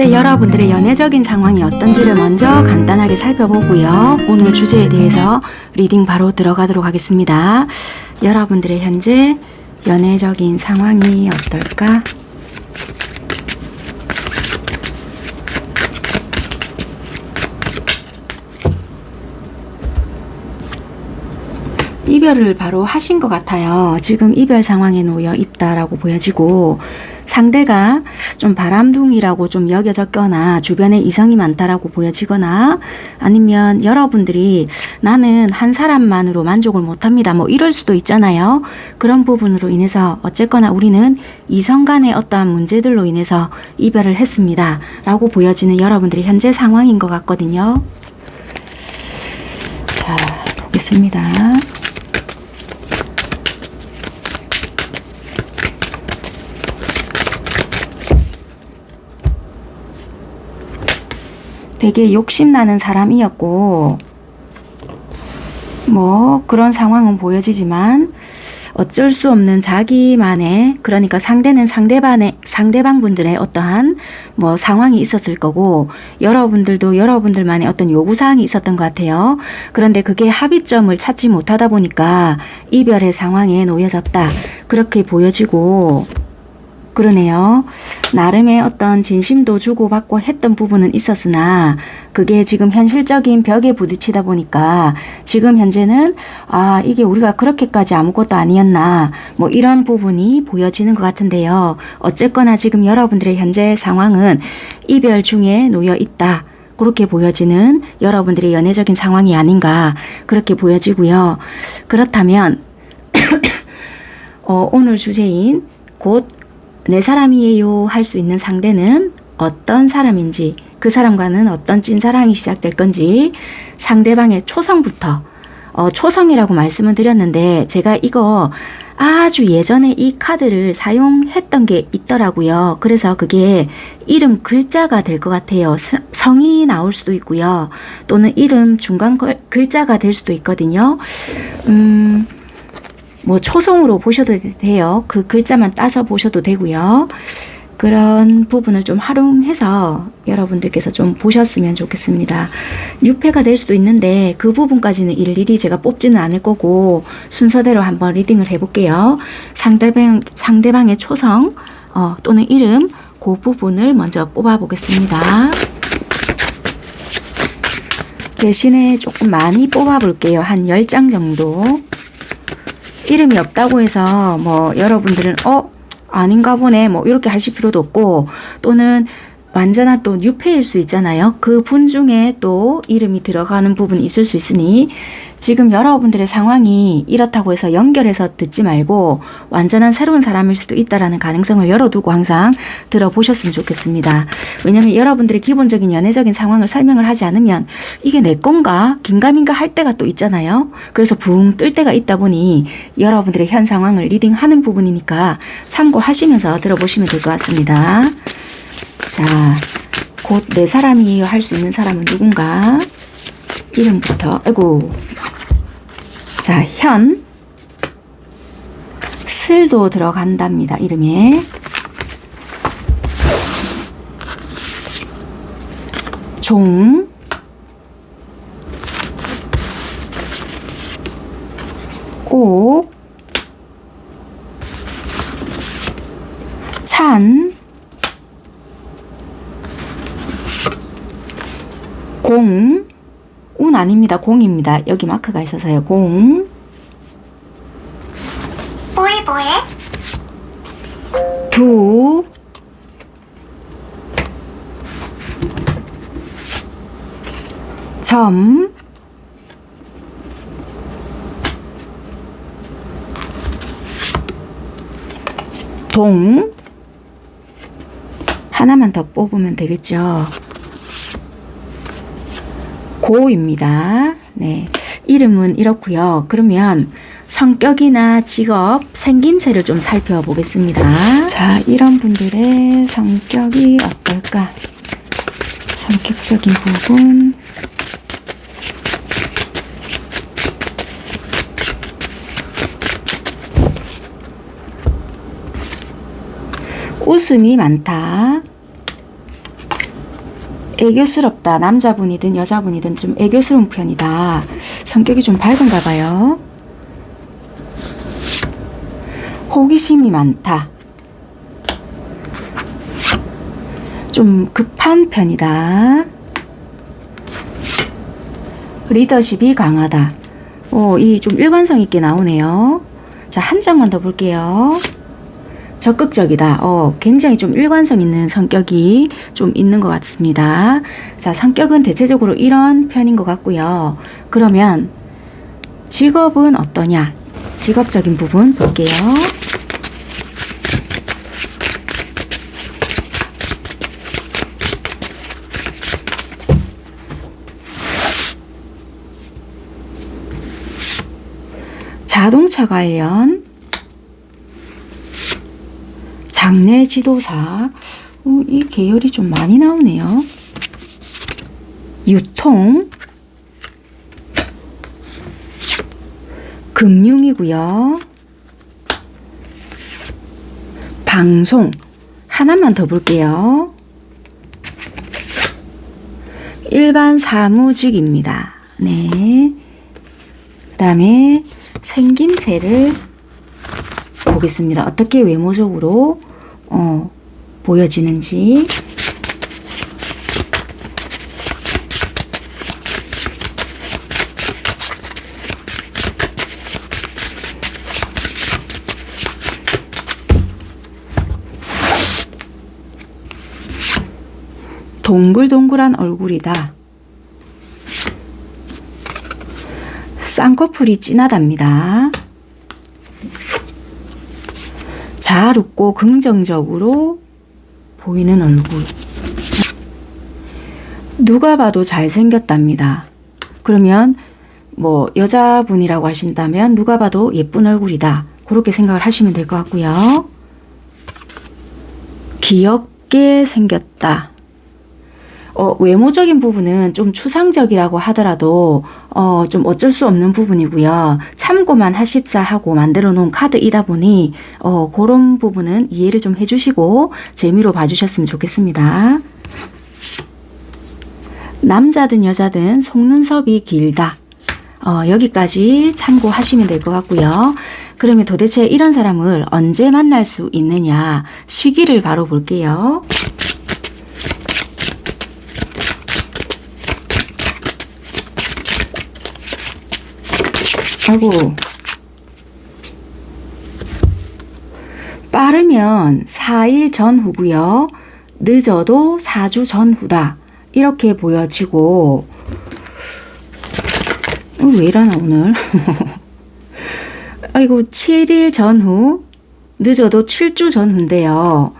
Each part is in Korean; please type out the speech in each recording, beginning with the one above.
현재 여러분들의 연애적인 상황이 어떤지를 먼저 간단하게 살펴보고요. 오늘 주제에 대해서 리딩 바로 들어가도록 하겠습니다. 여러분들의 현재 연애적인 상황이 어떨까? 이별을 바로 하신 것 같아요. 지금 이별 상황에 놓여 있다라고 보여지고, 상대가 좀 바람둥이라고 좀 여겨졌거나 주변에 이성이 많다라고 보여지거나, 아니면 여러분들이 나는 한 사람만으로 만족을 못합니다, 뭐 이럴 수도 있잖아요. 그런 부분으로 인해서 어쨌거나 우리는 이성 간의 어떠한 문제들로 인해서 이별을 했습니다 라고 보여지는 여러분들의 현재 상황인 것 같거든요. 자, 보겠습니다. 되게 욕심나는 사람이었고, 뭐 그런 상황은 보여지지만 어쩔 수 없는 자기만의, 그러니까 상대는 상대방분들의 어떠한 뭐 상황이 있었을 거고, 여러분들도 여러분들만의 어떤 요구사항이 있었던 것 같아요. 그런데 그게 합의점을 찾지 못하다 보니까 이별의 상황에 놓여졌다, 그렇게 보여지고 그러네요. 나름의 어떤 진심도 주고받고 했던 부분은 있었으나 그게 지금 현실적인 벽에 부딪히다 보니까 지금 현재는 이게 우리가 그렇게까지 아무것도 아니었나, 뭐 이런 부분이 보여지는 것 같은데요. 어쨌거나 지금 여러분들의 현재 상황은 이별 중에 놓여 있다, 그렇게 보여지는 여러분들의 연애적인 상황이 아닌가, 그렇게 보여지고요. 그렇다면 오늘 주제인 곧 내 사람이에요 할 수 있는 상대는 어떤 사람인지, 그 사람과는 어떤 찐사랑이 시작될 건지, 상대방의 초성부터, 초성이라고 말씀을 드렸는데 제가 이거 아주 예전에 이 카드를 사용했던 게 있더라고요. 그래서 그게 이름 글자가 될 것 같아요. 성이 나올 수도 있고요. 또는 이름 중간 글자가 될 수도 있거든요. 뭐 초성으로 보셔도 돼요. 그 글자만 따서 보셔도 되고요. 그런 부분을 좀 활용해서 여러분들께서 좀 보셨으면 좋겠습니다. 유패가 될 수도 있는데 그 부분까지는 일일이 제가 뽑지는 않을 거고 순서대로 한번 리딩을 해볼게요. 상대방의 초성 또는 이름, 그 부분을 먼저 뽑아 보겠습니다. 대신에 조금 많이 뽑아 볼게요. 한 10장 정도. 이름이 없다고 해서 뭐 여러분들은 아닌가 보네 뭐 이렇게 하실 필요도 없고, 또는 완전한 또 뉴페일 수 있잖아요. 그 분 중에 또 이름이 들어가는 부분이 있을 수 있으니 지금 여러분들의 상황이 이렇다고 해서 연결해서 듣지 말고 완전한 새로운 사람일 수도 있다라는 가능성을 열어두고 항상 들어보셨으면 좋겠습니다. 왜냐하면 여러분들의 기본적인 연애적인 상황을 설명을 하지 않으면 이게 내 건가 긴가민가 할 때가 또 있잖아요. 그래서 붕 뜰 때가 있다 보니 여러분들의 현 상황을 리딩하는 부분이니까 참고하시면서 들어보시면 될 것 같습니다. 자, 곧 내 사람이에요 할 수 있는 사람은 누군가? 이름부터, 자, 현, 슬도 들어간답니다. 이름에. 종, 오, 찬, 공, 운 아닙니다. 공입니다. 여기 마크가 있어서요. 공, 뭐해? 두, 점, 동, 하나만 더 뽑으면 되겠죠. 고입니다. 네, 이름은 이렇고요. 그러면 성격이나 직업, 생김새를 좀 살펴보겠습니다. 자, 이런 분들의 성격이 어떨까? 성격적인 부분. 웃음이 많다. 애교스럽다. 남자분이든 여자분이든 좀 애교스러운 편이다. 성격이 좀 밝은가 봐요. 호기심이 많다. 좀 급한 편이다. 리더십이 강하다. 이 좀 일관성 있게 나오네요. 자, 한 장만 더 볼게요. 적극적이다. 굉장히 좀 일관성 있는 성격이 좀 있는 것 같습니다. 자, 성격은 대체적으로 이런 편인 것 같고요. 그러면 직업은 어떠냐? 직업적인 부분 볼게요. 자동차 관련, 장례 지도사, 이 계열이 좀 많이 나오네요. 유통, 금융이고요. 방송, 하나만 더 볼게요. 일반 사무직입니다. 네. 그 다음에 생김새를 보겠습니다. 어떻게 외모적으로 보여지는지. 동글동글한 얼굴이다. 쌍꺼풀이 진하답니다. 잘 웃고 긍정적으로 보이는 얼굴. 누가 봐도 잘생겼답니다. 그러면 뭐 여자분이라고 하신다면 누가 봐도 예쁜 얼굴이다. 그렇게 생각을 하시면 될 것 같고요. 귀엽게 생겼다. 외모적인 부분은 좀 추상적이라고 하더라도 좀 어쩔 수 없는 부분이고요. 참고만 하십사 하고 만들어 놓은 카드이다 보니 그런 부분은 이해를 좀 해주시고 재미로 봐주셨으면 좋겠습니다. 남자든 여자든 속눈썹이 길다. 여기까지 참고하시면 될 것 같고요. 그러면 도대체 이런 사람을 언제 만날 수 있느냐, 시기를 바로 볼게요. 아이고, 빠르면 4일 전후고요. 늦어도 4주 전후다. 이렇게 보여지고, 왜 이러나 오늘. 아이고, 7일 전후, 늦어도 7주 전후인데요.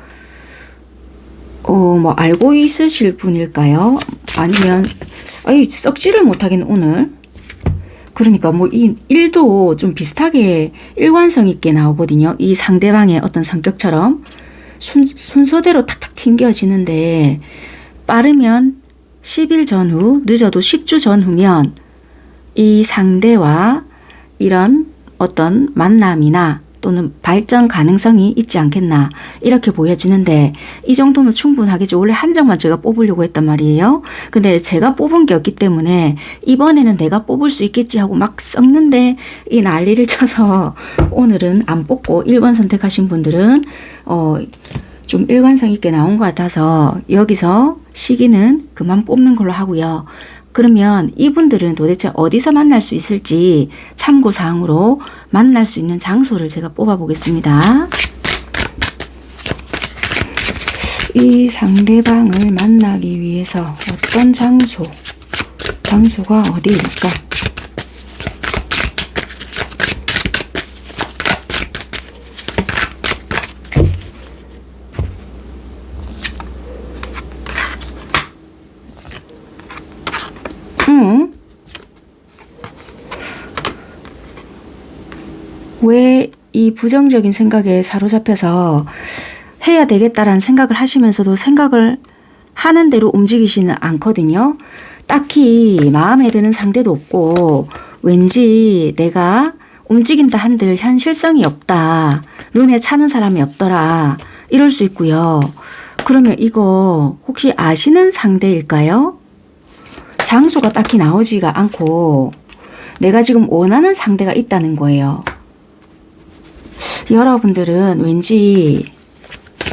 뭐 알고 있으실 분일까요? 아니면 썩지를 못하겠네 오늘. 그러니까 뭐 이 일도 좀 비슷하게 일관성 있게 나오거든요. 이 상대방의 어떤 성격처럼 순서대로 탁탁 튕겨지는데, 빠르면 10일 전후, 늦어도 10주 전후면 이 상대와 이런 어떤 만남이나 또는 발전 가능성이 있지 않겠나, 이렇게 보여지는데, 이 정도면 충분하겠죠. 원래 한 장만 제가 뽑으려고 했단 말이에요. 근데 제가 뽑은 게 없기 때문에 이번에는 내가 뽑을 수 있겠지 하고 막 썩는데 이 난리를 쳐서 오늘은 안 뽑고 1번 선택하신 분들은 좀 일관성 있게 나온 것 같아서 여기서 시기는 그만 뽑는 걸로 하고요. 그러면 이분들은 도대체 어디서 만날 수 있을지 참고사항으로 만날 수 있는 장소를 제가 뽑아 보겠습니다. 이 상대방을 만나기 위해서 어떤 장소가 어디일까? 왜 이 부정적인 생각에 사로잡혀서 해야 되겠다라는 생각을 하시면서도 생각을 하는 대로 움직이지는 않거든요. 딱히 마음에 드는 상대도 없고 왠지 내가 움직인다 한들 현실성이 없다, 눈에 차는 사람이 없더라, 이럴 수 있고요. 그러면 이거 혹시 아시는 상대일까요? 장소가 딱히 나오지가 않고 내가 지금 원하는 상대가 있다는 거예요. 여러분들은 왠지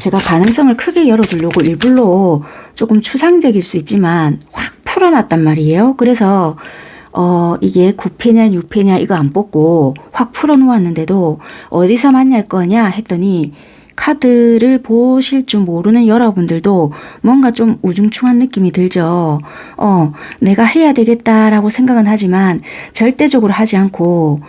제가 가능성을 크게 열어두려고 일부러 조금 추상적일 수 있지만 확 풀어놨단 말이에요. 그래서 이게 9패냐 6패냐 이거 안 뽑고 확 풀어놓았는데도 어디서 만날 거냐 했더니 카드를 보실 줄 모르는 여러분들도 뭔가 좀 우중충한 느낌이 들죠. 내가 해야 되겠다라고 생각은 하지만 절대적으로 하지 않고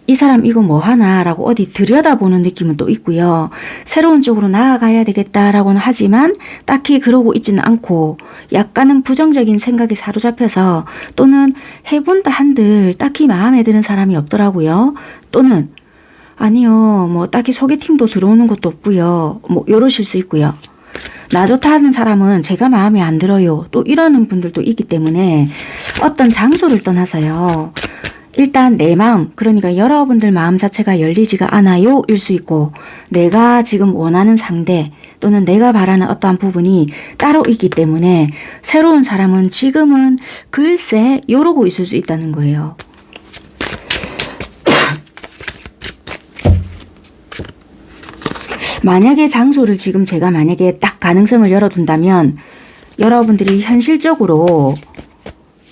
이 사람 이거 뭐 하나 라고 어디 들여다보는 느낌은 또 있고요. 새로운 쪽으로 나아가야 되겠다라고는 하지만 딱히 그러고 있지는 않고 약간은 부정적인 생각에 사로잡혀서 또는 해본다 한들 딱히 마음에 드는 사람이 없더라고요. 또는 아니요 뭐 딱히 소개팅도 들어오는 것도 없고요. 뭐 이러실 수 있고요. 나 좋다 하는 사람은 제가 마음에 안 들어요. 또 이러는 분들도 있기 때문에 어떤 장소를 떠나서요. 일단 내 마음, 그러니까 여러분들 마음 자체가 열리지가 않아요 일 수 있고 내가 지금 원하는 상대 또는 내가 바라는 어떠한 부분이 따로 있기 때문에 새로운 사람은 지금은 글쎄 이러고 있을 수 있다는 거예요. 만약에 장소를 지금 제가 만약에 딱 가능성을 열어둔다면 여러분들이 현실적으로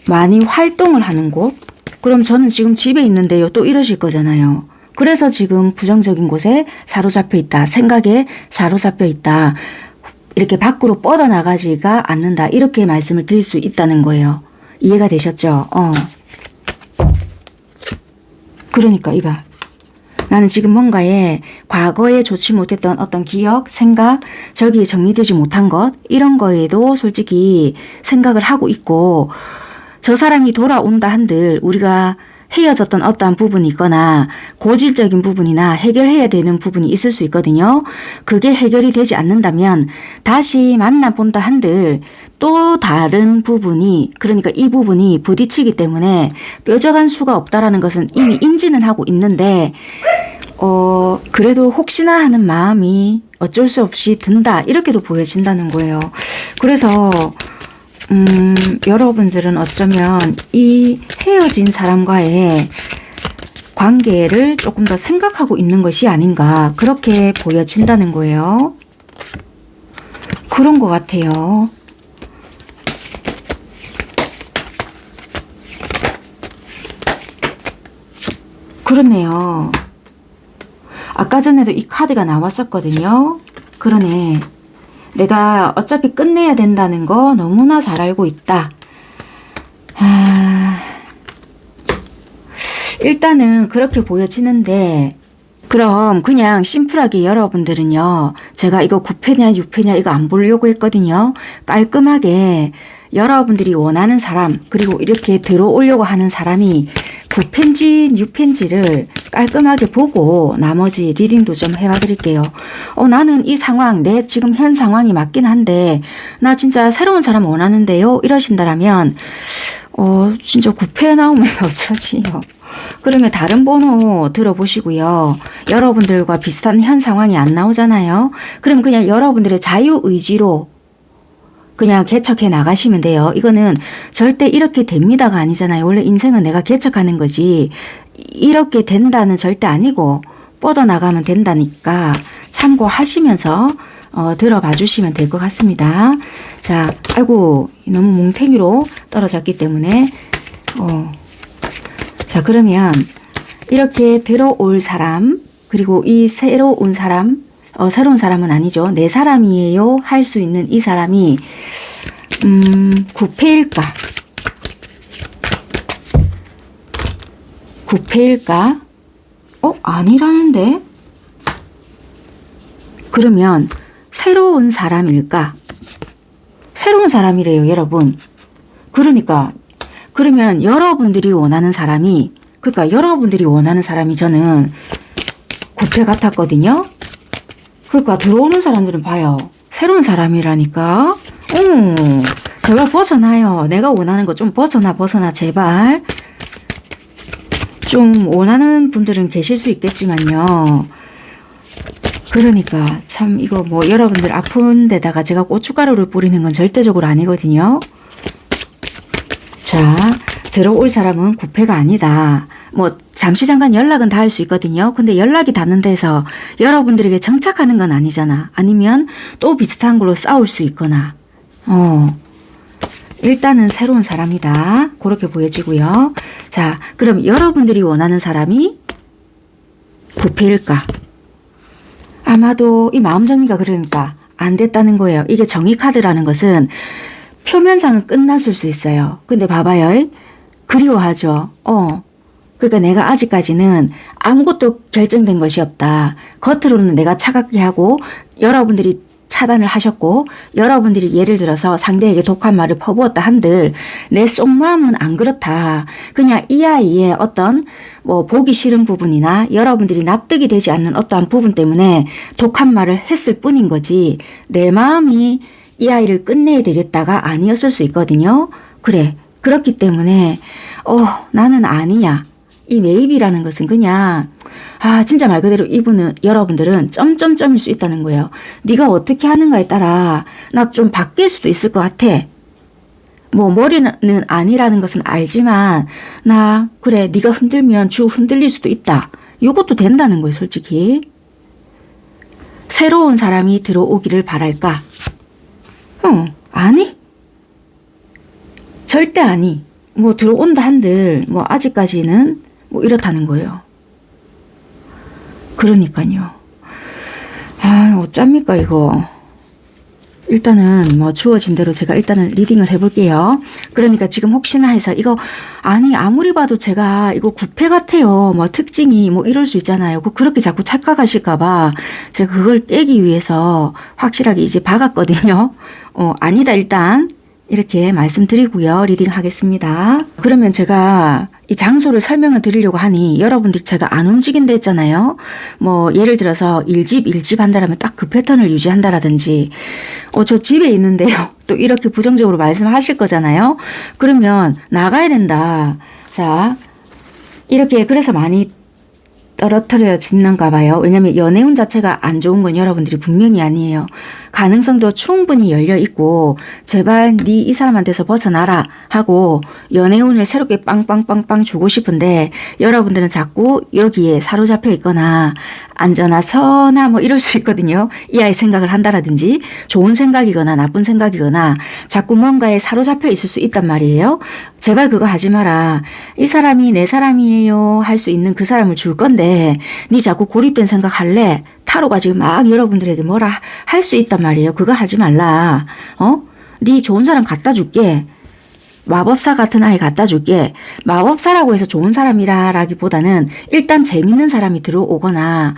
많이 활동을 하는 곳, 그럼 저는 지금 집에 있는데요 또 이러실 거잖아요. 그래서 지금 부정적인 곳에 사로잡혀 있다. 생각에 사로잡혀 있다. 이렇게 밖으로 뻗어나가지가 않는다. 이렇게 말씀을 드릴 수 있다는 거예요. 이해가 되셨죠? 그러니까 이봐. 나는 지금 뭔가에 과거에 좋지 못했던 어떤 기억, 생각, 저기에 정리되지 못한 것 이런 거에도 솔직히 생각을 하고 있고 저 사람이 돌아온다 한들 우리가 헤어졌던 어떠한 부분이 있거나 고질적인 부분이나 해결해야 되는 부분이 있을 수 있거든요. 그게 해결이 되지 않는다면 다시 만나본다 한들 또 다른 부분이 그러니까 이 부분이 부딪히기 때문에 뾰족한 수가 없다라는 것은 이미 인지는 하고 있는데 그래도 혹시나 하는 마음이 어쩔 수 없이 든다 이렇게도 보여진다는 거예요. 그래서 여러분들은 어쩌면 이 헤어진 사람과의 관계를 조금 더 생각하고 있는 것이 아닌가 그렇게 보여진다는 거예요. 그런 것 같아요. 그렇네요. 아까 전에도 이 카드가 나왔었거든요. 그러네. 내가 어차피 끝내야 된다는 거 너무나 잘 알고 있다. 일단은 그렇게 보여지는데 그럼 그냥 심플하게 여러분들은요. 제가 이거 9패냐 6패냐 이거 안 보려고 했거든요. 깔끔하게 여러분들이 원하는 사람 그리고 이렇게 들어오려고 하는 사람이 9패인지 6패인지를 깔끔하게 보고 나머지 리딩도 좀 해봐 드릴게요. 나는 이 상황 내 지금 현 상황이 맞긴 한데 나 진짜 새로운 사람 원하는데요 이러신다라면 진짜 9패 나오면 어쩌지요. 그러면 다른 번호 들어보시고요. 여러분들과 비슷한 현 상황이 안 나오잖아요. 그럼 그냥 여러분들의 자유의지로 그냥 개척해 나가시면 돼요. 이거는 절대 이렇게 됩니다가 아니잖아요. 원래 인생은 내가 개척하는 거지 이렇게 된다는 절대 아니고 뻗어나가면 된다니까 참고하시면서 들어봐 주시면 될 것 같습니다. 자, 아이고 너무 뭉탱이로 떨어졌기 때문에 자 그러면 이렇게 들어올 사람 그리고 이 새로운 사람 새로운 사람은 아니죠. 내 사람이에요 할 수 있는 이 사람이 9패일까? 9패일까? 아니라는데? 그러면 새로운 사람일까? 새로운 사람이래요, 여러분. 그러니까 그러면 여러분들이 원하는 사람이 그러니까 여러분들이 원하는 사람이 저는 9패 같았거든요. 그러니까 들어오는 사람들은 봐요. 새로운 사람이라니까. 제발 벗어나요. 내가 원하는 거 좀 벗어나 제발. 좀 원하는 분들은 계실 수 있겠지만요. 그러니까 참 이거 뭐 여러분들 아픈 데다가 제가 고춧가루를 뿌리는 건 절대적으로 아니거든요. 자, 들어올 사람은 구패가 아니다. 뭐 잠시 잠깐 연락은 닿을 수 있거든요. 근데 연락이 닿는 데서 여러분들에게 정착하는 건 아니잖아. 아니면 또 비슷한 걸로 싸울 수 있거나. 일단은 새로운 사람이다. 그렇게 보여지고요. 자, 그럼 여러분들이 원하는 사람이 구패일까? 아마도 이 마음 정리가 그러니까 안 됐다는 거예요. 이게 정의 카드라는 것은 표면상은 끝났을 수 있어요. 근데 봐봐요. 그리워하죠. 그러니까 내가 아직까지는 아무것도 결정된 것이 없다. 겉으로는 내가 차갑게 하고 여러분들이 차단을 하셨고 여러분들이 예를 들어서 상대에게 독한 말을 퍼부었다 한들 내 속마음은 안 그렇다. 그냥 이 아이의 어떤 뭐 보기 싫은 부분이나 여러분들이 납득이 되지 않는 어떠한 부분 때문에 독한 말을 했을 뿐인 거지 내 마음이 이 아이를 끝내야 되겠다가 아니었을 수 있거든요. 그래. 그렇기 때문에 나는 아니야. 이 매입이라는 것은 그냥 진짜 말 그대로 이분은 여러분들은 점점점일 수 있다는 거예요. 네가 어떻게 하는가에 따라 나 좀 바뀔 수도 있을 것 같아. 뭐 머리는 아니라는 것은 알지만 나 그래 네가 흔들면 쭉 흔들릴 수도 있다. 이것도 된다는 거예요. 솔직히. 새로운 사람이 들어오기를 바랄까? 아니? 절대 아니. 뭐 들어온다 한들 뭐 아직까지는 뭐 이렇다는 거예요. 그러니까요. 어쩝니까 이거. 일단은 뭐 주어진 대로 제가 일단은 리딩을 해볼게요. 그러니까 지금 혹시나 해서 이거 아무리 봐도 제가 이거 구패 같아요. 뭐 특징이 뭐 이럴 수 있잖아요. 그렇게 자꾸 착각하실까봐 제가 그걸 깨기 위해서 확실하게 이제 박았거든요. 아니다 일단 이렇게 말씀드리고요. 리딩 하겠습니다. 그러면 제가 이 장소를 설명을 드리려고 하니 여러분들이 제가 안 움직인다 했잖아요. 뭐 예를 들어서 일집 한다라면 딱 그 패턴을 유지한다라든지 저 집에 있는데요. 또 이렇게 부정적으로 말씀하실 거잖아요. 그러면 나가야 된다. 자, 이렇게 그래서 많이 떨어뜨려지는가 봐요. 왜냐면 연애운 자체가 안 좋은 건 여러분들이 분명히 아니에요. 가능성도 충분히 열려 있고 제발 네 이 사람한테서 벗어나라 하고 연애운을 새롭게 빵빵빵빵 주고 싶은데 여러분들은 자꾸 여기에 사로잡혀 있거나 안전하 서나 뭐 이럴 수 있거든요. 이 아이 생각을 한다라든지 좋은 생각이거나 나쁜 생각이거나 자꾸 뭔가에 사로잡혀 있을 수 있단 말이에요. 제발 그거 하지 마라. 이 사람이 내 사람이에요 할 수 있는 그 사람을 줄 건데 네 자꾸 고립된 생각 할래? 타로가 지금 막 여러분들에게 뭐라 할 수 있단 말이에요. 그거 하지 말라. 네 좋은 사람 갖다 줄게. 마법사 같은 아이 갖다 줄게. 마법사라고 해서 좋은 사람이라기보다는 일단 재밌는 사람이 들어오거나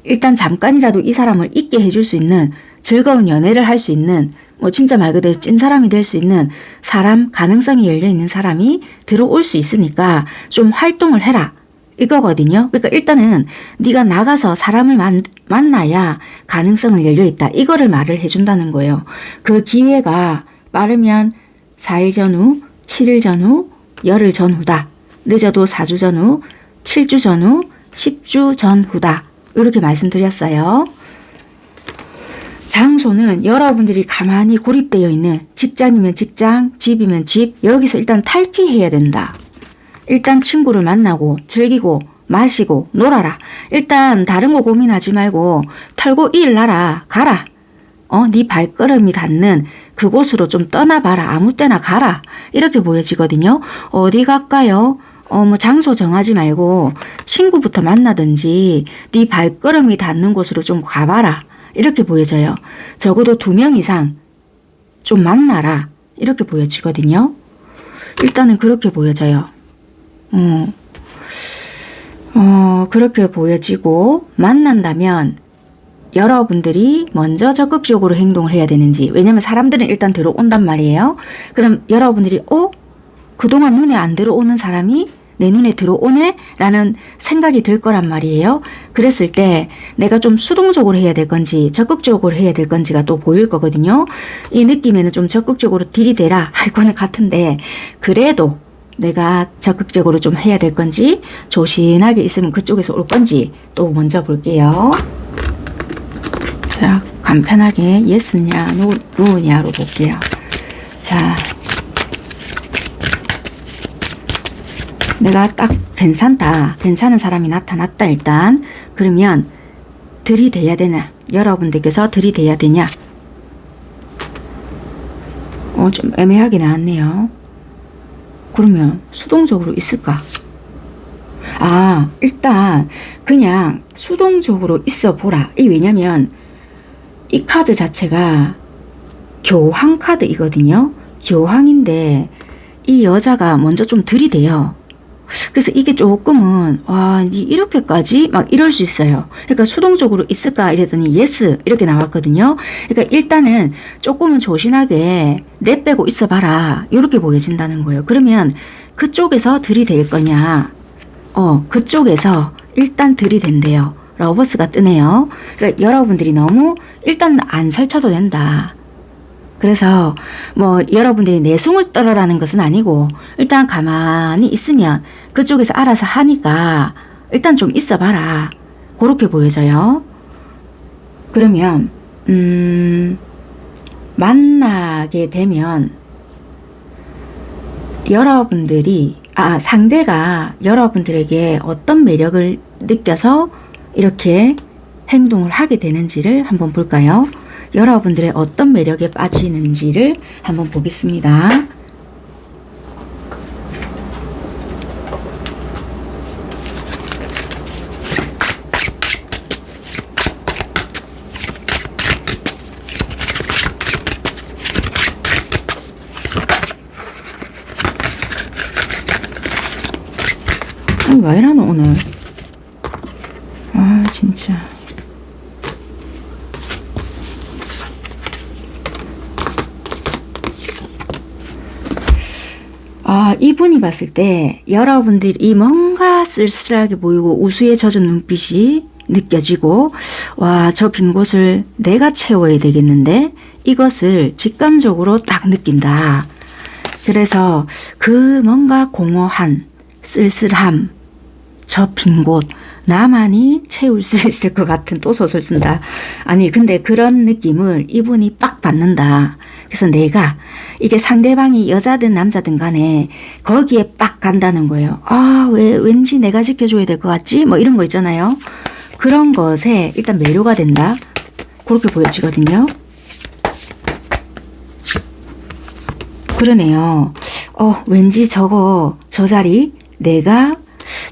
일단 잠깐이라도 이 사람을 있게 해줄 수 있는 즐거운 연애를 할 수 있는 뭐 진짜 말 그대로 찐 사람이 될 수 있는 사람, 가능성이 열려있는 사람이 들어올 수 있으니까 좀 활동을 해라. 이거거든요. 그러니까 일단은 네가 나가서 사람을 만나야 가능성을 열려있다. 이거를 말을 해준다는 거예요. 그 기회가 빠르면 4일 전후, 7일 전후, 열흘 전후다. 늦어도 4주 전후, 7주 전후, 10주 전후다. 이렇게 말씀드렸어요. 장소는 여러분들이 가만히 고립되어 있는 직장이면 직장, 집이면 집, 여기서 일단 탈피해야 된다. 일단 친구를 만나고 즐기고 마시고 놀아라. 일단 다른 거 고민하지 말고 털고 일나라. 가라. 네 발걸음이 닿는 그곳으로 좀 떠나봐라. 아무 때나 가라. 이렇게 보여지거든요. 어디 갈까요? 뭐 장소 정하지 말고 친구부터 만나든지 네 발걸음이 닿는 곳으로 좀 가봐라. 이렇게 보여져요. 적어도 2명 이상 좀 만나라. 이렇게 보여지거든요. 일단은 그렇게 보여져요. 그렇게 보여지고 만난다면 여러분들이 먼저 적극적으로 행동을 해야 되는지. 왜냐면 사람들은 일단 들어온단 말이에요. 그럼 여러분들이 그동안 눈에 안 들어오는 사람이 내 눈에 들어오네? 라는 생각이 들 거란 말이에요. 그랬을 때 내가 좀 수동적으로 해야 될 건지 적극적으로 해야 될 건지가 또 보일 거거든요. 이 느낌에는 좀 적극적으로 들이대라 할 거는 같은데 그래도 내가 적극적으로 좀 해야 될 건지 조신하게 있으면 그쪽에서 올 건지 또 먼저 볼게요. 자, 간편하게 예스냐 노냐로 볼게요. 자, 내가 딱 괜찮다, 괜찮은 사람이 나타났다. 일단 그러면 들이대야 되냐, 여러분들께서 들이대야 되냐. 좀 애매하게 나왔네요. 그러면 수동적으로 있을까? 일단 그냥 수동적으로 있어 보라. 왜냐면 이 카드 자체가 교황 카드이거든요. 교황인데 이 여자가 먼저 좀 들이대요. 그래서 이게 조금은 니 이렇게까지 막 이럴 수 있어요. 그러니까 수동적으로 있을까 이랬더니 예스 이렇게 나왔거든요. 그러니까 일단은 조금은 조신하게 내빼고 있어봐라 이렇게 보여진다는 거예요. 그러면 그쪽에서 들이댈 거냐, 그쪽에서 일단 들이댄대요. 러버스가 뜨네요. 그러니까 여러분들이 너무 일단 안 설쳐도 된다. 그래서 뭐 여러분들이 내숭을 떨어라는 것은 아니고 일단 가만히 있으면 그쪽에서 알아서 하니까 일단 좀 있어봐라. 그렇게 보여져요. 그러면 만나게 되면 여러분들이 상대가 여러분들에게 어떤 매력을 느껴서 이렇게 행동을 하게 되는지를 한번 볼까요? 여러분들의 어떤 매력에 빠지는지를 한번 보겠습니다. 왜 이러노 오늘. 진짜. 이분이 봤을 때 여러분들이 뭔가 쓸쓸하게 보이고 우수에 젖은 눈빛이 느껴지고, 저 빈 곳을 내가 채워야 되겠는데 이것을 직감적으로 딱 느낀다. 그래서 그 뭔가 공허한 쓸쓸함, 저 빈 곳 나만이 채울 수 있을 것 같은, 또 소설 쓴다. 근데 그런 느낌을 이분이 빡 받는다. 그래서 내가 이게 상대방이 여자든 남자든 간에 거기에 빡 간다는 거예요. 왠지 내가 지켜줘야 될 것 같지? 뭐 이런 거 있잖아요. 그런 것에 일단 매료가 된다. 그렇게 보여지거든요. 그러네요. 왠지 저 자리 내가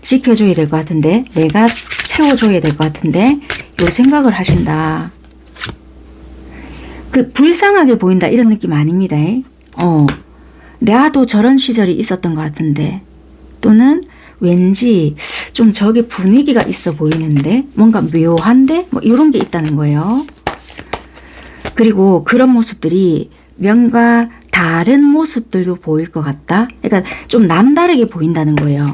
지켜줘야 될 것 같은데, 내가 채워줘야 될 것 같은데, 요 생각을 하신다. 불쌍하게 보인다 이런 느낌 아닙니다. 나도 저런 시절이 있었던 것 같은데, 또는 왠지 좀 저게 분위기가 있어 보이는데, 뭔가 묘한데, 뭐 이런 게 있다는 거예요. 그리고 그런 모습들이 뭔가 다른 모습들도 보일 것 같다. 그러니까 좀 남다르게 보인다는 거예요.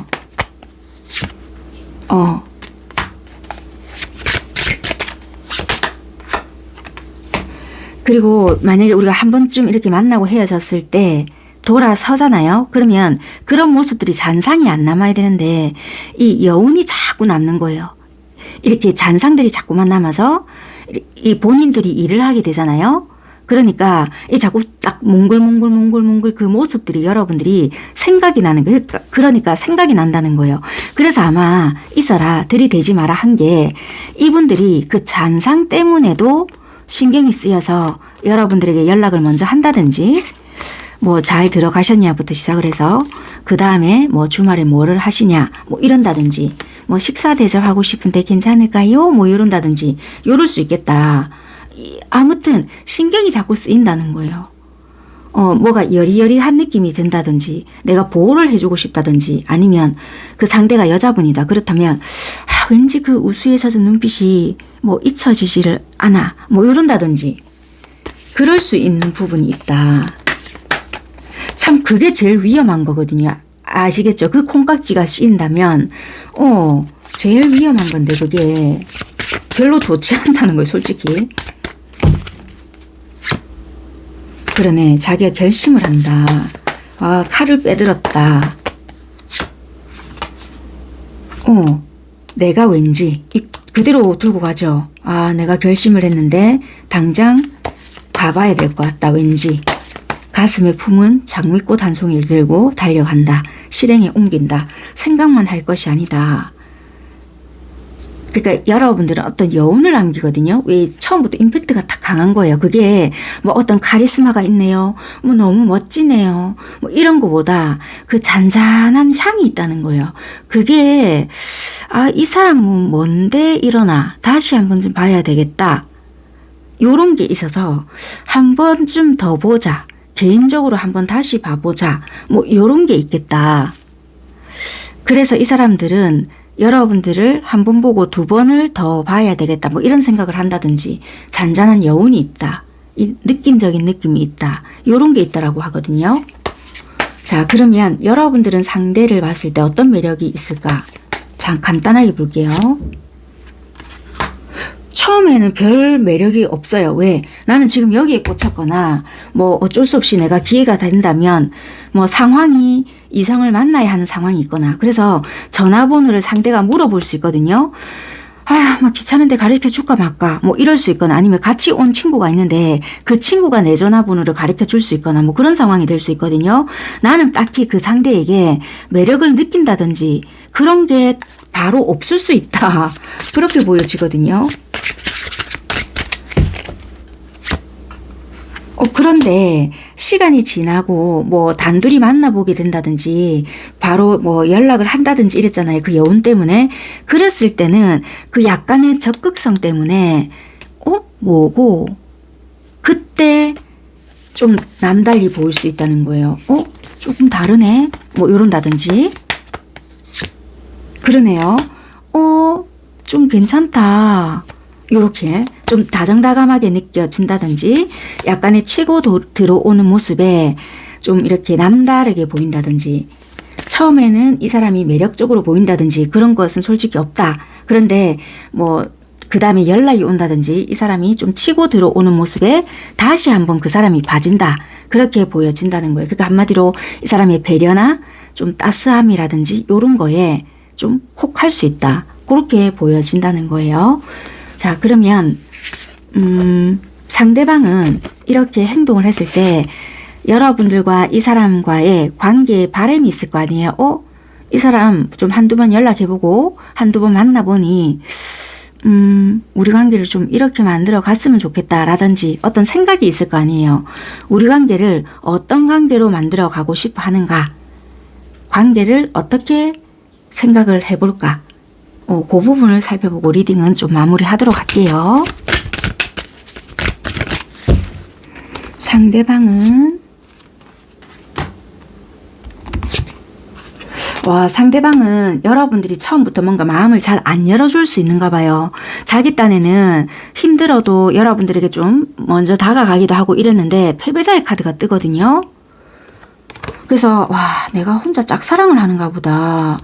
그리고 만약에 우리가 한 번쯤 이렇게 만나고 헤어졌을 때 돌아서잖아요. 그러면 그런 모습들이 잔상이 안 남아야 되는데 이 여운이 자꾸 남는 거예요. 이렇게 잔상들이 자꾸만 남아서 이 본인들이 일을 하게 되잖아요. 그러니까 이 자꾸 딱 몽글몽글 그 모습들이 여러분들이 생각이 나는 거예요. 그러니까 생각이 난다는 거예요. 그래서 아마 있어라, 들이대지 마라 한 게 이분들이 그 잔상 때문에도 신경이 쓰여서 여러분들에게 연락을 먼저 한다든지, 뭐 잘 들어가셨냐부터 시작을 해서 그 다음에 뭐 주말에 뭐를 하시냐 뭐 이런다든지, 뭐 식사 대접하고 싶은데 괜찮을까요? 뭐 이런다든지 이럴 수 있겠다. 아무튼 신경이 자꾸 쓰인다는 거예요. 뭐가 여리여리한 느낌이 든다든지, 내가 보호를 해주고 싶다든지, 아니면 그 상대가 여자분이다. 그렇다면 왠지 그 우수에 젖은 눈빛이 뭐 잊혀지지를 않아. 뭐 이런다든지 그럴 수 있는 부분이 있다. 참 그게 제일 위험한 거거든요. 아시겠죠? 그 콩깍지가 씌인다면 제일 위험한 건데 그게 별로 좋지 않다는 거예요, 솔직히. 그러네, 자기가 결심을 한다. 칼을 빼들었다. 내가 왠지 그대로 들고 가죠. 아, 내가 결심을 했는데 당장 가봐야 될 것 같다. 왠지. 가슴에 품은 장미꽃 한 송이를 들고 달려간다. 실행에 옮긴다. 생각만 할 것이 아니다. 그러니까 여러분들은 어떤 여운을 남기거든요. 왜 처음부터 임팩트가 딱 강한 거예요. 그게 뭐 어떤 카리스마가 있네요. 뭐 너무 멋지네요. 뭐 이런 거보다 그 잔잔한 향이 있다는 거예요. 그게 아, 이 사람은 뭔데 이러나 다시 한번 좀 봐야 되겠다. 요런 게 있어서 한 번쯤 더 보자. 개인적으로 한번 다시 봐보자. 뭐 요런 게 있겠다. 그래서 이 사람들은 여러분들을 한 번 보고 두 번을 더 봐야 되겠다. 뭐 이런 생각을 한다든지 잔잔한 여운이 있다. 이 느낌적인 느낌이 있다. 요런 게 있다라고 하거든요. 자, 그러면 여러분들은 상대를 봤을 때 어떤 매력이 있을까? 자, 간단하게 볼게요. 처음에는 별 매력이 없어요. 왜? 나는 지금 여기에 꽂혔거나 뭐 어쩔 수 없이 내가 기회가 된다면 뭐 상황이 이성을 만나야 하는 상황이 있거나 그래서 전화번호를 상대가 물어볼 수 있거든요. 아, 막 귀찮은데 가르쳐 줄까 말까 뭐 이럴 수 있거나 아니면 같이 온 친구가 있는데 그 친구가 내 전화번호를 가르쳐 줄 수 있거나 뭐 그런 상황이 될 수 있거든요. 나는 딱히 그 상대에게 매력을 느낀다든지 그런 게 바로 없을 수 있다. 그렇게 보여지거든요. 그런데 시간이 지나고 뭐 단둘이 만나보게 된다든지 바로 뭐 연락을 한다든지 이랬잖아요. 그 여운 때문에. 그랬을 때는 그 약간의 적극성 때문에 뭐고 그때 좀 남달리 보일 수 있다는 거예요. 조금 다르네. 뭐 이런다든지. 그러네요. 좀 괜찮다. 이렇게 좀 다정다감하게 느껴진다든지 약간의 치고 들어오는 모습에 좀 이렇게 남다르게 보인다든지 처음에는 이 사람이 매력적으로 보인다든지 그런 것은 솔직히 없다. 그런데 뭐 그 다음에 연락이 온다든지 이 사람이 좀 치고 들어오는 모습에 다시 한번 그 사람이 봐진다. 그렇게 보여진다는 거예요. 그러니까 한마디로 이 사람의 배려나 좀 따스함이라든지 이런 거에 좀 혹할 수 있다. 그렇게 보여진다는 거예요. 자, 그러면 상대방은 이렇게 행동을 했을 때 여러분들과 이 사람과의 관계에 바람이 있을 거 아니에요. 이 사람 좀 한두 번 연락해보고 한두 번 만나보니 우리 관계를 좀 이렇게 만들어 갔으면 좋겠다라든지 어떤 생각이 있을 거 아니에요. 우리 관계를 어떤 관계로 만들어 가고 싶어 하는가. 관계를 어떻게 생각을 해볼까. 그 부분을 살펴보고 리딩은 좀 마무리하도록 할게요. 상대방은 상대방은 여러분들이 처음부터 뭔가 마음을 잘 안 열어줄 수 있는가 봐요. 자기 딴에는 힘들어도 여러분들에게 좀 먼저 다가가기도 하고 이랬는데 패배자의 카드가 뜨거든요. 그래서 내가 혼자 짝사랑을 하는가 보다.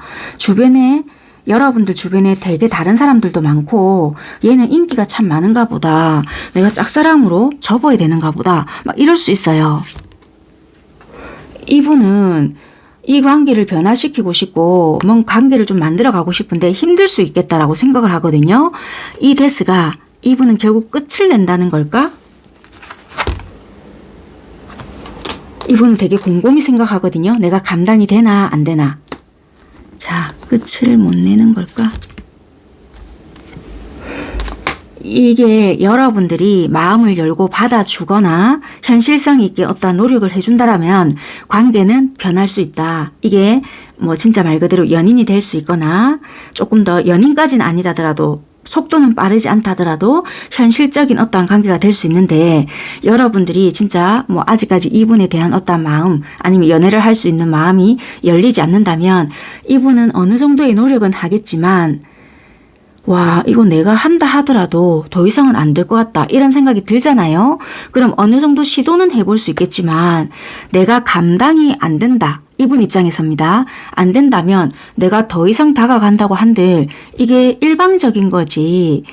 여러분들 주변에 되게 다른 사람들도 많고 얘는 인기가 참 많은가 보다. 내가 짝사랑으로 접어야 되는가 보다. 막 이럴 수 있어요. 이분은 이 관계를 변화시키고 싶고 뭔가 관계를 좀 만들어 가고 싶은데 힘들 수 있겠다라고 생각을 하거든요. 이 데스가 이분은 결국 끝을 낸다는 걸까? 이분은 되게 곰곰이 생각하거든요. 내가 감당이 되나 안 되나. 자, 끝을 못 내는 걸까? 이게 여러분들이 마음을 열고 받아주거나 현실성 있게 어떤 노력을 해준다라면 관계는 변할 수 있다. 이게 뭐 진짜 말 그대로 연인이 될 수 있거나 조금 더 연인까지는 아니다더라도 속도는 빠르지 않다더라도 현실적인 어떠한 관계가 될 수 있는데 여러분들이 진짜 뭐 아직까지 이분에 대한 어떠한 마음 아니면 연애를 할 수 있는 마음이 열리지 않는다면 이분은 어느 정도의 노력은 하겠지만 이거 내가 한다 하더라도 더 이상은 안 될 것 같다 이런 생각이 들잖아요. 그럼 어느 정도 시도는 해볼 수 있겠지만 내가 감당이 안 된다. 이분 입장에서입니다. 안 된다면 내가 더 이상 다가간다고 한들 이게 일방적인 거지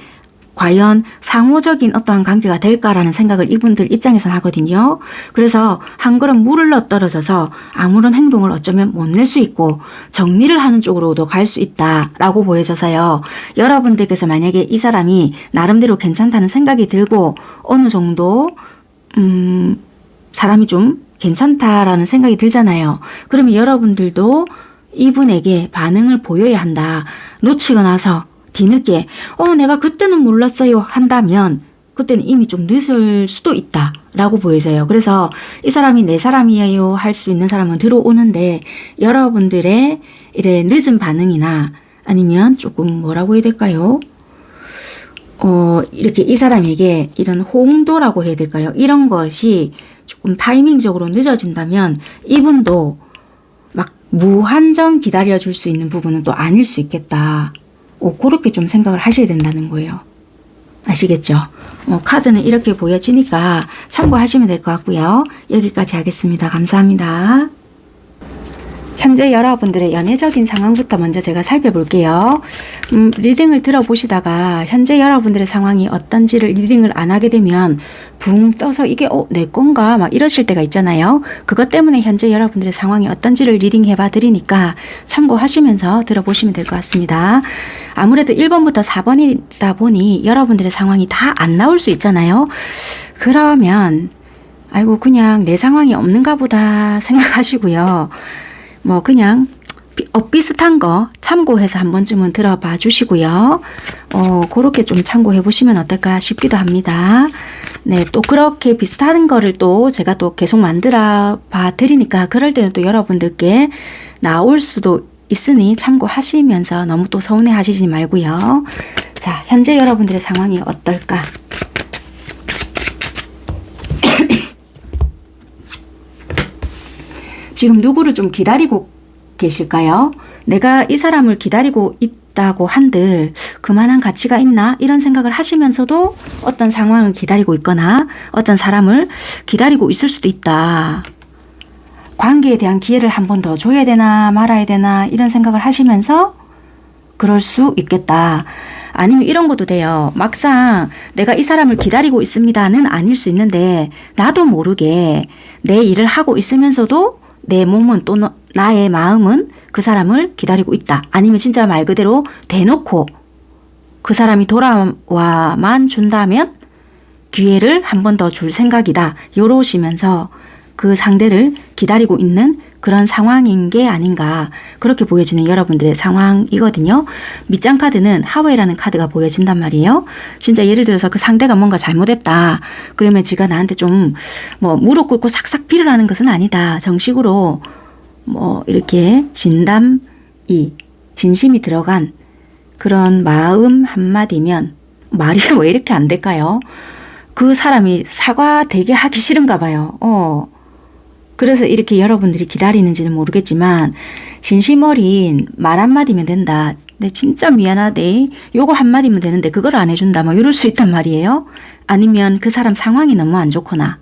과연 상호적인 어떠한 관계가 될까라는 생각을 이분들 입장에선 하거든요. 그래서 한 걸음 물을 넣어 떨어져서 아무런 행동을 어쩌면 못 낼 수 있고 정리를 하는 쪽으로도 갈 수 있다라고 보여져서요. 여러분들께서 만약에 이 사람이 나름대로 괜찮다는 생각이 들고 어느 정도 사람이 좀 괜찮다라는 생각이 들잖아요. 그러면 여러분들도 이분에게 반응을 보여야 한다. 놓치고 나서 뒤늦게 내가 그때는 몰랐어요 한다면 그때는 이미 좀 늦을 수도 있다 라고 보여져요. 그래서 이 사람이 내 사람이에요 할 수 있는 사람은 들어오는데 여러분들의 이래 늦은 반응이나 아니면 조금 뭐라고 해야 될까요? 이렇게 이 사람에게 이런 호응도라고 해야 될까요? 이런 것이 조금 타이밍적으로 늦어진다면 이분도 막 무한정 기다려줄 수 있는 부분은 또 아닐 수 있겠다. 그렇게 좀 생각을 하셔야 된다는 거예요. 아시겠죠? 카드는 이렇게 보여지니까 참고하시면 될 것 같고요. 여기까지 하겠습니다. 감사합니다. 현재 여러분들의 연애적인 상황부터 먼저 제가 살펴볼게요. 리딩을 들어보시다가 현재 여러분들의 상황이 어떤지를 리딩을 안 하게 되면 붕 떠서 이게 내 건가 막 이러실 때가 있잖아요. 그것 때문에 현재 여러분들의 상황이 어떤지를 리딩해봐 드리니까 참고하시면서 들어보시면 될 것 같습니다. 아무래도 1번부터 4번이다 보니 여러분들의 상황이 다 안 나올 수 있잖아요. 그러면 아이고 그냥 내 상황이 없는가 보다 생각하시고요. 뭐 그냥 비슷한 거 참고해서 한 번쯤은 들어봐 주시고요. 그렇게 좀 참고해 보시면 어떨까 싶기도 합니다. 네, 또 그렇게 비슷한 거를 또 제가 또 계속 만들어 봐 드리니까 그럴 때는 또 여러분들께 나올 수도 있으니 참고하시면서 너무 또 서운해 하시지 말고요. 자, 현재 여러분들의 상황이 어떨까? 지금 누구를 좀 기다리고 계실까요? 내가 이 사람을 기다리고 있다고 한들 그만한 가치가 있나? 이런 생각을 하시면서도 어떤 상황을 기다리고 있거나 어떤 사람을 기다리고 있을 수도 있다. 관계에 대한 기회를 한 번 더 줘야 되나 말아야 되나 이런 생각을 하시면서 그럴 수 있겠다. 아니면 이런 것도 돼요. 막상 내가 이 사람을 기다리고 있습니다는 아닐 수 있는데 나도 모르게 내 일을 하고 있으면서도 내 몸은 또 나의 마음은 그 사람을 기다리고 있다. 아니면 진짜 말 그대로 대놓고 그 사람이 돌아와만 준다면 기회를 한 번 더 줄 생각이다. 요러시면서 그 상대를 기다리고 있는 그런 상황인 게 아닌가 그렇게 보여지는 여러분들의 상황이거든요. 밑장 카드는 하웨이라는 카드가 보여진단 말이에요. 진짜 예를 들어서 그 상대가 뭔가 잘못했다. 그러면 지가 나한테 좀 뭐 무릎 꿇고 삭삭 빌으라는 것은 아니다. 정식으로 뭐 이렇게 진심이 들어간 그런 마음 한마디면 말이 왜 이렇게 안 될까요? 그 사람이 사과 되게 하기 싫은가 봐요. 그래서 이렇게 여러분들이 기다리는지는 모르겠지만 진심 어린 말 한마디면 된다. 내 진짜 미안하대. 요거 한마디면 되는데 그걸 안 해준다. 뭐 이럴 수 있단 말이에요. 아니면 그 사람 상황이 너무 안 좋거나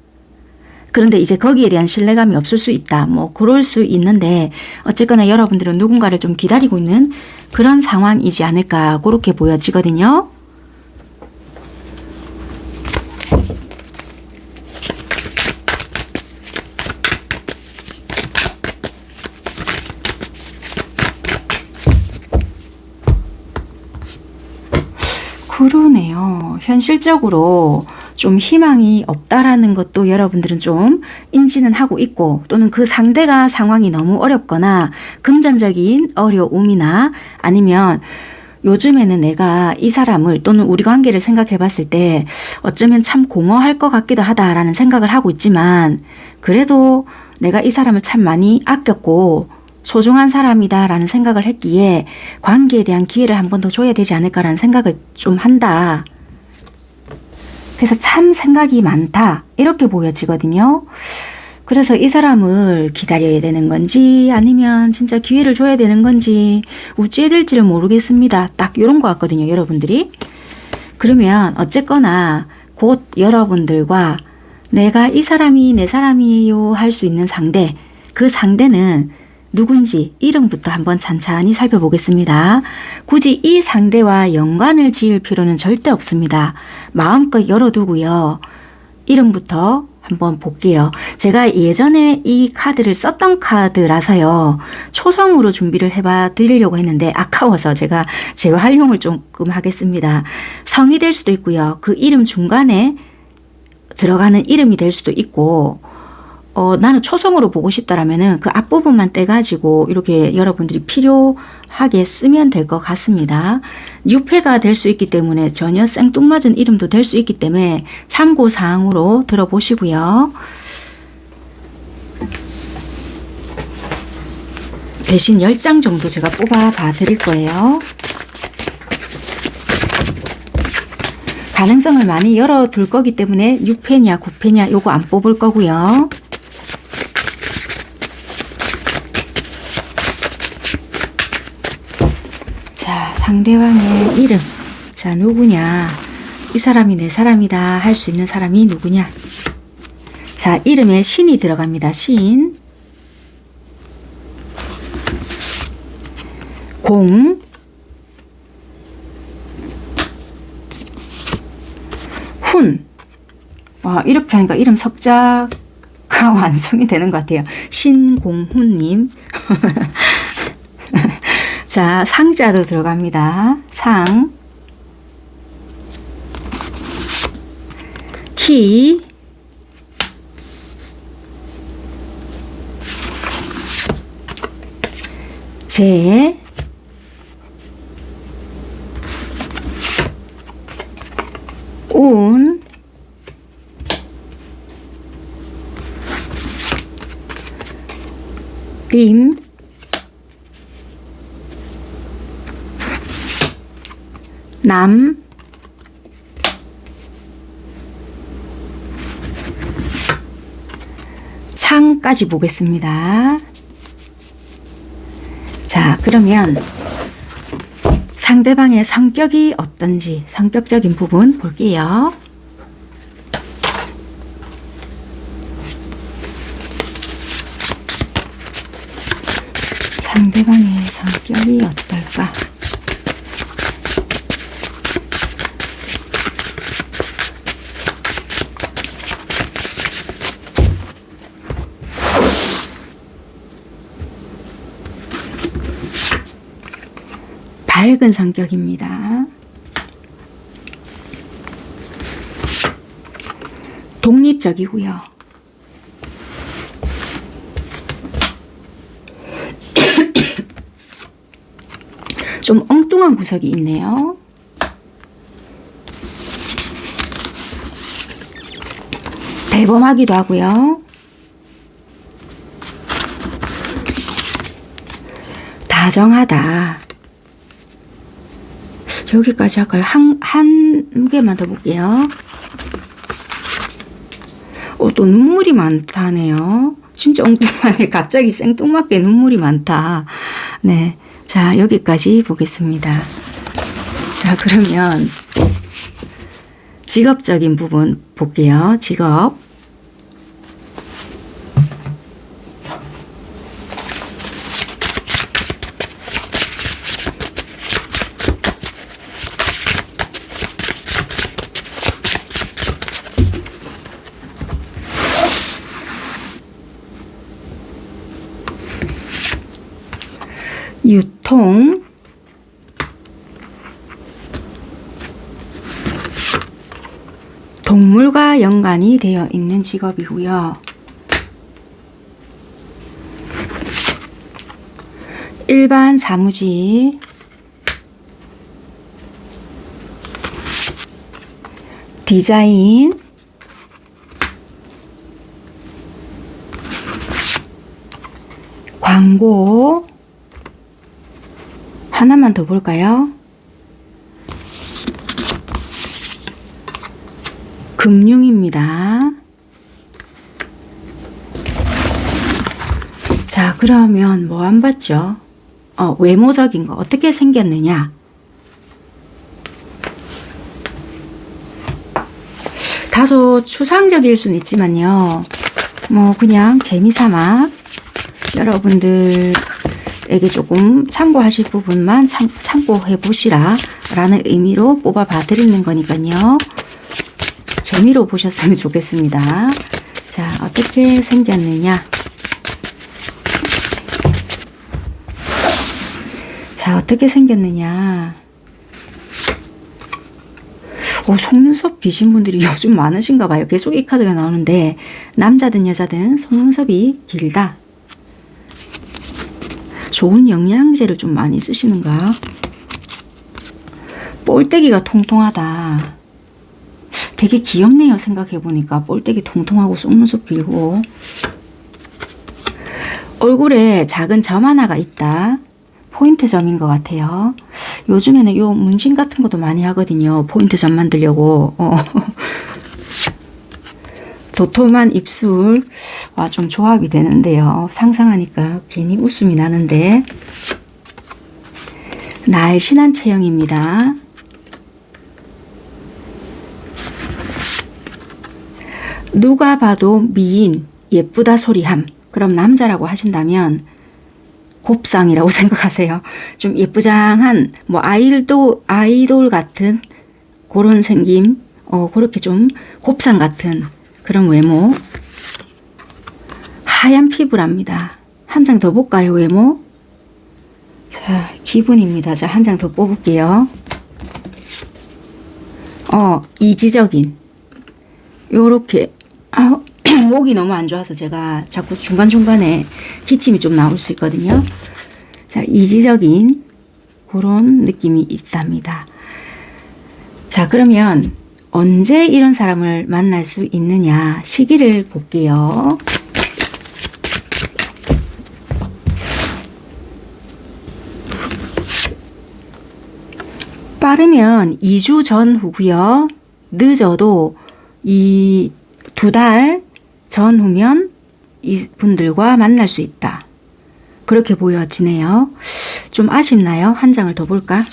그런데 이제 거기에 대한 신뢰감이 없을 수 있다. 뭐 그럴 수 있는데 어쨌거나 여러분들은 누군가를 좀 기다리고 있는 그런 상황이지 않을까 그렇게 보여지거든요. 그러네요. 현실적으로 좀 희망이 없다라는 것도 여러분들은 좀 인지는 하고 있고 또는 그 상대가 상황이 너무 어렵거나 금전적인 어려움이나 아니면 요즘에는 내가 이 사람을 또는 우리 관계를 생각해 봤을 때 어쩌면 참 공허할 것 같기도 하다라는 생각을 하고 있지만 그래도 내가 이 사람을 참 많이 아꼈고 소중한 사람이다라는 생각을 했기에 관계에 대한 기회를 한 번 더 줘야 되지 않을까라는 생각을 좀 한다. 그래서 참 생각이 많다. 이렇게 보여지거든요. 그래서 이 사람을 기다려야 되는 건지 아니면 진짜 기회를 줘야 되는 건지 어찌해야 될지를 모르겠습니다. 딱 이런 것 같거든요. 여러분들이. 그러면 어쨌거나 곧 여러분들과 내가 이 사람이 내 사람이에요 할 수 있는 상대 그 상대는 누군지 이름부터 한번 찬찬히 살펴보겠습니다. 굳이 이 상대와 연관을 지을 필요는 절대 없습니다. 마음껏 열어두고요. 이름부터 한번 볼게요. 제가 예전에 이 카드를 썼던 카드라서요. 초성으로 준비를 해봐 드리려고 했는데 아까워서 제가 재활용을 조금 하겠습니다. 성이 될 수도 있고요. 그 이름 중간에 들어가는 이름이 될 수도 있고 나는 초성으로 보고 싶다라면은 그 앞부분만 떼가지고 이렇게 여러분들이 필요하게 쓰면 될 것 같습니다. 유패가 될 수 있기 때문에 전혀 생뚱맞은 이름도 될 수 있기 때문에 참고사항으로 들어보시고요. 대신 10장 정도 제가 뽑아 봐 드릴 거예요. 가능성을 많이 열어둘 거기 때문에 6패냐 9패냐 요거 안 뽑을 거고요. 자, 상대방의 이름. 자, 누구냐? 이 사람이 내 사람이다 할 수 있는 사람이 누구냐? 자, 이름에 신이 들어갑니다. 신. 공. 훈. 와, 이렇게 하니까 이름 석자가 완성이 되는 것 같아요. 신공훈님. 자, 상자도 들어갑니다. 상. 키. 제. 운. 림. 남. 창까지 보겠습니다. 자, 그러면 상대방의 성격이 어떤지 성격적인 부분 볼게요. 상대방의 성격이 어떨까? 밝은 성격입니다. 독립적이고요. 좀 엉뚱한 구석이 있네요. 대범하기도 하고요. 다정하다. 여기까지 할까요? 한 개만 더 볼게요. 또 눈물이 많다네요. 진짜 엉뚱하네. 갑자기 생뚱맞게 눈물이 많다. 네. 자, 여기까지 보겠습니다. 자, 그러면 직업적인 부분 볼게요. 직업. 유통. 동물과 연관이 되어 있는 직업이고요. 일반 사무직. 디자인. 광고. 하나만 더 볼까요? 금융입니다. 자, 그러면 뭐 안 봤죠? 외모적인 거 어떻게 생겼느냐? 다소 추상적일 수는 있지만요. 뭐 그냥 재미삼아 여러분들에게 조금 참고하실 부분만 참고해 보시라 라는 의미로 뽑아 봐 드리는 거니까요. 재미로 보셨으면 좋겠습니다. 자, 어떻게 생겼느냐. 자, 어떻게 생겼느냐. 속눈썹 기신 분들이 요즘 많으신가 봐요. 계속 이 카드가 나오는데 남자든 여자든 속눈썹이 길다. 좋은 영양제를 좀 많이 쓰시는가. 볼때기가 통통하다. 되게 귀엽네요. 생각해보니까 볼때기 통통하고 속눈썹 길고 얼굴에 작은 점 하나가 있다. 포인트 점인 것 같아요. 요즘에는 요 문신 같은 것도 많이 하거든요. 포인트 점 만들려고. 도톰한 입술. 좀 조합이 되는데요. 상상하니까 괜히 웃음이 나는데. 날씬한 체형입니다. 누가 봐도 미인, 예쁘다 소리함. 그럼 남자라고 하신다면 곱상이라고 생각하세요. 좀 예쁘장한 뭐 아이돌 같은 그런 생김, 그렇게 좀 곱상 같은 그런 외모. 하얀 피부랍니다. 한 장 더 볼까요, 외모? 자, 기분입니다. 자, 한 장 더 뽑을게요. 이지적인. 요렇게 목이 너무 안 좋아서 제가 자꾸 중간중간에 기침이 좀 나올 수 있거든요. 자, 이지적인 그런 느낌이 있답니다. 자, 그러면 언제 이런 사람을 만날 수 있느냐 시기를 볼게요. 빠르면 2주 전후고요. 늦어도 이 2달 전후면 이분들과 만날 수 있다. 그렇게 보여지네요. 좀 아쉽나요? 한 장을 더 볼까?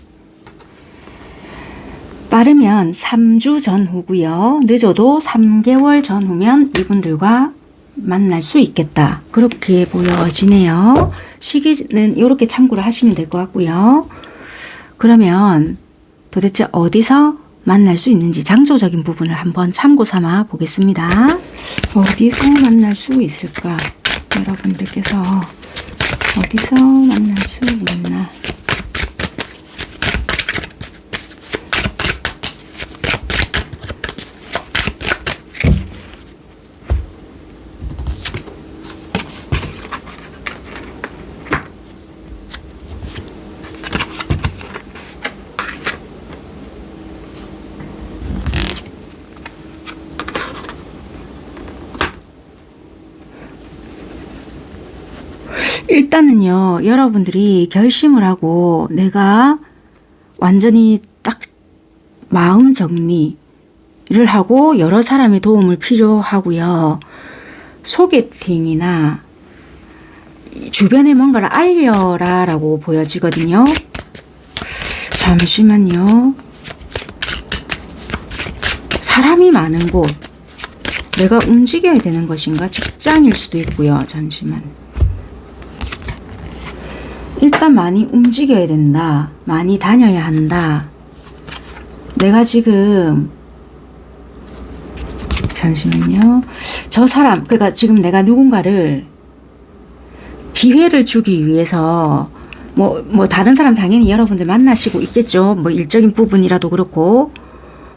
빠르면 3주 전후고요. 늦어도 3개월 전후면 이분들과 만날 수 있겠다. 그렇게 보여지네요. 시기는 이렇게 참고를 하시면 될 것 같고요. 그러면 도대체 어디서 만날 수 있는지 장소적인 부분을 한번 참고 삼아 보겠습니다. 어디서 만날 수 있을까? 여러분들께서 어디서 만날 수 있나? 일단은요, 여러분들이 결심을 하고 내가 완전히 딱 마음 정리를 하고 여러 사람의 도움을 필요하고요. 소개팅이나 주변에 뭔가를 알려라 라고 보여지거든요. 잠시만요. 사람이 많은 곳, 내가 움직여야 되는 것인가? 직장일 수도 있고요. 잠시만. 일단 많이 움직여야 된다. 많이 다녀야 한다. 내가 지금 잠시만요. 저 사람, 그러니까 지금 내가 누군가를 기회를 주기 위해서 뭐 다른 사람 당연히 여러분들 만나시고 있겠죠. 뭐 일적인 부분이라도 그렇고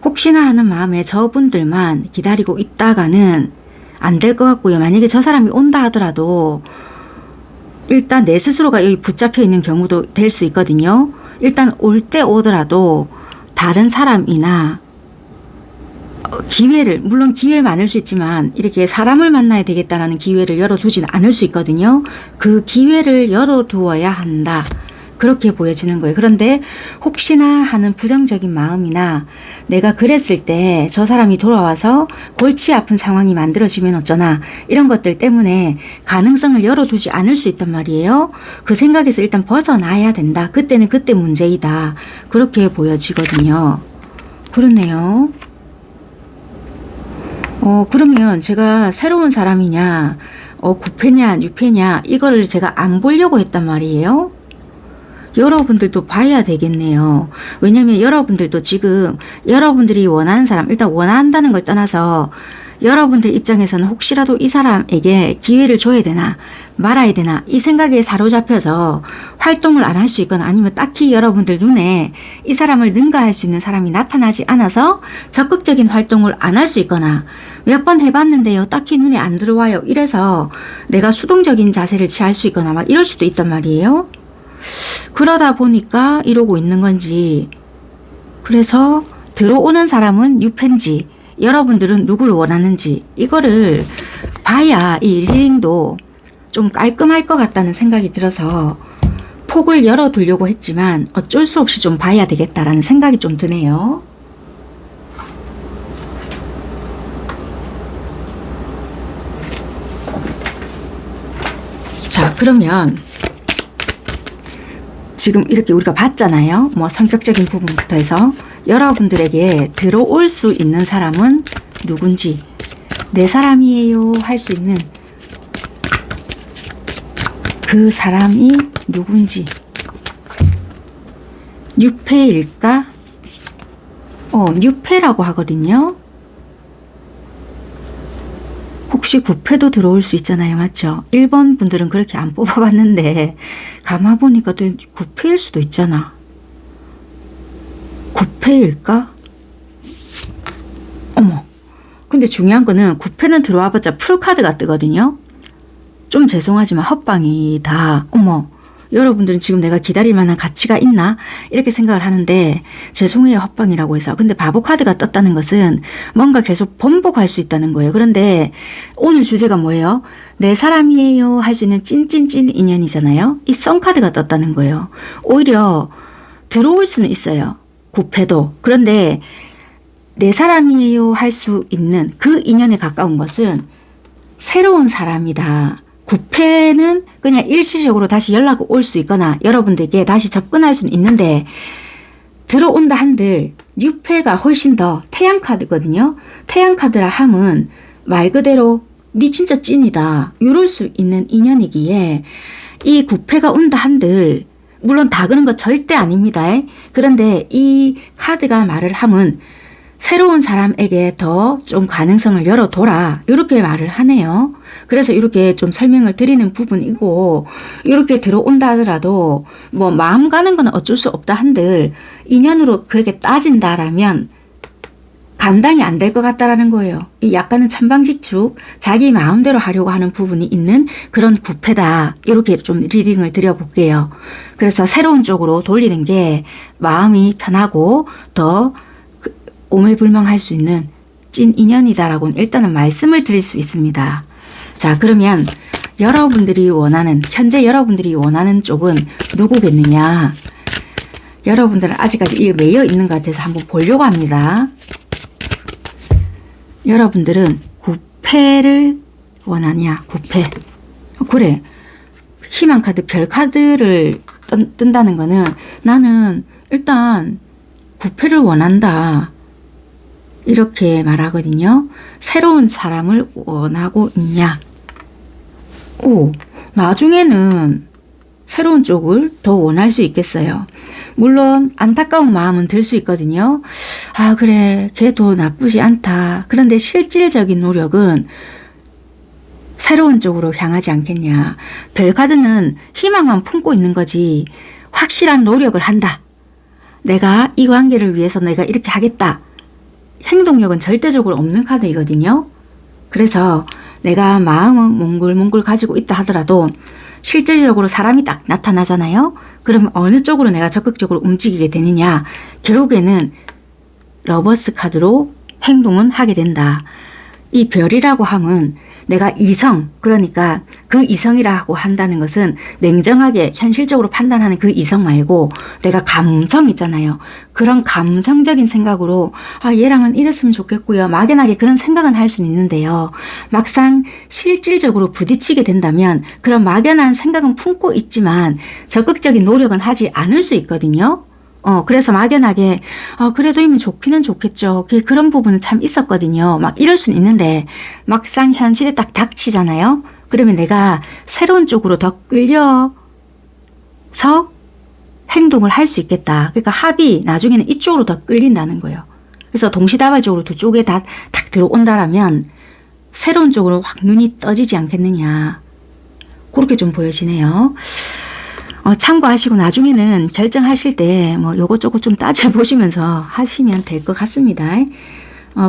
혹시나 하는 마음에 저분들만 기다리고 있다가는 안 될 것 같고요. 만약에 저 사람이 온다 하더라도 일단 내 스스로가 여기 붙잡혀 있는 경우도 될 수 있거든요. 일단 올 때 오더라도 다른 사람이나 기회를, 물론 기회 많을 수 있지만 이렇게 사람을 만나야 되겠다라는 기회를 열어두지는 않을 수 있거든요. 그 기회를 열어두어야 한다. 그렇게 보여지는 거예요. 그런데 혹시나 하는 부정적인 마음이나 내가 그랬을 때 저 사람이 돌아와서 골치 아픈 상황이 만들어지면 어쩌나 이런 것들 때문에 가능성을 열어두지 않을 수 있단 말이에요. 그 생각에서 일단 벗어나야 된다. 그때는 그때 문제이다. 그렇게 보여지거든요. 그렇네요. 그러면 제가 새로운 사람이냐 구패냐 유패냐 이거를 제가 안 보려고 했단 말이에요. 여러분들도 봐야 되겠네요. 왜냐면 여러분들도 지금 여러분들이 원하는 사람, 일단 원한다는 걸 떠나서 여러분들 입장에서는 혹시라도 이 사람에게 기회를 줘야 되나 말아야 되나 이 생각에 사로잡혀서 활동을 안 할 수 있거나 아니면 딱히 여러분들 눈에 이 사람을 능가할 수 있는 사람이 나타나지 않아서 적극적인 활동을 안 할 수 있거나 몇 번 해봤는데요 딱히 눈에 안 들어와요 이래서 내가 수동적인 자세를 취할 수 있거나 막 이럴 수도 있단 말이에요. 그러다 보니까 이러고 있는 건지, 그래서 들어오는 사람은 유패인지 여러분들은 누구를 원하는지 이거를 봐야 이 리딩도 좀 깔끔할 것 같다는 생각이 들어서 폭을 열어두려고 했지만 어쩔 수 없이 좀 봐야 되겠다라는 생각이 좀 드네요. 자, 그러면 지금 이렇게 우리가 봤잖아요. 뭐 성격적인 부분부터 해서 여러분들에게 들어올 수 있는 사람은 누군지, 내 사람이에요 할 수 있는 그 사람이 누군지. 유패일까? 유패라고 하거든요. 혹시 구패도 들어올 수 있잖아요. 맞죠? 1번 분들은 그렇게 안 뽑아봤는데 가만 보니까 또 구패일 수도 있잖아. 구패일까? 어머. 근데 중요한 거는 구패는 들어와봤자 풀카드가 뜨거든요. 좀 죄송하지만 헛방이다. 어머. 여러분들은 지금 내가 기다릴 만한 가치가 있나? 이렇게 생각을 하는데 죄송해요 헛방이라고 해서. 근데 바보 카드가 떴다는 것은 뭔가 계속 번복할 수 있다는 거예요. 그런데 오늘 주제가 뭐예요? 내 사람이에요 할 수 있는 찐찐찐 인연이잖아요. 이 썬 카드가 떴다는 거예요. 오히려 들어올 수는 있어요. 구패도. 그런데 내 사람이에요 할 수 있는 그 인연에 가까운 것은 새로운 사람이다. 구패는 그냥 일시적으로 다시 연락 올 수 있거나 여러분들께 다시 접근할 수는 있는데 들어온다 한들 유패가 훨씬 더 태양카드거든요. 태양카드라 함은 말 그대로 니 진짜 찐이다 이럴 수 있는 인연이기에 이 구패가 온다 한들 물론 다 그런 거 절대 아닙니다. 그런데 이 카드가 말을 함은 새로운 사람에게 더 좀 가능성을 열어둬라 이렇게 말을 하네요. 그래서 이렇게 좀 설명을 드리는 부분이고, 이렇게 들어온다 하더라도 뭐 마음 가는 건 어쩔 수 없다 한들 인연으로 그렇게 따진다라면 감당이 안 될 것 같다라는 거예요. 이 약간은 천방직축 자기 마음대로 하려고 하는 부분이 있는 그런 구패다. 이렇게 좀 리딩을 드려볼게요. 그래서 새로운 쪽으로 돌리는 게 마음이 편하고 더 오매불망할 수 있는 찐 인연이다라고는 일단은 말씀을 드릴 수 있습니다. 자, 그러면 여러분들이 원하는, 현재 여러분들이 원하는 쪽은 누구겠느냐? 여러분들은 아직까지 이게 매여 있는 것 같아서 한번 보려고 합니다. 여러분들은 구패를 원하냐? 구패. 그래. 희망카드, 별카드를 뜬다는 거는 나는 일단 구패를 원한다. 이렇게 말하거든요. 새로운 사람을 원하고 있냐? 나중에는 새로운 쪽을 더 원할 수 있겠어요. 물론 안타까운 마음은 들 수 있거든요. 아, 그래, 걔도 나쁘지 않다. 그런데 실질적인 노력은 새로운 쪽으로 향하지 않겠냐. 별카드는 희망만 품고 있는 거지 확실한 노력을 한다. 내가 이 관계를 위해서 내가 이렇게 하겠다. 행동력은 절대적으로 없는 카드이거든요. 그래서 내가 마음은 몽글몽글 가지고 있다 하더라도 실질적으로 사람이 딱 나타나잖아요. 그러면 어느 쪽으로 내가 적극적으로 움직이게 되느냐. 결국에는 러버스 카드로 행동은 하게 된다. 이 별이라고 함은 내가 이성, 그러니까 그 이성이라고 한다는 것은 냉정하게 현실적으로 판단하는 그 이성 말고 내가 감성 있잖아요. 그런 감성적인 생각으로 아, 얘랑은 이랬으면 좋겠고요. 막연하게 그런 생각은 할 수는 있는데요. 막상 실질적으로 부딪히게 된다면 그런 막연한 생각은 품고 있지만 적극적인 노력은 하지 않을 수 있거든요. 그래서 막연하게, 그래도 이면 좋기는 좋겠죠. 그런 부분은 참 있었거든요. 막 이럴 수는 있는데, 막상 현실에 딱 닥치잖아요. 그러면 내가 새로운 쪽으로 더 끌려서 행동을 할 수 있겠다. 그러니까 합이 나중에는 이쪽으로 더 끌린다는 거예요. 그래서 동시다발적으로 두 쪽에 다 탁 들어온다라면 새로운 쪽으로 확 눈이 떠지지 않겠느냐. 그렇게 좀 보여지네요. 참고하시고 나중에는 결정하실 때 뭐 요것저것 좀 따져보시면서 하시면 될 것 같습니다.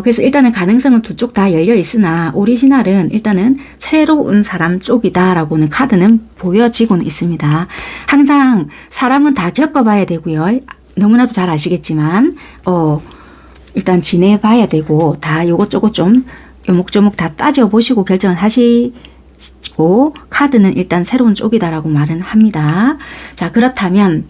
그래서 일단은 가능성은 두 쪽 다 열려 있으나 오리지널은 일단은 새로운 사람 쪽이다라고는 카드는 보여지고는 있습니다. 항상 사람은 다 겪어봐야 되고요. 너무나도 잘 아시겠지만 일단 지내봐야 되고 다 요것저것 좀 요목조목 다 따져보시고 결정을 하시고 카드는 일단 새로운 쪽이다라고 말은 합니다. 자, 그렇다면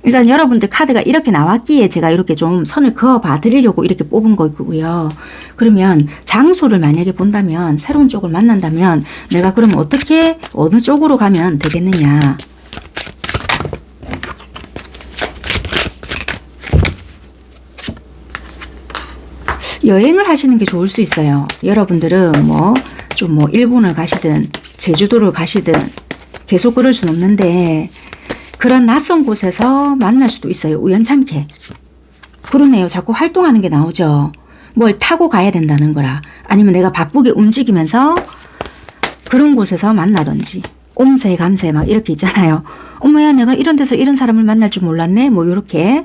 일단 여러분들 카드가 이렇게 나왔기에 제가 이렇게 좀 선을 그어봐 드리려고 이렇게 뽑은 거고요. 그러면 장소를 만약에 본다면 새로운 쪽을 만난다면 내가 그럼 어떻게 어느 쪽으로 가면 되겠느냐. 여행을 하시는 게 좋을 수 있어요. 여러분들은 좀 일본을 가시든 제주도를 가시든 계속 그럴 수는 없는데 그런 낯선 곳에서 만날 수도 있어요. 우연찮게. 그러네요. 자꾸 활동하는 게 나오죠. 뭘 타고 가야 된다는 거라. 아니면 내가 바쁘게 움직이면서 그런 곳에서 만나든지. 옴새 감새 막 이렇게 있잖아요. 어머야 내가 이런 데서 이런 사람을 만날 줄 몰랐네. 뭐 이렇게.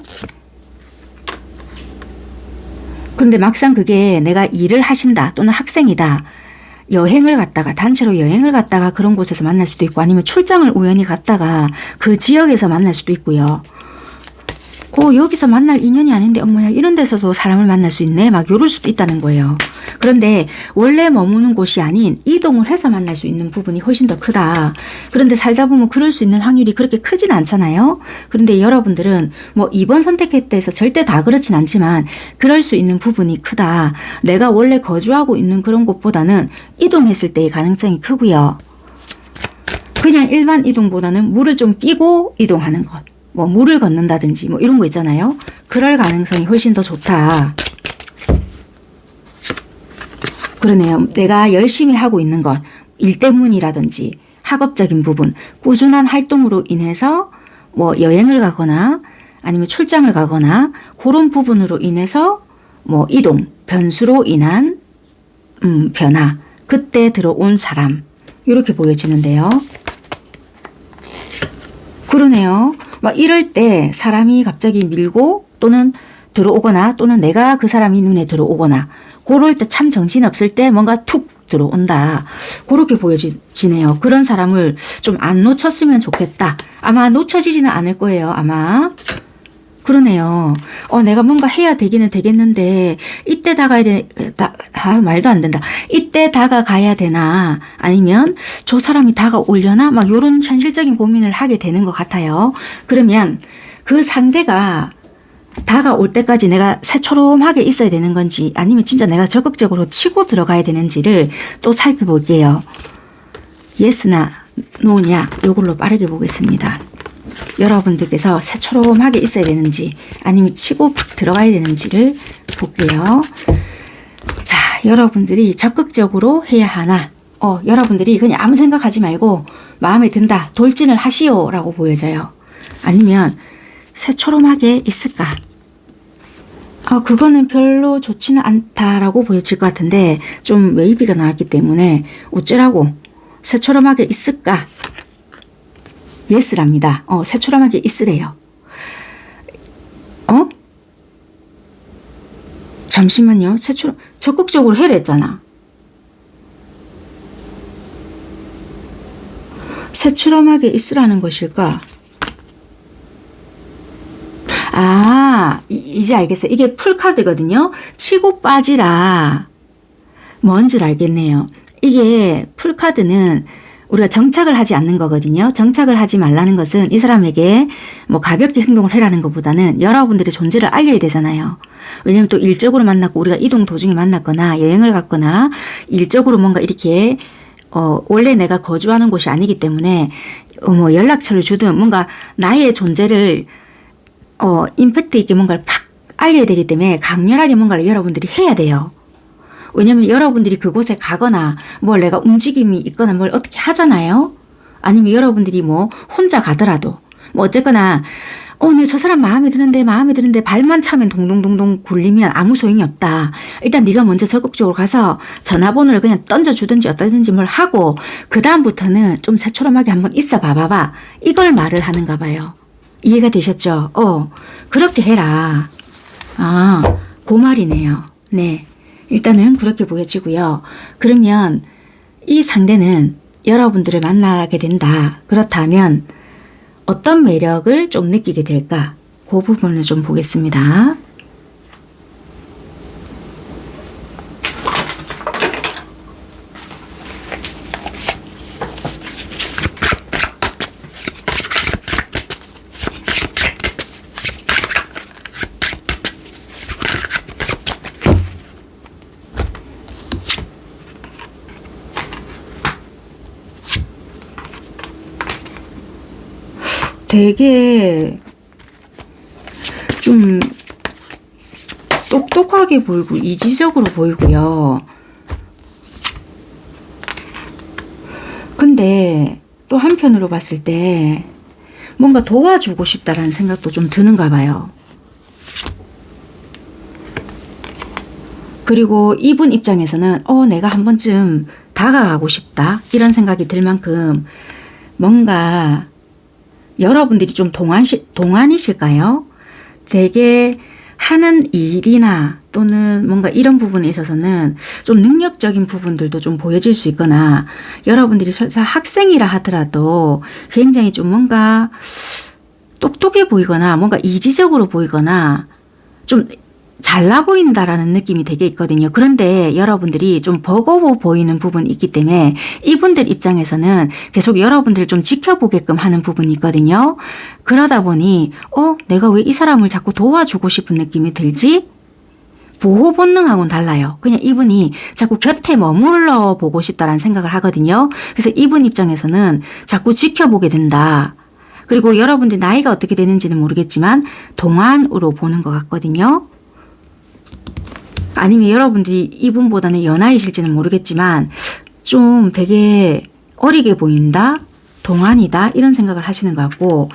그런데 막상 그게 내가 일을 하신다 또는 학생이다. 여행을 갔다가 단체로 여행을 갔다가 그런 곳에서 만날 수도 있고 아니면 출장을 우연히 갔다가 그 지역에서 만날 수도 있고요. 여기서 만날 인연이 아닌데 어머야 이런 데서도 사람을 만날 수 있네 막 이럴 수도 있다는 거예요. 그런데 원래 머무는 곳이 아닌 이동을 해서 만날 수 있는 부분이 훨씬 더 크다. 그런데 살다 보면 그럴 수 있는 확률이 그렇게 크진 않잖아요. 그런데 여러분들은 이번 선택했다 해서 절대 다 그렇진 않지만 그럴 수 있는 부분이 크다. 내가 원래 거주하고 있는 그런 곳보다는 이동했을 때의 가능성이 크고요. 그냥 일반 이동보다는 물을 좀 끼고 이동하는 것. 물을 걷는다든지 이런 거 있잖아요. 그럴 가능성이 훨씬 더 좋다. 그러네요. 내가 열심히 하고 있는 것, 일 때문이라든지 학업적인 부분, 꾸준한 활동으로 인해서 여행을 가거나 아니면 출장을 가거나 그런 부분으로 인해서 이동, 변수로 인한 변화, 그때 들어온 사람 이렇게 보여지는데요. 그러네요. 이럴 때 사람이 갑자기 밀고 또는 들어오거나 또는 내가 그 사람이 눈에 들어오거나 그럴 때 참 정신없을 때 뭔가 툭 들어온다. 그렇게 보여지네요. 그런 사람을 좀 안 놓쳤으면 좋겠다. 아마 놓쳐지지는 않을 거예요. 아마. 그러네요. 내가 뭔가 해야 되기는 되겠는데 이때 말도 안 된다. 이때 다가가야 되나 아니면 저 사람이 다가오려나 막 이런 현실적인 고민을 하게 되는 것 같아요. 그러면 그 상대가 다가올 때까지 내가 새초롬하게 있어야 되는 건지 아니면 진짜 내가 적극적으로 치고 들어가야 되는지를 또 살펴볼게요. 예스나 노냐 이걸로 빠르게 보겠습니다. 여러분들께서 새초롬하게 있어야 되는지 아니면 치고 팍 들어가야 되는지를 볼게요. 자, 여러분들이 적극적으로 해야 하나 여러분들이 그냥 아무 생각하지 말고 마음에 든다 돌진을 하시오 라고 보여져요. 아니면 새초롬하게 있을까? 그거는 별로 좋지는 않다라고 보여질 것 같은데 좀 웨이비가 나왔기 때문에 어쩌라고 새초롬하게 있을까? 예스랍니다. 새초롬하게 있으래요. 잠시만요. 적극적으로 해랬잖아. 새초롬하게 있으라는 것일까? 이제 알겠어요. 이게 풀카드거든요. 치고 빠지라. 뭔지를 알겠네요. 이게 풀카드는 우리가 정착을 하지 않는 거거든요. 정착을 하지 말라는 것은 이 사람에게 가볍게 행동을 해라는 것보다는 여러분들의 존재를 알려야 되잖아요. 왜냐면 또 일적으로 만났고 우리가 이동 도중에 만났거나 여행을 갔거나 일적으로 뭔가 이렇게 원래 내가 거주하는 곳이 아니기 때문에 연락처를 주든 뭔가 나의 존재를 임팩트 있게 뭔가를 팍 알려야 되기 때문에 강렬하게 뭔가를 여러분들이 해야 돼요. 왜냐면 여러분들이 그곳에 가거나 뭘 내가 움직임이 있거나 뭘 어떻게 하잖아요. 아니면 여러분들이 뭐 혼자 가더라도 뭐 어쨌거나 네, 저 사람 마음에 드는데 발만 차면 동동동동 굴리면 아무 소용이 없다. 일단 네가 먼저 적극적으로 가서 전화번호를 그냥 던져주든지 어떠든지 뭘 하고 그 다음부터는 좀 새초롬하게 한번 있어 봐봐. 이걸 말을 하는가 봐요. 이해가 되셨죠? 그렇게 해라. 그 말이네요. 네. 일단은 그렇게 보여지고요. 그러면 이 상대는 여러분들을 만나게 된다. 그렇다면 어떤 매력을 좀 느끼게 될까? 그 부분을 좀 보겠습니다. 되게 좀 똑똑하게 보이고 이지적으로 보이고요. 근데 또 한편으로 봤을 때 뭔가 도와주고 싶다라는 생각도 좀 드는가 봐요. 그리고 이분 입장에서는 내가 한 번쯤 다가가고 싶다 이런 생각이 들 만큼 뭔가 여러분들이 좀 동안이실까요? 되게 하는 일이나 또는 뭔가 이런 부분에 있어서는 좀 능력적인 부분들도 좀 보여질 수 있거나 여러분들이 설사 학생이라 하더라도 굉장히 좀 뭔가 똑똑해 보이거나 뭔가 이지적으로 보이거나 좀 잘나 보인다라는 느낌이 되게 있거든요. 그런데 여러분들이 좀 버거워 보이는 부분이 있기 때문에 이분들 입장에서는 계속 여러분들을 좀 지켜보게끔 하는 부분이 있거든요. 그러다 보니 내가 왜 이 사람을 자꾸 도와주고 싶은 느낌이 들지? 보호 본능하고는 달라요. 그냥 이분이 자꾸 곁에 머물러 보고 싶다라는 생각을 하거든요. 그래서 이분 입장에서는 자꾸 지켜보게 된다. 그리고 여러분들 나이가 어떻게 되는지는 모르겠지만 동안으로 보는 것 같거든요. 아니면 여러분들이 이분보다는 연하이실지는 모르겠지만 좀 되게 어리게 보인다, 동안이다 이런 생각을 하시는 것 같고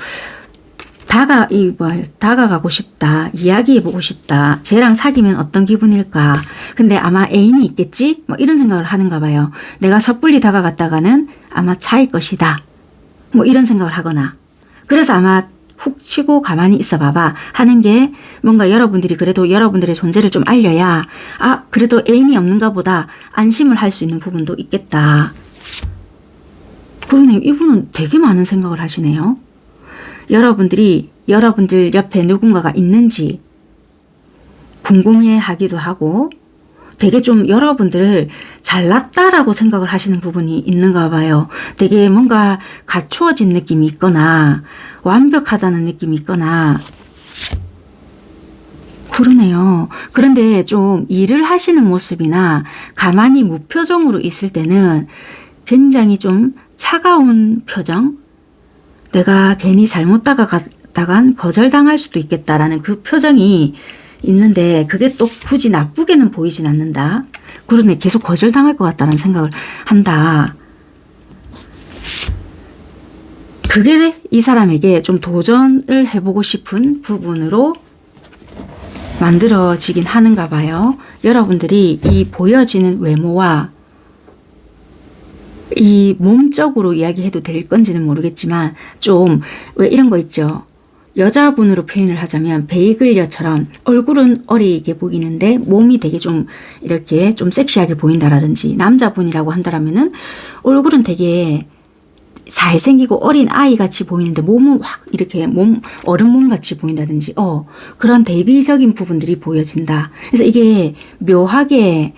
다가가고 싶다, 이야기해보고 싶다, 쟤랑 사귀면 어떤 기분일까, 근데 아마 애인이 있겠지? 뭐 이런 생각을 하는가 봐요. 내가 섣불리 다가갔다가는 아마 차일 것이다. 뭐 이런 생각을 하거나 그래서 아마 훅 치고 가만히 있어 봐봐 하는 게 뭔가 여러분들이 그래도 여러분들의 존재를 좀 알려야 그래도 애인이 없는가 보다 안심을 할 수 있는 부분도 있겠다. 그러네요. 이분은 되게 많은 생각을 하시네요. 여러분들 옆에 누군가가 있는지 궁금해 하기도 하고 되게 좀 여러분들을 잘났다라고 생각을 하시는 부분이 있는가 봐요. 되게 뭔가 갖추어진 느낌이 있거나 완벽하다는 느낌이 있거나 그러네요. 그런데 좀 일을 하시는 모습이나 가만히 무표정으로 있을 때는 굉장히 좀 차가운 표정, 내가 괜히 잘못 다가갔다간 거절당할 수도 있겠다라는 그 표정이 있는데 그게 또 굳이 나쁘게는 보이진 않는다. 그러네, 계속 거절당할 것 같다는 생각을 한다. 그게 이 사람에게 좀 도전을 해보고 싶은 부분으로 만들어지긴 하는가 봐요. 여러분들이 이 보여지는 외모와 이 몸적으로 이야기해도 될 건지는 모르겠지만 좀 왜 이런 거 있죠. 여자분으로 표현을 하자면 베이글녀처럼 얼굴은 어리게 보이는데 몸이 되게 좀 이렇게 좀 섹시하게 보인다라든지 남자분이라고 한다라면은 얼굴은 되게 잘생기고 어린 아이 같이 보이는데 몸은 확 이렇게 어른 몸 같이 보인다든지 그런 대비적인 부분들이 보여진다. 그래서 이게 묘하게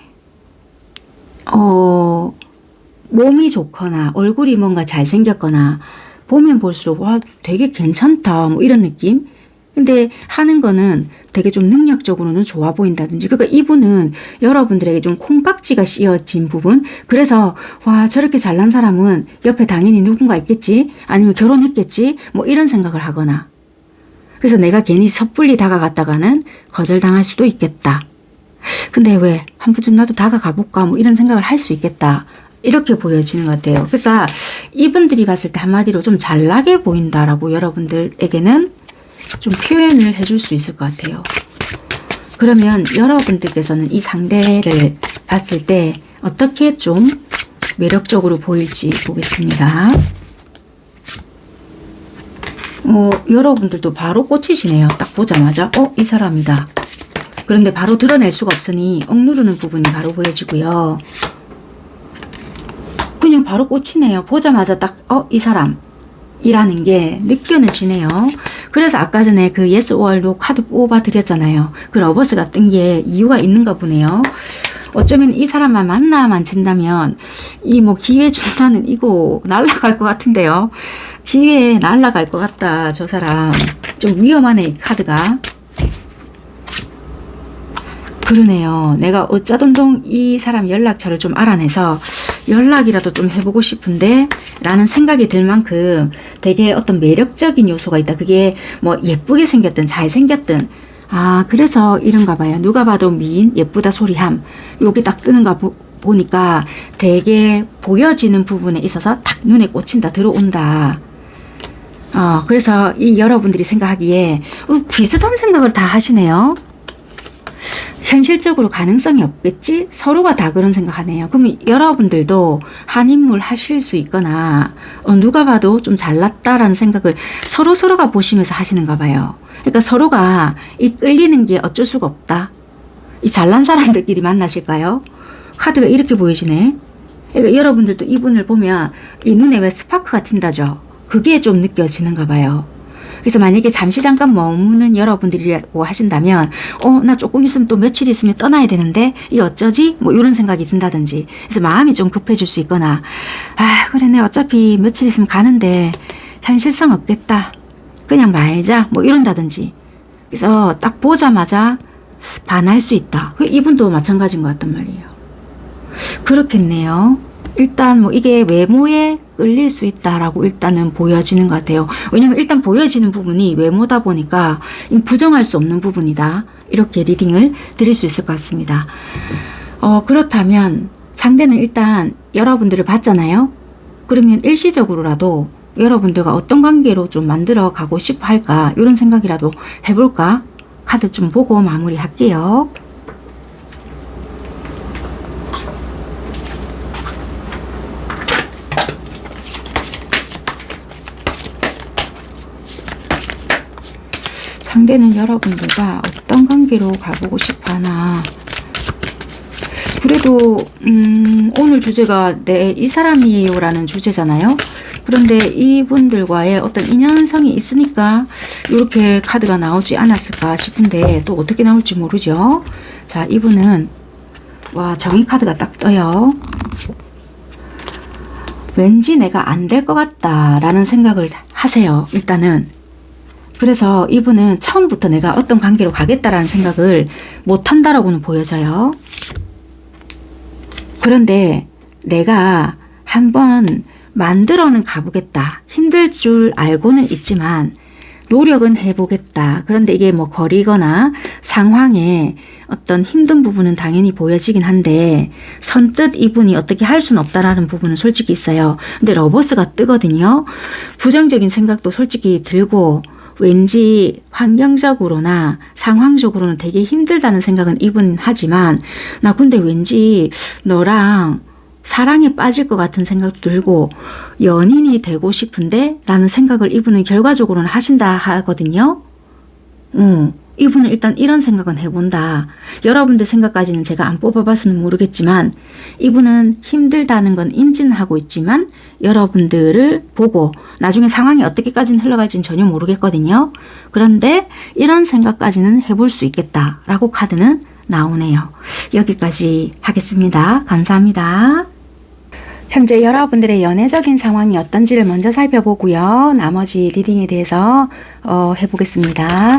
몸이 좋거나 얼굴이 뭔가 잘생겼거나 보면 볼수록 와 되게 괜찮다 뭐 이런 느낌. 근데 하는 거는 되게 좀 능력적으로는 좋아 보인다든지 그러니까 이분은 여러분들에게 좀 콩깍지가 씌어진 부분, 그래서 와 저렇게 잘난 사람은 옆에 당연히 누군가 있겠지 아니면 결혼했겠지 뭐 이런 생각을 하거나 그래서 내가 괜히 섣불리 다가갔다가는 거절당할 수도 있겠다. 근데 왜 한 번쯤 나도 다가가 볼까 뭐 이런 생각을 할 수 있겠다. 이렇게 보여지는 것 같아요. 그러니까 이분들이 봤을 때 한마디로 좀 잘나게 보인다라고 여러분들에게는 좀 표현을 해줄 수 있을 것 같아요. 그러면 여러분들께서는 이 상대를 봤을 때 어떻게 좀 매력적으로 보일지 보겠습니다. 여러분들도 바로 꽂히시네요. 딱 보자마자 이 사람이다. 그런데 바로 드러낼 수가 없으니 억누르는 부분이 바로 보여지고요. 그냥 바로 꽂히네요. 보자마자 딱 이 사람이라는 게 느껴지네요. 그래서 아까 전에 그 Yes or No 카드 뽑아 드렸잖아요. 그 러버스가 뜬 게 이유가 있는가 보네요. 어쩌면 이 사람만 만나만 진다면 이 뭐 기회 준다는 이거 날아갈 것 같은데요. 기회에 날아갈 것 같다. 저 사람 좀 위험하네 이 카드가. 그러네요. 내가 어쩌던동 이 사람 연락처를 좀 알아내서 연락이라도 좀 해보고 싶은데 라는 생각이 들 만큼 되게 어떤 매력적인 요소가 있다. 그게 뭐 예쁘게 생겼든 잘생겼든 그래서 이런가 봐요. 누가 봐도 미인 예쁘다 소리함 여기 딱 뜨는가 보니까 되게 보여지는 부분에 있어서 탁 눈에 꽂힌다 들어온다. 그래서 이 여러분들이 생각하기에 비슷한 생각을 다 하시네요. 현실적으로 가능성이 없겠지? 서로가 다 그런 생각하네요. 그럼 여러분들도 한 인물 하실 수 있거나 누가 봐도 좀 잘났다라는 생각을 서로가 보시면서 하시는가 봐요. 그러니까 서로가 이 끌리는 게 어쩔 수가 없다. 이 잘난 사람들끼리 만나실까요? 카드가 이렇게 보이시네. 그러니까 여러분들도 이분을 보면 이 눈에 왜 스파크가 튄다죠. 그게 좀 느껴지는가 봐요. 그래서 만약에 잠시 잠깐 머무는 여러분들이라고 하신다면 나 조금 있으면 또 며칠 있으면 떠나야 되는데 이 어쩌지? 뭐 이런 생각이 든다든지 그래서 마음이 좀 급해질 수 있거나 그래 내 어차피 며칠 있으면 가는데 현실성 없겠다. 그냥 말자 뭐 이런다든지 그래서 딱 보자마자 반할 수 있다. 이분도 마찬가지인 것 같단 말이에요. 그렇겠네요. 일단 뭐 이게 외모에 끌릴 수 있다라고 일단은 보여지는 것 같아요. 왜냐면 일단 보여지는 부분이 외모다 보니까 부정할 수 없는 부분이다. 이렇게 리딩을 드릴 수 있을 것 같습니다. 그렇다면 상대는 일단 여러분들을 봤잖아요. 그러면 일시적으로라도 여러분들과 어떤 관계로 좀 만들어 가고 싶어 할까 이런 생각이라도 해볼까? 카드 좀 보고 마무리할게요. 상대는 여러분들과 어떤 관계로 가보고 싶어 하나. 그래도 오늘 주제가 이 사람이에요 라는 주제잖아요. 그런데 이분들과의 어떤 인연성이 있으니까 이렇게 카드가 나오지 않았을까 싶은데 또 어떻게 나올지 모르죠. 자, 이분은 정의 카드가 딱 떠요. 왠지 내가 안 될 것 같다 라는 생각을 하세요. 일단은. 그래서 이분은 처음부터 내가 어떤 관계로 가겠다라는 생각을 못한다라고는 보여져요. 그런데 내가 한번 만들어는 가보겠다. 힘들 줄 알고는 있지만 노력은 해보겠다. 그런데 이게 뭐 거리거나 상황에 어떤 힘든 부분은 당연히 보여지긴 한데 선뜻 이분이 어떻게 할 수는 없다라는 부분은 솔직히 있어요. 근데 러버스가 뜨거든요. 부정적인 생각도 솔직히 들고 왠지 환경적으로나 상황적으로는 되게 힘들다는 생각은 이분 하지만 나 근데 왠지 너랑 사랑에 빠질 것 같은 생각도 들고 연인이 되고 싶은데 라는 생각을 이분은 결과적으로는 하신다 하거든요. 이분은 일단 이런 생각은 해본다. 여러분들 생각까지는 제가 안 뽑아봐서는 모르겠지만 이분은 힘들다는 건 인지는 하고 있지만 여러분들을 보고 나중에 상황이 어떻게까지는 흘러갈지는 전혀 모르겠거든요. 그런데 이런 생각까지는 해볼 수 있겠다라고 카드는 나오네요. 여기까지 하겠습니다. 감사합니다. 현재 여러분들의 연애적인 상황이 어떤지를 먼저 살펴보고요. 나머지 리딩에 대해서 해보겠습니다.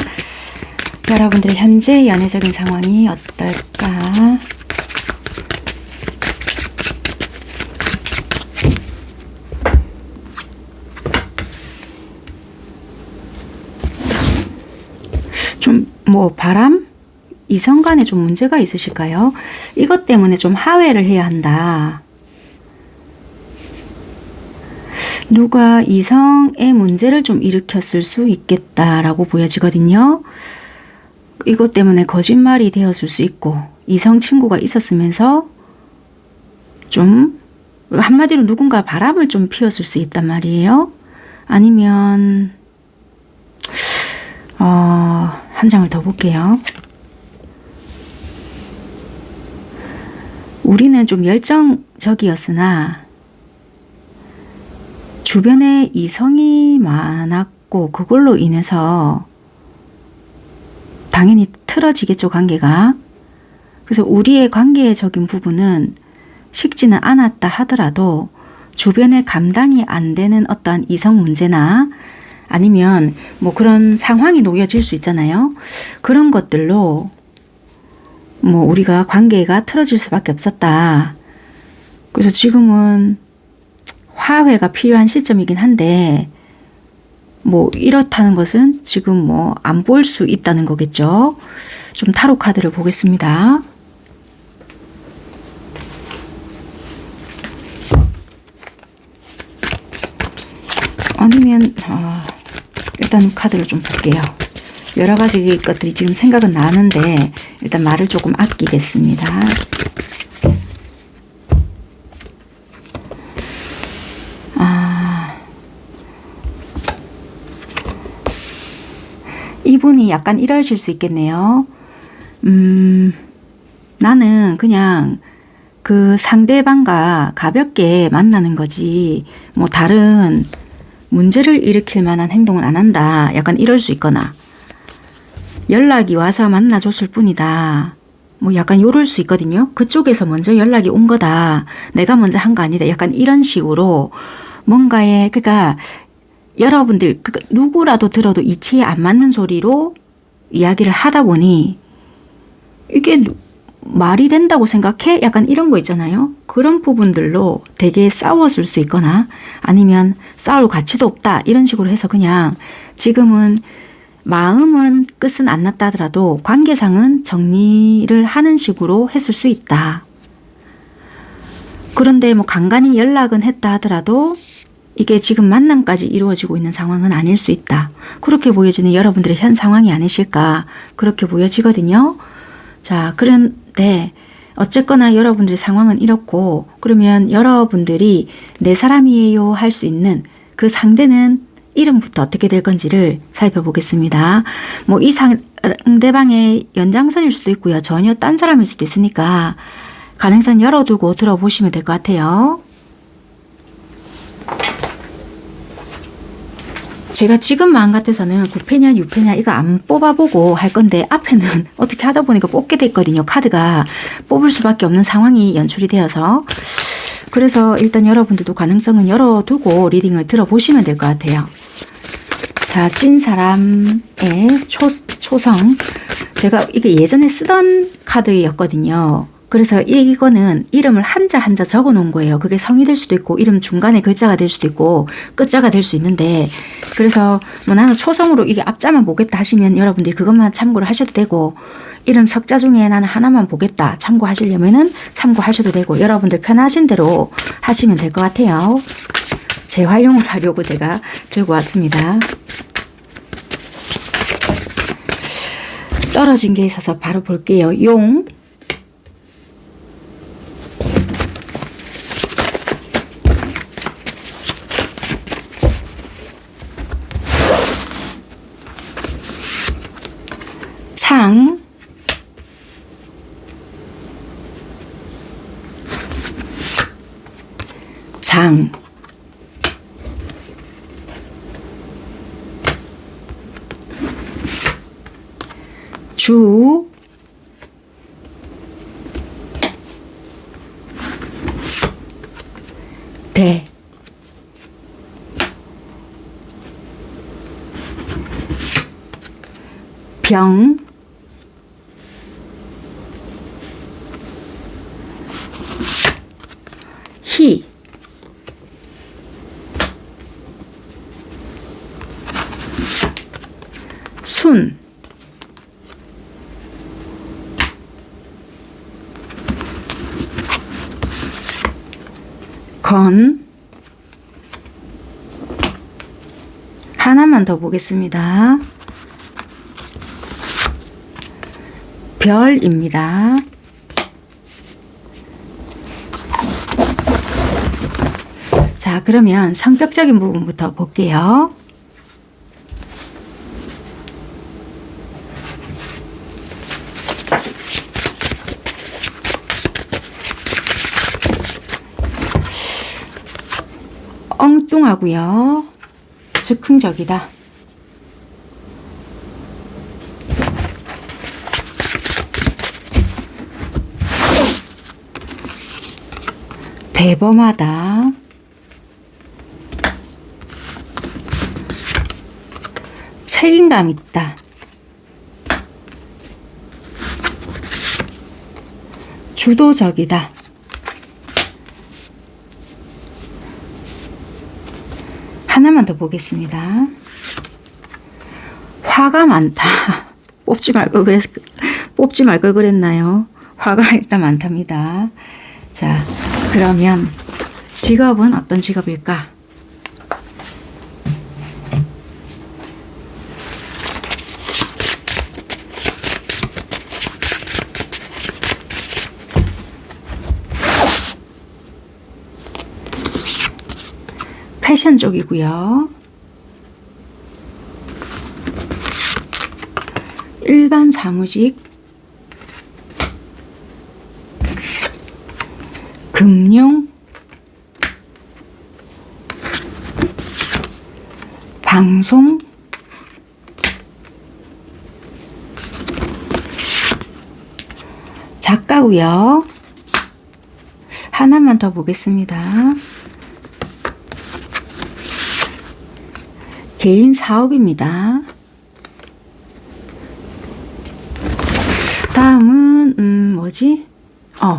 여러분들의 현재 연애적인 상황이 어떨까? 좀 뭐 바람? 이성 간에 좀 문제가 있으실까요? 이것 때문에 좀 하회를 해야 한다. 누가 이성의 문제를 좀 일으켰을 수 있겠다라고 보여지거든요. 이것 때문에 거짓말이 되었을 수 있고 이성 친구가 있었으면서 좀 한마디로 누군가 바람을 좀 피웠을 수 있단 말이에요. 아니면 한 장을 더 볼게요. 우리는 좀 열정적이었으나 주변에 이성이 많았고 그걸로 인해서 당연히 틀어지겠죠, 관계가. 그래서 우리의 관계적인 부분은 식지는 않았다 하더라도 주변에 감당이 안 되는 어떠한 이성 문제나 아니면 뭐 그런 상황이 놓여질 수 있잖아요. 그런 것들로 뭐 우리가 관계가 틀어질 수밖에 없었다. 그래서 지금은 화해가 필요한 시점이긴 한데 뭐 이렇다는 것은 지금 뭐 안 볼 수 있다는 거겠죠. 좀 타로 카드를 보겠습니다. 아니면 일단 카드를 좀 볼게요. 여러 가지 것들이 지금 생각은 나는데 일단 말을 조금 아끼겠습니다. 이분이 약간 이러실 수 있겠네요. 나는 그냥 그 상대방과 가볍게 만나는 거지 뭐 다른 문제를 일으킬 만한 행동은 안 한다. 약간 이럴 수 있거나 연락이 와서 만나줬을 뿐이다. 뭐 약간 요럴 수 있거든요. 그쪽에서 먼저 연락이 온 거다. 내가 먼저 한 거 아니다. 약간 이런 식으로 뭔가에 그러니까 여러분들 누구라도 들어도 이치에 안 맞는 소리로 이야기를 하다 보니 이게 말이 된다고 생각해? 약간 이런 거 있잖아요. 그런 부분들로 되게 싸웠을 수 있거나 아니면 싸울 가치도 없다 이런 식으로 해서 그냥 지금은 마음은 끝은 안 났다 하더라도 관계상은 정리를 하는 식으로 했을 수 있다. 그런데 뭐 간간히 연락은 했다 하더라도 이게 지금 만남까지 이루어지고 있는 상황은 아닐 수 있다. 그렇게 보여지는 여러분들의 현 상황이 아니실까 그렇게 보여지거든요. 자, 그런데 어쨌거나 여러분들의 상황은 이렇고 그러면 여러분들이 내 사람이에요 할 수 있는 그 상대는 이름부터 어떻게 될 건지를 살펴보겠습니다. 뭐 이 상대방의 연장선일 수도 있고요. 전혀 딴 사람일 수도 있으니까 가능성 열어두고 들어보시면 될 것 같아요. 제가 지금 마음 같아서는 9패냐 6패냐 이거 안 뽑아보고 할 건데 앞에는 어떻게 하다 보니까 뽑게 됐거든요. 카드가 뽑을 수밖에 없는 상황이 연출이 되어서 그래서 일단 여러분들도 가능성은 열어두고 리딩을 들어보시면 될 것 같아요. 자, 찐 사람의 초성 제가 이게 예전에 쓰던 카드였거든요. 그래서 이거는 이름을 한자 한자 적어 놓은 거예요. 그게 성이 될 수도 있고 이름 중간에 글자가 될 수도 있고 끝자가 될 수 있는데 그래서 뭐 나는 초성으로 이게 앞자만 보겠다 하시면 여러분들이 그것만 참고를 하셔도 되고 이름 석자 중에 나는 하나만 보겠다 참고하시려면은 참고하셔도 되고 여러분들 편하신 대로 하시면 될 것 같아요. 재활용을 하려고 제가 들고 왔습니다. 떨어진 게 있어서 바로 볼게요. 용 창 장 주 대 병 희 순 건. 하나만 더 보겠습니다. 별입니다. 자, 그러면 성격적인 부분부터 볼게요. 엉뚱하고요. 즉흥적이다. 대범하다. 책임감 있다. 주도적이다. 하나만 더 보겠습니다. 화가 많다. 뽑지 말 걸 그랬나요? 화가 일단 많답니다. 자, 그러면 직업은 어떤 직업일까? 패션 쪽이고요. 일반 사무직, 금융, 방송, 작가고요. 하나만 더 보겠습니다. 개인 사업입니다. 다음은 뭐지?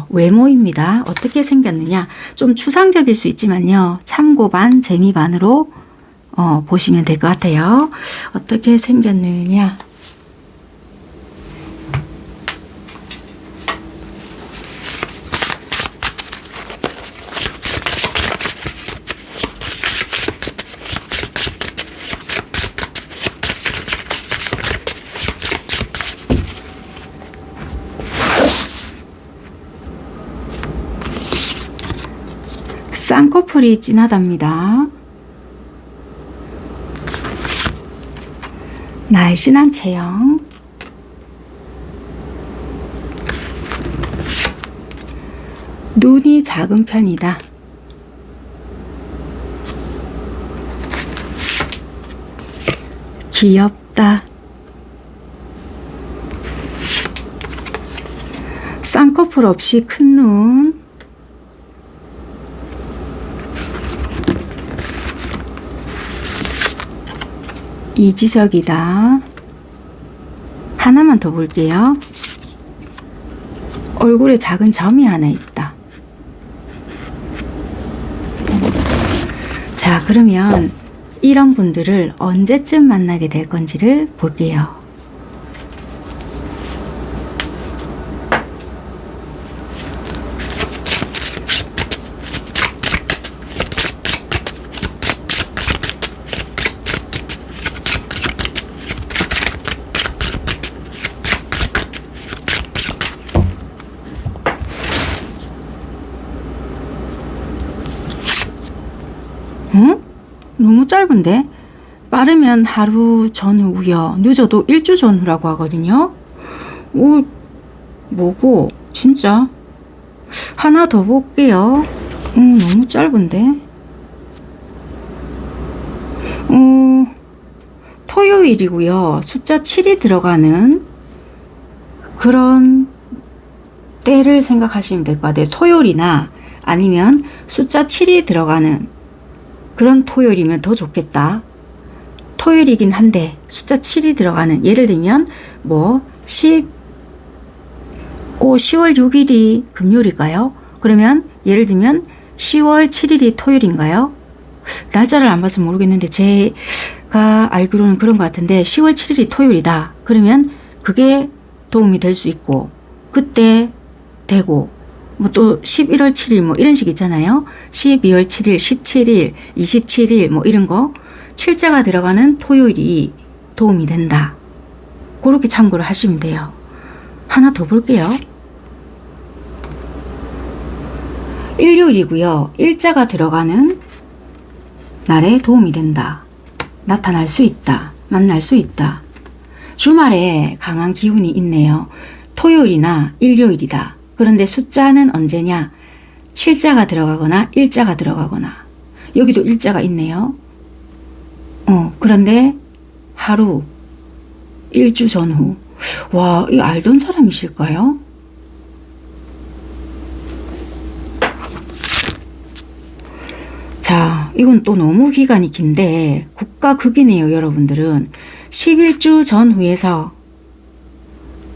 외모입니다. 어떻게 생겼느냐? 좀 추상적일 수 있지만요. 참고 반, 재미 반으로 보시면 될 것 같아요. 어떻게 생겼느냐? 쌍꺼풀이 진하답니다. 날씬한 체형, 눈이 작은 편이다. 귀엽다. 쌍꺼풀 없이 큰 눈, 이지적이다. 하나만 더 볼게요. 얼굴에 작은 점이 하나 있다. 자, 그러면 이런 분들을 언제쯤 만나게 될 건지를 볼게요. 너무 짧은데? 빠르면 하루 전후요. 늦어도 일주 전후라고 하거든요. 뭐고? 진짜? 하나 더 볼게요. 너무 짧은데? 토요일이고요. 숫자 7이 들어가는 그런 때를 생각하시면 될 것 같아요. 토요일이나 아니면 숫자 7이 들어가는 그런 토요일이면 더 좋겠다. 토요일이긴 한데 숫자 7이 들어가는, 예를 들면 뭐 10월 6일이 금요일일까요? 그러면 예를 들면 10월 7일이 토요일인가요? 날짜를 안 봐서 모르겠는데 제가 알기로는 그런 것 같은데 10월 7일이 토요일이다. 그러면 그게 도움이 될 수 있고 그때 되고 뭐 또 11월 7일 뭐 이런 식 있잖아요. 12월 7일, 17일, 27일 뭐 이런 거 7자가 들어가는 토요일이 도움이 된다. 그렇게 참고를 하시면 돼요. 하나 더 볼게요. 일요일이고요. 일자가 들어가는 날에 도움이 된다. 나타날 수 있다. 만날 수 있다. 주말에 강한 기운이 있네요. 토요일이나 일요일이다. 그런데 숫자는 언제냐? 7자가 들어가거나 일자가 들어가거나 여기도 일자가 있네요. 그런데 하루 일주 전후. 와, 이 알던 사람이실까요? 자, 이건 또 너무 기간이 긴데 국가 극이네요. 여러분들은 11주 전후에서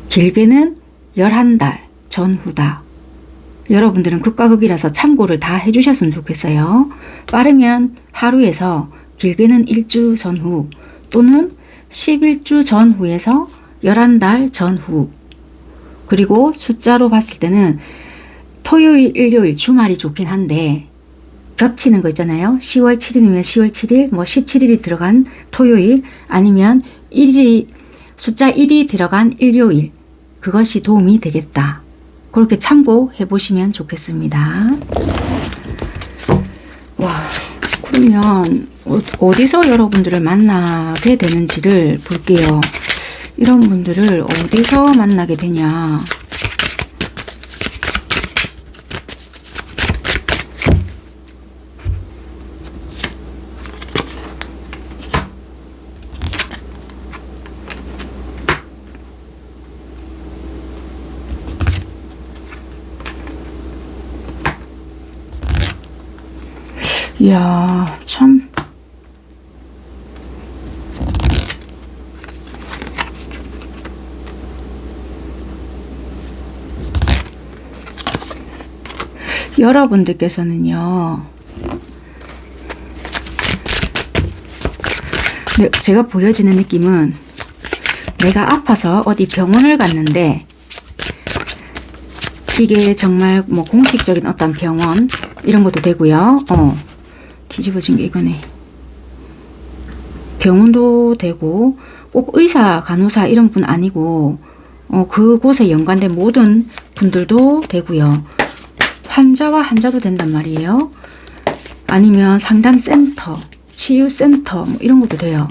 길게는 11달 전후다. 여러분들은 국가 극이라서 참고를 다 해주셨으면 좋겠어요. 빠르면 하루에서 길게는 1주 전후 또는 11주 전후에서 11달 전후. 그리고 숫자로 봤을 때는 토요일, 일요일, 주말이 좋긴 한데 겹치는 거 있잖아요. 10월 7일이면 10월 7일, 뭐 17일이 들어간 토요일, 아니면 1일이, 숫자 1이 들어간 일요일. 그것이 도움이 되겠다. 그렇게 참고해 보시면 좋겠습니다. 와, 그러면 어디서 여러분들을 만나게 되는지를 볼게요. 이런 분들을 어디서 만나게 되냐. 이야, 참. 여러분들께서는요, 제가 보여지는 느낌은 내가 아파서 어디 병원을 갔는데 이게 정말 뭐 공식적인 어떤 병원 이런 것도 되고요. 뒤집어진 게 이거네. 병원도 되고 꼭 의사, 간호사 이런 분 아니고 그곳에 연관된 모든 분들도 되고요. 환자와 환자도 된단 말이에요. 아니면 상담센터, 치유센터 뭐 이런 것도 돼요.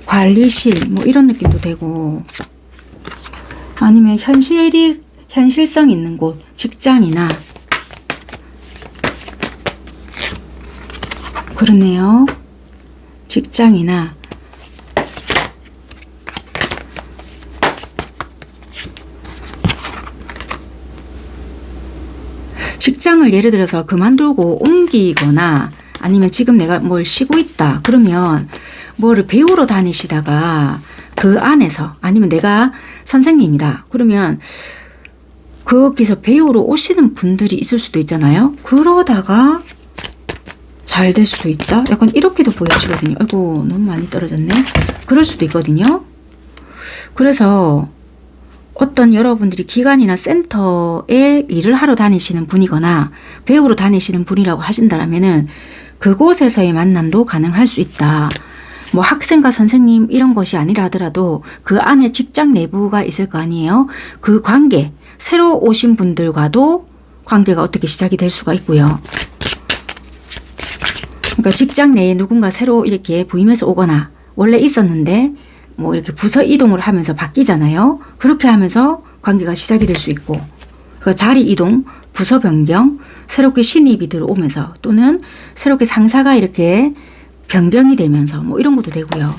관리실 뭐 이런 느낌도 되고, 아니면 현실성 있는 곳, 직장이나 그렇네요. 직장이나 직장을 예를 들어서 그만두고 옮기거나 아니면 지금 내가 뭘 쉬고 있다 그러면 뭐를 배우러 다니시다가 그 안에서, 아니면 내가 선생님이다 그러면 거기서 배우러 오시는 분들이 있을 수도 있잖아요. 그러다가 잘 될 수도 있다. 약간 이렇게도 보여지거든요. 아이고, 너무 많이 떨어졌네. 그럴 수도 있거든요. 그래서 어떤 여러분들이 기관이나 센터에 일을 하러 다니시는 분이거나 배우러 다니시는 분이라고 하신다면은 그곳에서의 만남도 가능할 수 있다. 뭐 학생과 선생님 이런 것이 아니라 하더라도 그 안에 직장 내부가 있을 거 아니에요. 그 관계, 새로 오신 분들과도 관계가 어떻게 시작이 될 수가 있고요. 그러니까 직장 내에 누군가 새로 이렇게 부임해서 오거나 원래 있었는데 뭐 이렇게 부서 이동을 하면서 바뀌잖아요. 그렇게 하면서 관계가 시작이 될 수 있고, 그러니까 자리 이동, 부서 변경, 새롭게 신입이 들어오면서 또는 새롭게 상사가 이렇게 변경이 되면서 뭐 이런 것도 되고요.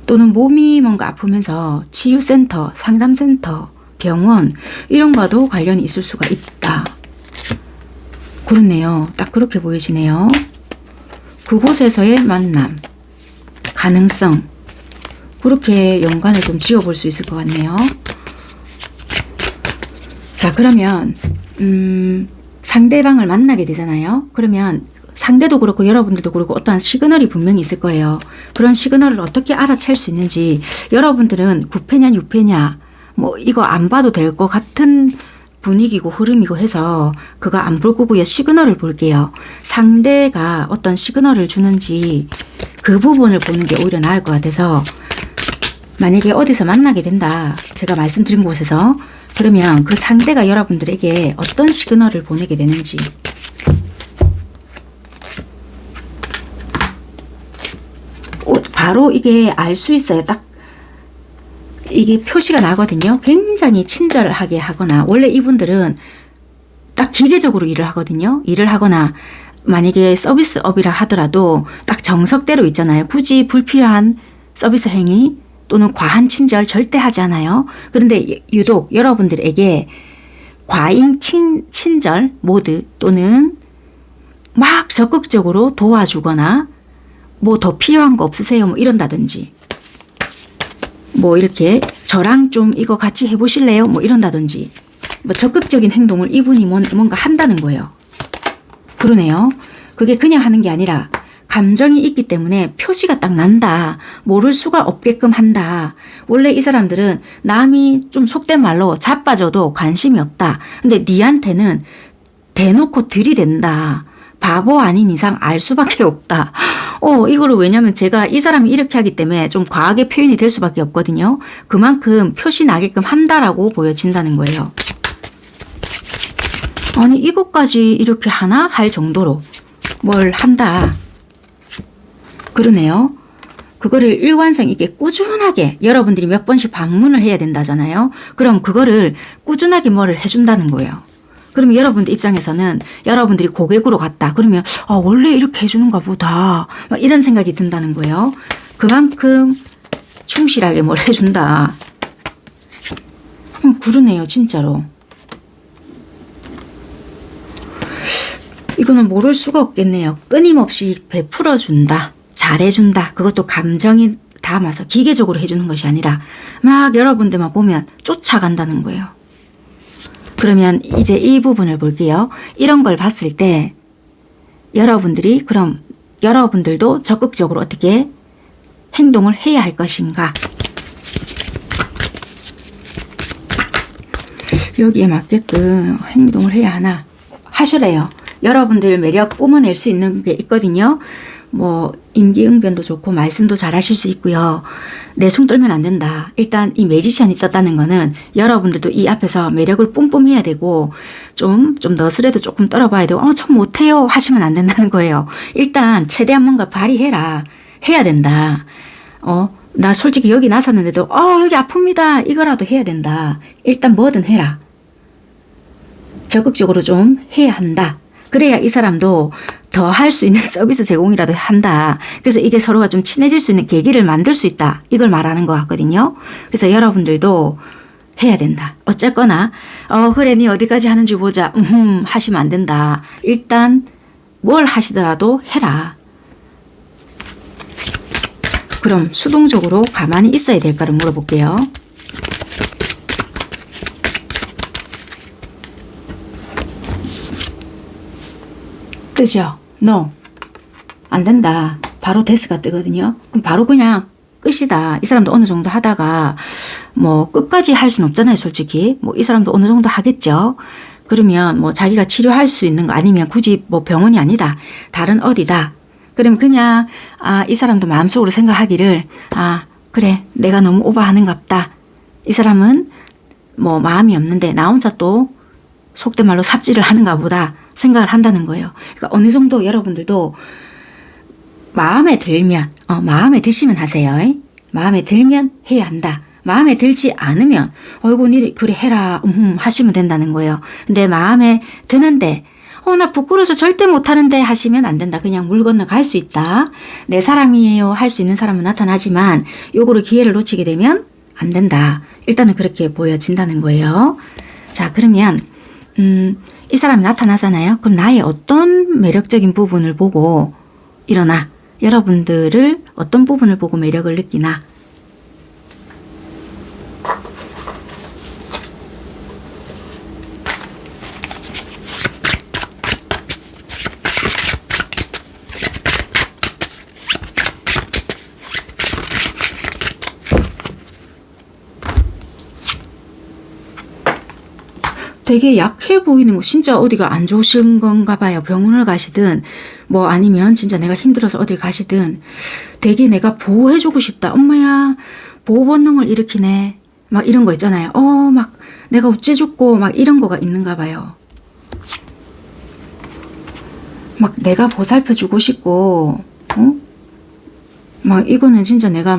또는 몸이 뭔가 아프면서 치유센터, 상담센터, 병원 이런 거도 관련이 있을 수가 있다. 그렇네요. 딱 그렇게 보이시네요. 그곳에서의 만남, 가능성, 그렇게 연관을 좀 지어볼 수 있을 것 같네요. 자, 그러면 상대방을 만나게 되잖아요. 그러면 상대도 그렇고 여러분들도 그렇고 어떠한 시그널이 분명히 있을 거예요. 그런 시그널을 어떻게 알아챌 수 있는지 여러분들은 9패냐 6패냐 뭐 이거 안 봐도 될 것 같은 분위기고 흐름이고 해서 그거 안 볼 거고요. 시그널을 볼게요. 상대가 어떤 시그널을 주는지 그 부분을 보는 게 오히려 나을 것 같아서 만약에 어디서 만나게 된다. 제가 말씀드린 곳에서 그러면 그 상대가 여러분들에게 어떤 시그널을 보내게 되는지 바로 이게 알 수 있어요. 딱 이게 표시가 나거든요. 굉장히 친절하게 하거나 원래 이분들은 딱 기계적으로 일을 하거든요. 일을 하거나 만약에 서비스업이라 하더라도 딱 정석대로 있잖아요. 굳이 불필요한 서비스 행위 또는 과한 친절 절대 하지 않아요. 그런데 유독 여러분들에게 과잉 친절 모드 또는 막 적극적으로 도와주거나 뭐 더 필요한 거 없으세요? 뭐 이런다든지 뭐 이렇게 저랑 좀 이거 같이 해보실래요? 뭐 이런다든지 뭐 적극적인 행동을 이분이 뭔가 한다는 거예요. 그러네요. 그게 그냥 하는 게 아니라 감정이 있기 때문에 표시가 딱 난다. 모를 수가 없게끔 한다. 원래 이 사람들은 남이 좀 속된 말로 자빠져도 관심이 없다. 근데 니한테는 대놓고 들이댄다. 바보 아닌 이상 알 수밖에 없다. 이거를 왜냐면 제가 이 사람이 이렇게 하기 때문에 좀 과하게 표현이 될 수밖에 없거든요. 그만큼 표시 나게끔 한다라고 보여진다는 거예요. 아니 이것까지 이렇게 하나? 할 정도로 뭘 한다. 그러네요. 그거를 일관성 있게 꾸준하게 여러분들이 몇 번씩 방문을 해야 된다잖아요. 그럼 그거를 꾸준하게 뭐를 해준다는 거예요. 그러면 여러분들 입장에서는 여러분들이 고객으로 갔다. 그러면 원래 이렇게 해주는가 보다. 막 이런 생각이 든다는 거예요. 그만큼 충실하게 뭘 해준다. 그러네요. 진짜로. 이거는 모를 수가 없겠네요. 끊임없이 베풀어준다. 잘해준다. 그것도 감정이 담아서 기계적으로 해주는 것이 아니라 막 여러분들만 보면 쫓아간다는 거예요. 그러면 이제 이 부분을 볼게요. 이런 걸 봤을 때 여러분들이 그럼 여러분들도 적극적으로 어떻게 행동을 해야 할 것인가. 여기에 맞게끔 행동을 해야 하나 하셔래요. 여러분들 매력 뿜어낼 수 있는 게 있거든요. 뭐 임기응변도 좋고 말씀도 잘 하실 수 있고요. 내숭 떨면 안 된다. 일단 이 매지션이 떴다는 거는 여러분들도 이 앞에서 매력을 뿜뿜해야 되고 좀 너스레도 조금 떨어봐야 되고 참 못해요 하시면 안 된다는 거예요. 일단 최대한 뭔가 발휘해라. 해야 된다. 나 솔직히 여기 나섰는데도 여기 아픕니다. 이거라도 해야 된다. 일단 뭐든 해라. 적극적으로 좀 해야 한다. 그래야 이 사람도 더 할 수 있는 서비스 제공이라도 한다. 그래서 이게 서로가 좀 친해질 수 있는 계기를 만들 수 있다. 이걸 말하는 것 같거든요. 그래서 여러분들도 해야 된다. 어쨌거나 그래 니 어디까지 하는지 보자. 하시면 안 된다. 일단 뭘 하시더라도 해라. 그럼 수동적으로 가만히 있어야 될까를 물어볼게요. 뜨죠? No. 안 된다. 바로 데스가 뜨거든요. 그럼 바로 그냥 끝이다. 이 사람도 어느 정도 하다가 뭐 끝까지 할 수는 없잖아요. 솔직히. 뭐 이 사람도 어느 정도 하겠죠. 그러면 뭐 자기가 치료할 수 있는 거 아니면 굳이 뭐 병원이 아니다. 다른 어디다. 그럼 그냥 이 사람도 마음속으로 생각하기를 그래 내가 너무 오버하는갑다. 이 사람은 뭐 마음이 없는데 나 혼자 또 속된 말로 삽질을 하는가 보다 생각을 한다는 거예요. 그러니까 어느 정도 여러분들도 마음에 들면 마음에 드시면 하세요. 마음에 들면 해야 한다. 마음에 들지 않으면 어이구 니 그래 해라 하시면 된다는 거예요. 근데 마음에 드는데 나 부끄러워서 절대 못하는데 하시면 안 된다. 그냥 물 건너 갈 수 있다. 내 사람이에요. 할 수 있는 사람은 나타나지만 요거를 기회를 놓치게 되면 안 된다. 일단은 그렇게 보여진다는 거예요. 자 그러면 이 사람이 나타나잖아요. 그럼 나의 어떤 매력적인 부분을 보고 일어나? 여러분들을 어떤 부분을 보고 매력을 느끼나? 되게 약해 보이는 거 진짜 어디가 안 좋으신 건가 봐요. 병원을 가시든 뭐 아니면 진짜 내가 힘들어서 어딜 가시든 되게 내가 보호해주고 싶다. 엄마야 보호 본능을 일으키네. 막 이런 거 있잖아요. 막 내가 어째 죽고 막 이런 거가 있는가 봐요. 막 내가 보살펴주고 싶고 막 이거는 진짜 내가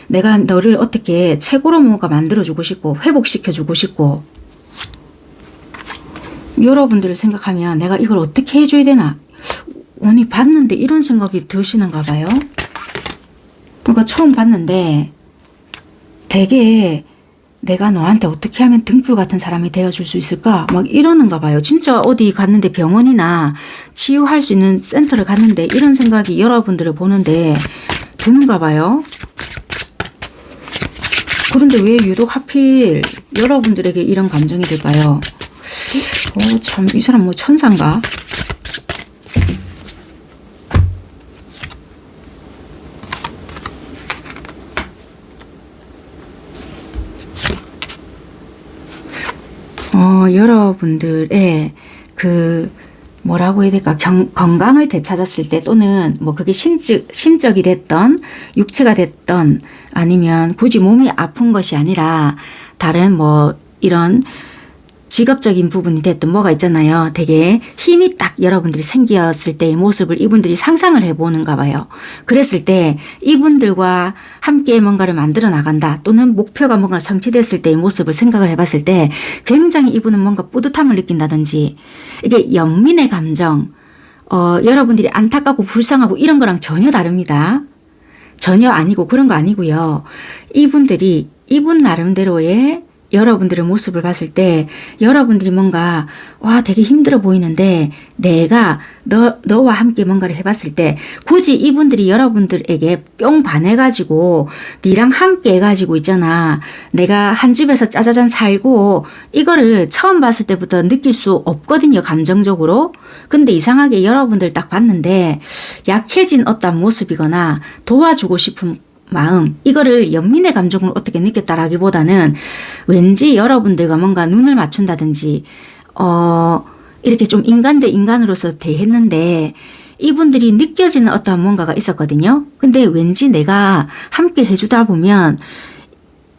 내가 너를 어떻게 최고로 뭔가 만들어주고 싶고 회복시켜주고 싶고 여러분들을 생각하면 내가 이걸 어떻게 해줘야 되나 오늘 봤는데 이런 생각이 드시는가 봐요. 그러니까 처음 봤는데 되게 내가 너한테 어떻게 하면 등불 같은 사람이 되어줄 수 있을까 막 이러는가 봐요. 진짜 어디 갔는데 병원이나 치유할 수 있는 센터를 갔는데 이런 생각이 여러분들을 보는데 드는가 봐요. 그런데 왜 유독 하필 여러분들에게 이런 감정이 들까요? 참 이 사람 뭐 천사인가? 여러분들의 그 뭐라고 해야 될까 건강을 되찾았을 때 또는 뭐 그게 심적이 됐던 육체가 됐던 아니면 굳이 몸이 아픈 것이 아니라 다른 뭐 이런 직업적인 부분이 됐든 뭐가 있잖아요. 되게 힘이 딱 여러분들이 생겼을 때의 모습을 이분들이 상상을 해보는가 봐요. 그랬을 때 이분들과 함께 뭔가를 만들어 나간다 또는 목표가 뭔가 성취됐을 때의 모습을 생각을 해봤을 때 굉장히 이분은 뭔가 뿌듯함을 느낀다든지 이게 영민의 감정 여러분들이 안타깝고 불쌍하고 이런 거랑 전혀 다릅니다. 전혀 아니고 그런 거 아니고요. 이분들이 이분 나름대로의 여러분들의 모습을 봤을 때 여러분들이 뭔가 와 되게 힘들어 보이는데 내가 너와 함께 뭔가를 해봤을 때 굳이 이분들이 여러분들에게 뿅 반해가지고 니랑 함께 해가지고 있잖아. 내가 한 집에서 짜자잔 살고 이거를 처음 봤을 때부터 느낄 수 없거든요. 감정적으로. 근데 이상하게 여러분들 딱 봤는데 약해진 어떤 모습이거나 도와주고 싶은 마음 이거를 연민의 감정을 어떻게 느꼈다라기보다는 왠지 여러분들과 뭔가 눈을 맞춘다든지 이렇게 좀 인간 대 인간으로서 대했는데 이분들이 느껴지는 어떠한 뭔가가 있었거든요. 근데 왠지 내가 함께 해주다 보면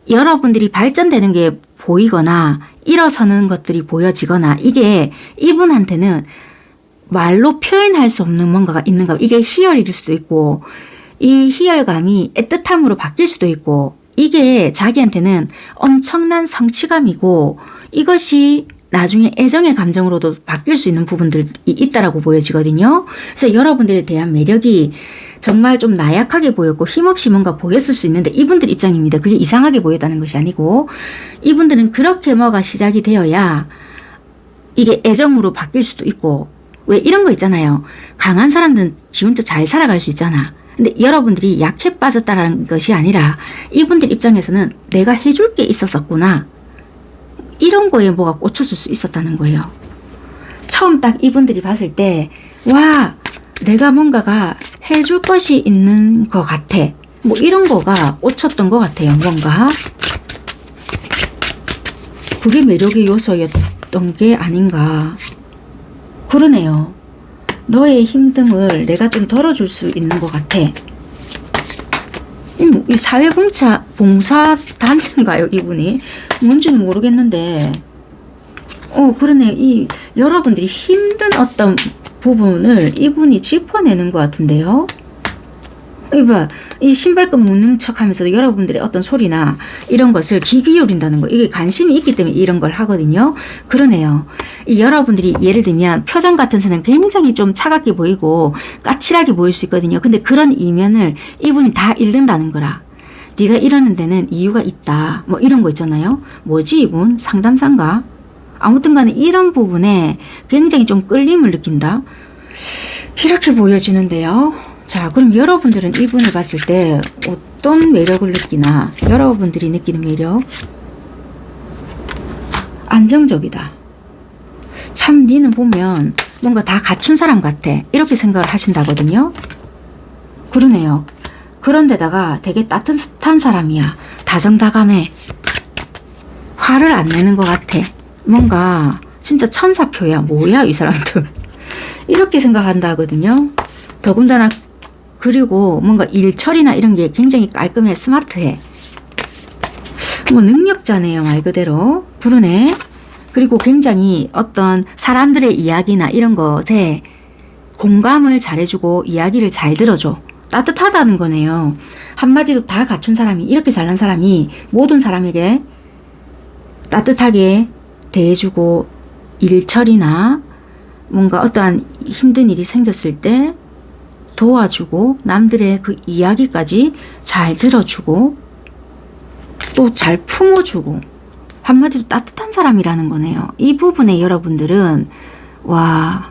여러분들이 발전되는 게 보이거나 일어서는 것들이 보여지거나 이게 이분한테는 말로 표현할 수 없는 뭔가가 있는가. 이게 희열일 수도 있고 이 희열감이 애틋함으로 바뀔 수도 있고 이게 자기한테는 엄청난 성취감이고 이것이 나중에 애정의 감정으로도 바뀔 수 있는 부분들이 있다라고 보여지거든요. 그래서 여러분들에 대한 매력이 정말 좀 나약하게 보였고 힘없이 뭔가 보였을 수 있는데 이분들 입장입니다. 그게 이상하게 보였다는 것이 아니고 이분들은 그렇게 뭐가 시작이 되어야 이게 애정으로 바뀔 수도 있고 왜 이런 거 있잖아요. 강한 사람들은 지 혼자 잘 살아갈 수 있잖아. 근데 여러분들이 약해 빠졌다라는 것이 아니라 이분들 입장에서는 내가 해줄 게 있었었구나. 이런 거에 뭐가 꽂혔을 수 있었다는 거예요. 처음 딱 이분들이 봤을 때 와 내가 뭔가가 해줄 것이 있는 것 같아. 뭐 이런 거가 꽂혔던 것 같아요. 뭔가. 그게 매력의 요소였던 게 아닌가. 그러네요. 너의 힘듦을 내가 좀 덜어줄 수 있는 것 같아. 이 사회봉사단체인가요? 이분이? 뭔지는 모르겠는데 그러네. 이 여러분들이 힘든 어떤 부분을 이분이 짚어내는 것 같은데요. 이봐, 이 신발끈 묶는 척 하면서도 여러분들의 어떤 소리나 이런 것을 귀 기울인다는 거. 이게 관심이 있기 때문에 이런 걸 하거든요. 그러네요. 이 여러분들이 예를 들면 표정 같은 데는 굉장히 좀 차갑게 보이고 까칠하게 보일 수 있거든요. 근데 그런 이면을 이분이 다 잃는다는 거라. 네가 이러는 데는 이유가 있다. 뭐 이런 거 있잖아요. 뭐지 이분? 상담사인가? 아무튼 간에 이런 부분에 굉장히 좀 끌림을 느낀다. 이렇게 보여지는데요. 자, 그럼 여러분들은 이분을 봤을 때 어떤 매력을 느끼나? 여러분들이 느끼는 매력? 안정적이다. 참 니는 보면 뭔가 다 갖춘 사람 같아. 이렇게 생각을 하신다거든요. 그러네요. 그런데다가 되게 따뜻한 사람이야. 다정다감해. 화를 안 내는 것 같아. 뭔가 진짜 천사표야. 뭐야 이 사람들. 이렇게 생각한다 하거든요. 더군다나 그리고 뭔가 일처리나 이런 게 굉장히 깔끔해. 스마트해. 뭐 능력자네요. 말 그대로. 그러네. 그리고 굉장히 어떤 사람들의 이야기나 이런 것에 공감을 잘해주고 이야기를 잘 들어줘. 따뜻하다는 거네요. 한마디로 다 갖춘 사람이, 이렇게 잘난 사람이 모든 사람에게 따뜻하게 대해주고 일처리나 뭔가 어떠한 힘든 일이 생겼을 때 도와주고 남들의 그 이야기까지 잘 들어주고 또 잘 품어주고 한마디로 따뜻한 사람이라는 거네요. 이 부분에 여러분들은 와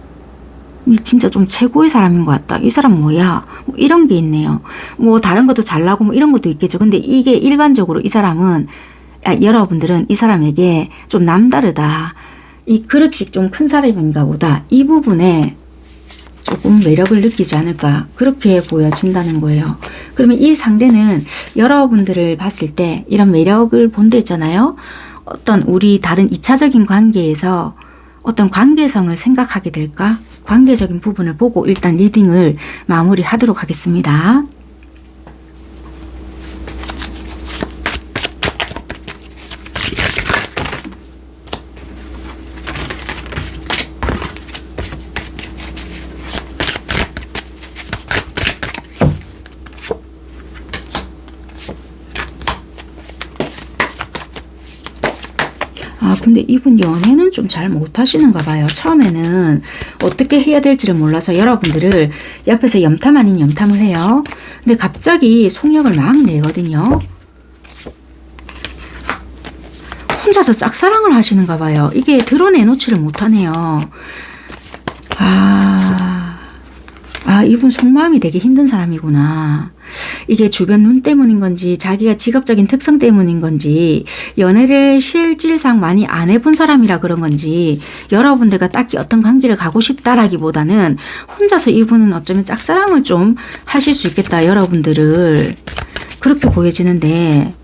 진짜 좀 최고의 사람인 것 같다. 이 사람 뭐야? 뭐 이런 게 있네요. 뭐 다른 것도 잘나고 뭐 이런 것도 있겠죠. 근데 이게 일반적으로 이 사람은 여러분들은 이 사람에게 좀 남다르다. 이 그릇씩 좀 큰 사람인가 보다. 이 부분에 조금 매력을 느끼지 않을까. 그렇게 보여진다는 거예요. 그러면 이 상대는 여러분들을 봤을 때 이런 매력을 본다 했잖아요. 어떤 우리 다른 2차적인 관계에서 어떤 관계성을 생각하게 될까? 관계적인 부분을 보고 일단 리딩을 마무리하도록 하겠습니다. 근데 이분 연애는 좀 잘 못하시는가 봐요. 처음에는 어떻게 해야 될지를 몰라서 여러분들을 옆에서 염탐 아닌 염탐을 해요. 근데 갑자기 속력을 막 내거든요. 혼자서 짝사랑을 하시는가 봐요. 이게 드러내놓지를 못하네요. 이분 속마음이 되게 힘든 사람이구나. 이게 주변 눈 때문인 건지 자기가 직업적인 특성 때문인 건지 연애를 실질상 많이 안 해본 사람이라 그런 건지 여러분들과 딱히 어떤 관계를 가고 싶다라기보다는 혼자서 이분은 어쩌면 짝사랑을 좀 하실 수 있겠다. 여러분들을 그렇게 보여지는데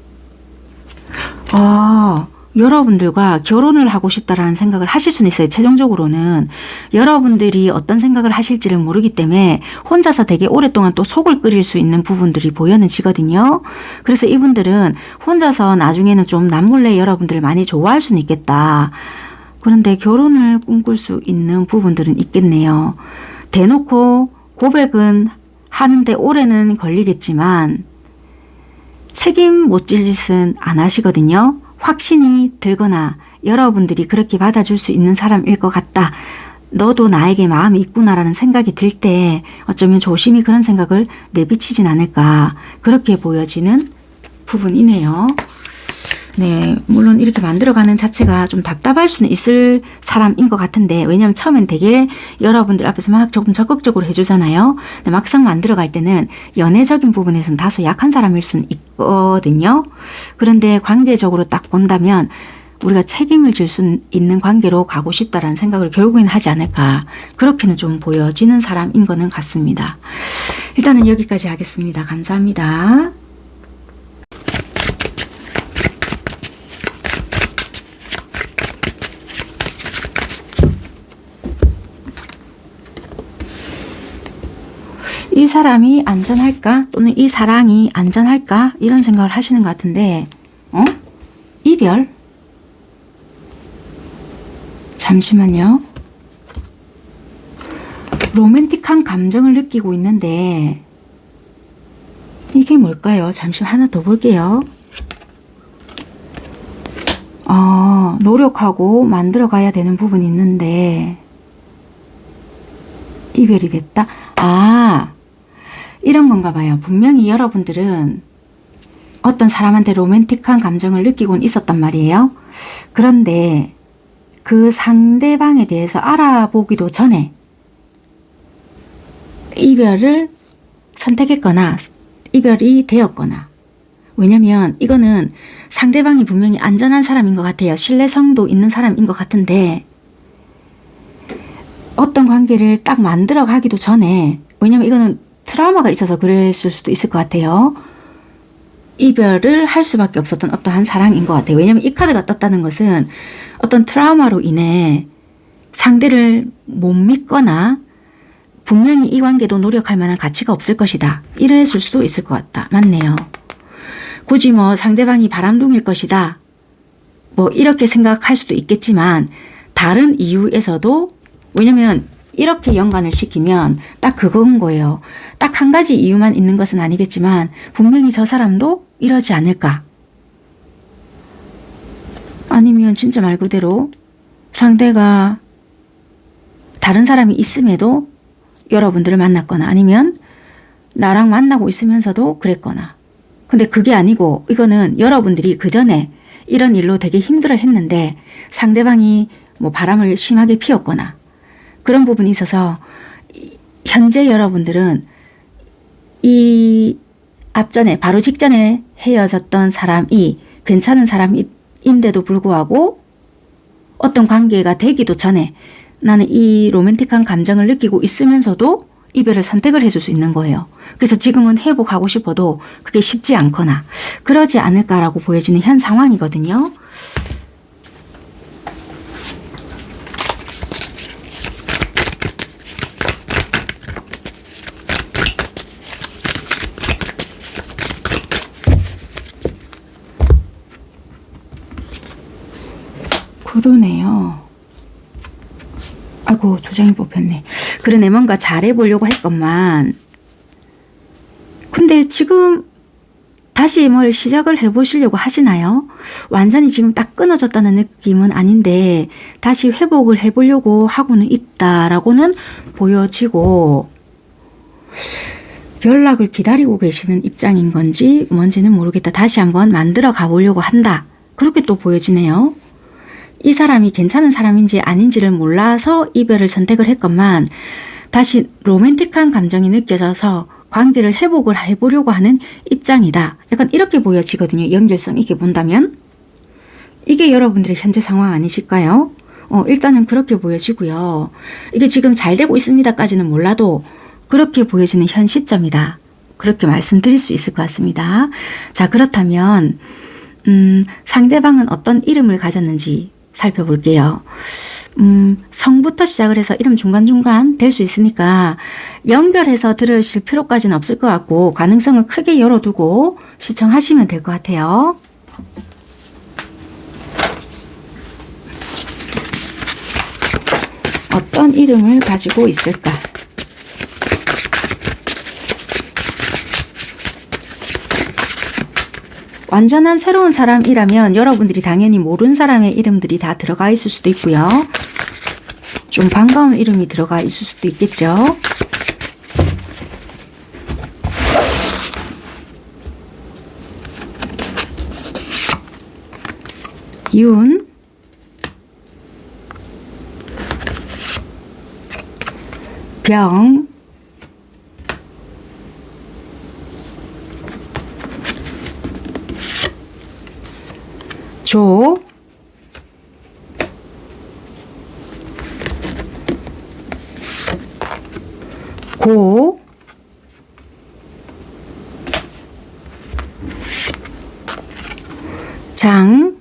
여러분들과 결혼을 하고 싶다라는 생각을 하실 수는 있어요. 최종적으로는 여러분들이 어떤 생각을 하실지를 모르기 때문에 혼자서 되게 오랫동안 또 속을 끓일 수 있는 부분들이 보여지거든요. 그래서 이분들은 혼자서 나중에는 좀 남몰래 여러분들을 많이 좋아할 수는 있겠다. 그런데 결혼을 꿈꿀 수 있는 부분들은 있겠네요. 대놓고 고백은 하는데 오래는 걸리겠지만 책임 못 질 짓은 안 하시거든요. 확신이 들거나 여러분들이 그렇게 받아줄 수 있는 사람일 것 같다. 너도 나에게 마음이 있구나라는 생각이 들 때 어쩌면 조심히 그런 생각을 내비치진 않을까. 그렇게 보여지는 부분이네요. 네, 물론 이렇게 만들어가는 자체가 좀 답답할 수는 있을 사람인 것 같은데 왜냐하면 처음엔 되게 여러분들 앞에서 막 조금 적극적으로 해주잖아요. 근데 막상 만들어갈 때는 연애적인 부분에서는 다소 약한 사람일 수는 있거든요. 그런데 관계적으로 딱 본다면 우리가 책임을 질 수 있는 관계로 가고 싶다라는 생각을 결국엔 하지 않을까. 그렇게는 좀 보여지는 사람인 거는 같습니다. 일단은 여기까지 하겠습니다. 감사합니다. 이 사람이 안전할까? 또는 이 사랑이 안전할까? 이런 생각을 하시는 것 같은데 이별? 잠시만요. 로맨틱한 감정을 느끼고 있는데 이게 뭘까요? 잠시 하나 더 볼게요. 노력하고 만들어 가야 되는 부분이 있는데 이별이 됐다? 이런 건가 봐요. 분명히 여러분들은 어떤 사람한테 로맨틱한 감정을 느끼곤 있었단 말이에요. 그런데 그 상대방에 대해서 알아보기도 전에 이별을 선택했거나 이별이 되었거나 왜냐면 이거는 상대방이 분명히 안전한 사람인 것 같아요. 신뢰성도 있는 사람인 것 같은데 어떤 관계를 딱 만들어 가기도 전에 왜냐면 이거는 트라우마가 있어서 그랬을 수도 있을 것 같아요. 이별을 할 수밖에 없었던 어떠한 사랑인 것 같아요. 왜냐하면 이 카드가 떴다는 것은 어떤 트라우마로 인해 상대를 못 믿거나 분명히 이 관계도 노력할 만한 가치가 없을 것이다. 이랬을 수도 있을 것 같다. 맞네요. 굳이 뭐 상대방이 바람둥일 것이다. 뭐 이렇게 생각할 수도 있겠지만 다른 이유에서도 왜냐면 이렇게 연관을 시키면 딱 그건 거예요. 딱 한 가지 이유만 있는 것은 아니겠지만 분명히 저 사람도 이러지 않을까. 아니면 진짜 말 그대로 상대가 다른 사람이 있음에도 여러분들을 만났거나 아니면 나랑 만나고 있으면서도 그랬거나. 근데 그게 아니고 이거는 여러분들이 그 전에 이런 일로 되게 힘들어 했는데 상대방이 뭐 바람을 심하게 피웠거나 그런 부분이 있어서 현재 여러분들은 이 앞전에 바로 직전에 헤어졌던 사람이 괜찮은 사람인데도 불구하고 어떤 관계가 되기도 전에 나는 이 로맨틱한 감정을 느끼고 있으면서도 이별을 선택을 해줄 수 있는 거예요. 그래서 지금은 회복하고 싶어도 그게 쉽지 않거나 그러지 않을까라고 보여지는 현 상황이거든요. 그러네요. 아이고 두 장이 뽑혔네. 그러네 뭔가 잘해보려고 했건만 근데 지금 다시 뭘 시작을 해보시려고 하시나요? 완전히 지금 딱 끊어졌다는 느낌은 아닌데 다시 회복을 해보려고 하고는 있다라고는 보여지고 연락을 기다리고 계시는 입장인 건지 뭔지는 모르겠다. 다시 한번 만들어 가보려고 한다. 그렇게 또 보여지네요. 이 사람이 괜찮은 사람인지 아닌지를 몰라서 이별을 선택을 했건만 다시 로맨틱한 감정이 느껴져서 관계를 회복을 해보려고 하는 입장이다. 약간 이렇게 보여지거든요. 연결성 있게 본다면. 이게 여러분들의 현재 상황 아니실까요? 일단은 그렇게 보여지고요. 이게 지금 잘 되고 있습니다까지는 몰라도 그렇게 보여지는 현 시점이다. 그렇게 말씀드릴 수 있을 것 같습니다. 자, 그렇다면 상대방은 어떤 이름을 가졌는지 살펴볼게요. 성부터 시작을 해서 이름 중간중간 될 수 있으니까 연결해서 들으실 필요까지는 없을 것 같고 가능성을 크게 열어두고 시청하시면 될 것 같아요. 어떤 이름을 가지고 있을까? 완전한 새로운 사람이라면 여러분들이 당연히 모르는 사람의 이름들이 다 들어가 있을 수도 있고요. 좀 반가운 이름이 들어가 있을 수도 있겠죠. 윤, 병, 조, 고, 장,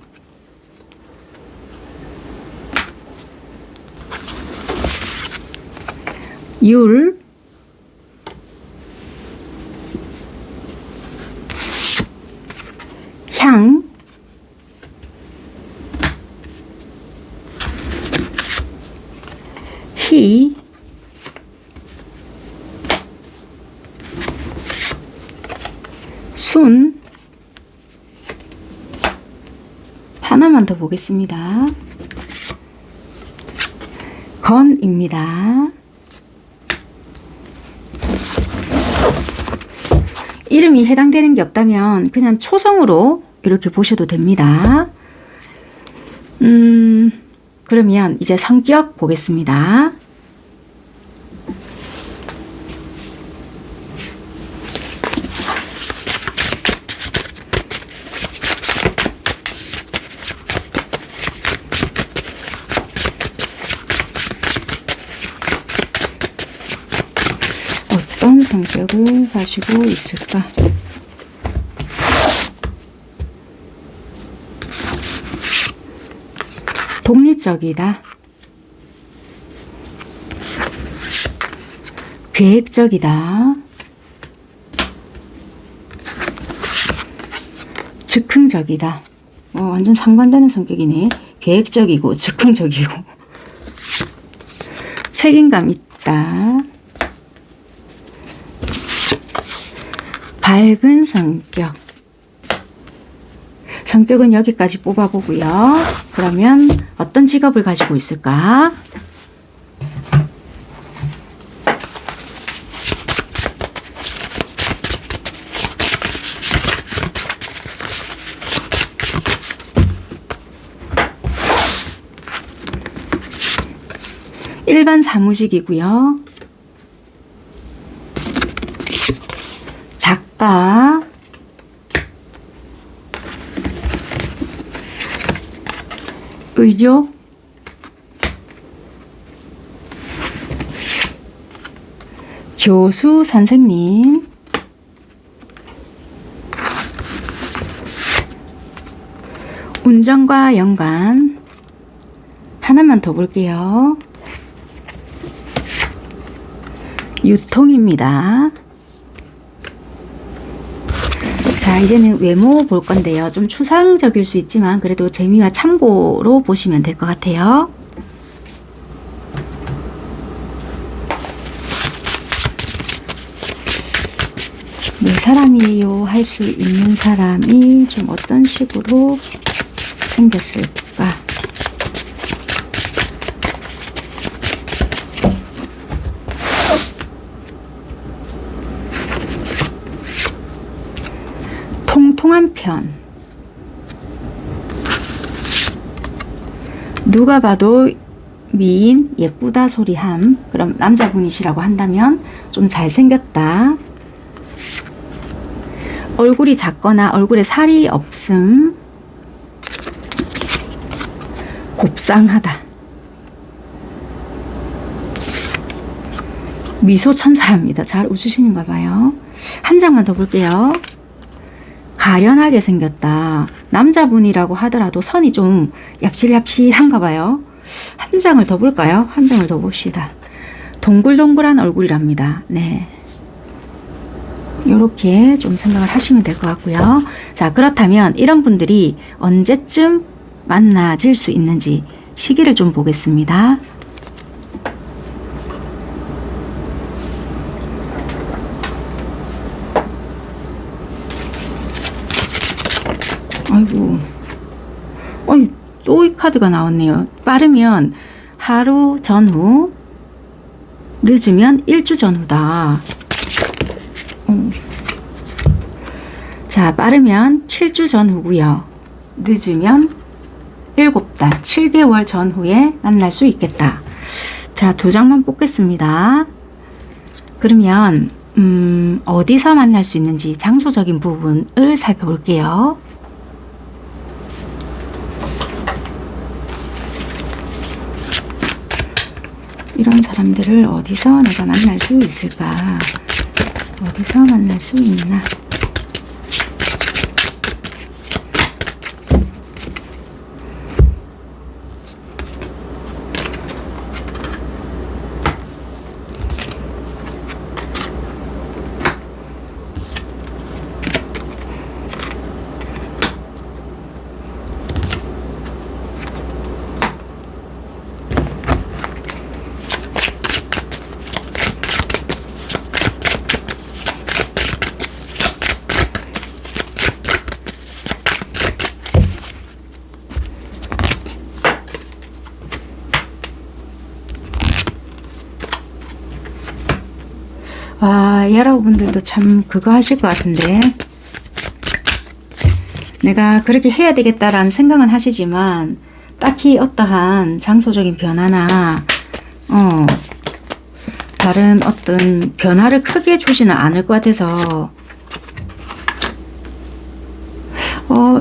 율, 향, 희, 순, 하나만 더 보겠습니다. 건입니다. 이름이 해당되는 게 없다면 그냥 초성으로 이렇게 보셔도 됩니다. 그러면 이제 성격 보겠습니다. 어떤 성격을 가지고 있을까? 독립적이다. 계획적이다. 즉흥적이다. 완전 상반되는 성격이네. 계획적이고 즉흥적이고. 책임감 있다. 밝은 성격. 성격은 여기까지 뽑아보고요. 그러면 어떤 직업을 가지고 있을까? 일반 사무직이고요. 작가, 의료, 교수, 선생님, 운전과 연관. 하나만 더 볼게요. 유통입니다. 자, 이제는 외모 볼 건데요. 좀 추상적일 수 있지만 그래도 재미와 참고로 보시면 될 것 같아요. 네 사람이에요 할 수 있는 사람이 좀 어떤 식으로 생겼을까? 통통한 편. 누가 봐도 미인, 예쁘다 소리함. 그럼 남자분이시라고 한다면 좀 잘생겼다. 얼굴이 작거나 얼굴에 살이 없음. 곱상하다. 미소 천사랍니다. 잘 웃으시는가 봐요. 한 장만 더 볼게요. 가련하게 생겼다. 남자분이라고 하더라도 선이 좀 얍실얍실한가 봐요. 한 장을 더 볼까요? 한 장을 더 봅시다. 동글동글한 얼굴이랍니다. 네. 요렇게 좀 생각을 하시면 될 것 같고요. 자, 그렇다면 이런 분들이 언제쯤 만나질 수 있는지 시기를 좀 보겠습니다. 아이고, 어이, 또 이 카드가 나왔네요. 빠르면 하루 전후, 늦으면 일주 전후다. 자, 빠르면 7주 전후고요. 늦으면 7달, 7개월 전후에 만날 수 있겠다. 자, 2장만 뽑겠습니다. 그러면 어디서 만날 수 있는지 장소적인 부분을 살펴볼게요. 이런 사람들을 어디서 내가 만날 수 있을까? 어디서 만날 수 있나? 와, 여러분들도 참 그거 하실 것 같은데, 내가 그렇게 해야 되겠다라는 생각은 하시지만 딱히 어떠한 장소적인 변화나 다른 어떤 변화를 크게 주지는 않을 것 같아서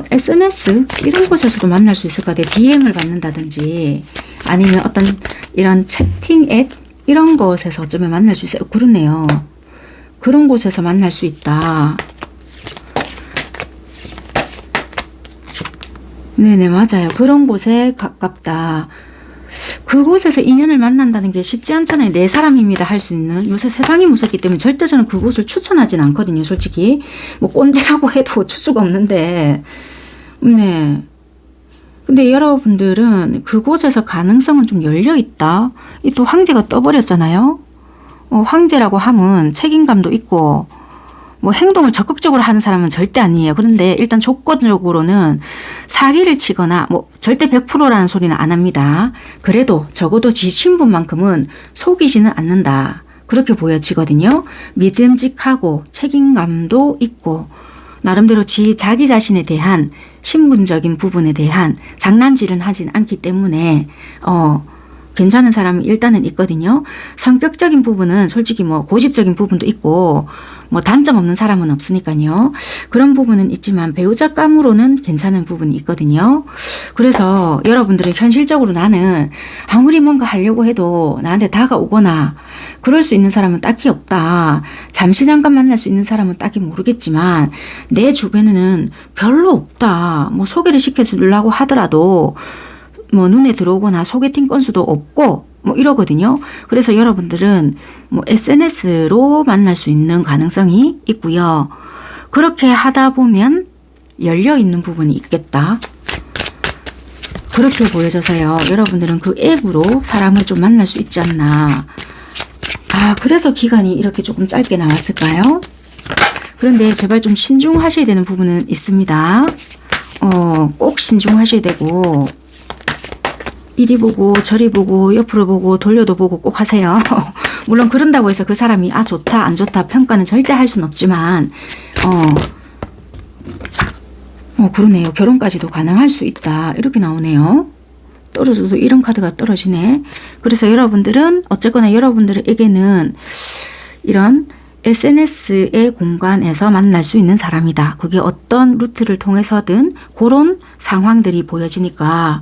SNS 이런 곳에서도 만날 수 있을 것 같아요. DM을 받는다든지 아니면 어떤 이런 채팅 앱 이런 곳에서 어쩌면 만날 수 있어요. 그러네요. 그런 곳에서 만날 수 있다. 네네, 맞아요. 그런 곳에 가깝다. 그곳에서 인연을 만난다는 게 쉽지 않잖아요. 내 사람입니다 할 수 있는. 요새 세상이 무섭기 때문에 절대 저는 그곳을 추천하진 않거든요. 솔직히 뭐 꼰대라고 해도 어쩔 수가 없는데. 네. 근데 여러분들은 그곳에서 가능성은 좀 열려 있다. 이 또 황제가 떠버렸잖아요. 황제라고 하면 책임감도 있고 뭐 행동을 적극적으로 하는 사람은 절대 아니에요. 그런데 일단 조건적으로는 사기를 치거나 뭐 절대 100%라는 소리는 안 합니다. 그래도 적어도 지 신분만큼은 속이지는 않는다. 그렇게 보여지거든요. 믿음직하고 책임감도 있고 나름대로 자기 자신에 대한 신분적인 부분에 대한 장난질은 하진 않기 때문에 괜찮은 사람이 일단은 있거든요. 성격적인 부분은 솔직히 뭐 고집적인 부분도 있고 뭐 단점 없는 사람은 없으니까요. 그런 부분은 있지만 배우자감으로는 괜찮은 부분이 있거든요. 그래서 여러분들은 현실적으로 나는 아무리 뭔가 하려고 해도 나한테 다가오거나 그럴 수 있는 사람은 딱히 없다. 잠시 잠깐 만날 수 있는 사람은 딱히 모르겠지만 내 주변에는 별로 없다. 뭐 소개를 시켜주려고 하더라도 뭐 눈에 들어오거나 소개팅 건수도 없고 뭐 이러거든요. 그래서 여러분들은 뭐 SNS로 만날 수 있는 가능성이 있고요. 그렇게 하다 보면 열려 있는 부분이 있겠다. 그렇게 보여져서요. 여러분들은 그 앱으로 사람을 좀 만날 수 있지 않나. 그래서 기간이 이렇게 조금 짧게 나왔을까요? 그런데 제발 좀 신중하셔야 되는 부분은 있습니다. 꼭 신중하셔야 되고 이리 보고 저리 보고 옆으로 보고 돌려도 보고 꼭 하세요. 물론 그런다고 해서 그 사람이 좋다 안 좋다 평가는 절대 할 수는 없지만 그러네요. 결혼까지도 가능할 수 있다. 이렇게 나오네요. 떨어져도 이런 카드가 떨어지네. 그래서 여러분들은 어쨌거나 여러분들에게는 이런 SNS의 공간에서 만날 수 있는 사람이다. 그게 어떤 루트를 통해서든 그런 상황들이 보여지니까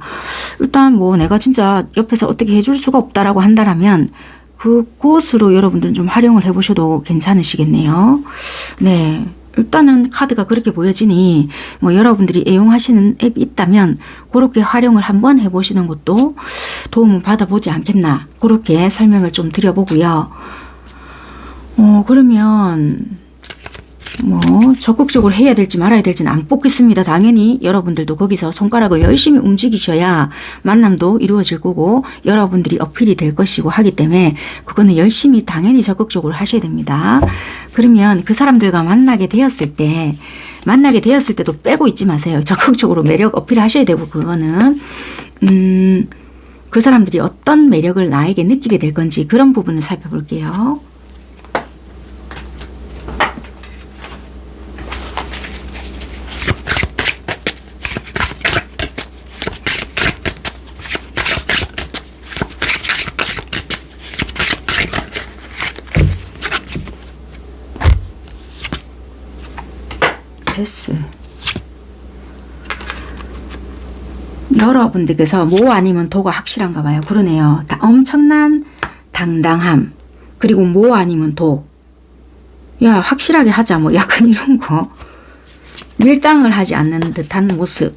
일단 뭐 내가 진짜 옆에서 어떻게 해줄 수가 없다라고 한다라면 그곳으로 여러분들은 좀 활용을 해보셔도 괜찮으시겠네요. 네. 일단은 카드가 그렇게 보여지니 뭐 여러분들이 애용하시는 앱이 있다면 그렇게 활용을 한번 해보시는 것도 도움을 받아보지 않겠나. 그렇게 설명을 좀 드려보고요. 그러면 뭐 적극적으로 해야 될지 말아야 될지는 안 뽑겠습니다. 당연히 여러분들도 거기서 손가락을 열심히 움직이셔야 만남도 이루어질 거고 여러분들이 어필이 될 것이고 하기 때문에 그거는 열심히 당연히 적극적으로 하셔야 됩니다. 그러면 그 사람들과 만나게 되었을 때도 빼고 있지 마세요. 적극적으로 매력 어필하셔야 되고 그거는 그 사람들이 어떤 매력을 나에게 느끼게 될 건지 그런 부분을 살펴볼게요. 됐어. 여러분들께서 뭐 아니면 도가 확실한가 봐요. 그러네요. 엄청난 당당함 그리고 뭐 아니면 도. 야 확실하게 하자 뭐 약간 이런 거. 밀당을 하지 않는 듯한 모습.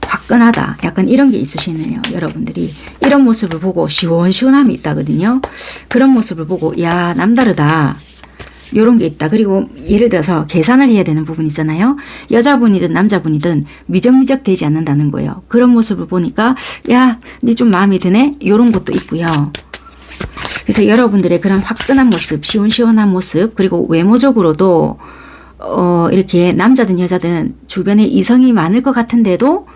화끈하다. 약간 이런 게 있으시네요. 여러분들이 이런 모습을 보고 시원시원함이 있다거든요. 그런 모습을 보고 야 남다르다. 요런 게 있다. 그리고 예를 들어서 계산을 해야 되는 부분 있잖아요. 여자분이든 남자분이든 미적미적 되지 않는다는 거예요. 그런 모습을 보니까 야, 니 좀 마음에 드네? 요런 것도 있고요. 그래서 여러분들의 그런 화끈한 모습, 시원시원한 모습, 그리고 외모적으로도 이렇게 남자든 여자든 주변에 이성이 많을 것 같은데도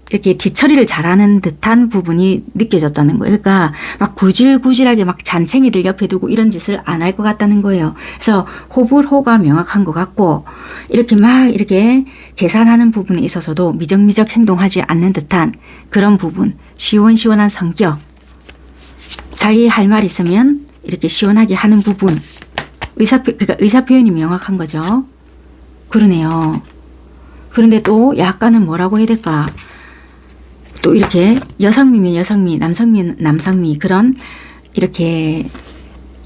이렇게 뒤처리를 잘하는 듯한 부분이 느껴졌다는 거예요. 그러니까 막 구질구질하게 막 잔챙이들 옆에 두고 이런 짓을 안 할 것 같다는 거예요. 그래서 호불호가 명확한 것 같고 이렇게 막 이렇게 계산하는 부분에 있어서도 미적미적 행동하지 않는 듯한 그런 부분. 시원시원한 성격. 자기 할 말 있으면 이렇게 시원하게 하는 부분. 그러니까 의사표현이 명확한 거죠. 그러네요. 그런데 또 약간은 뭐라고 해야 될까? 또 이렇게 여성미면 여성미, 남성미면 남성미 그런 이렇게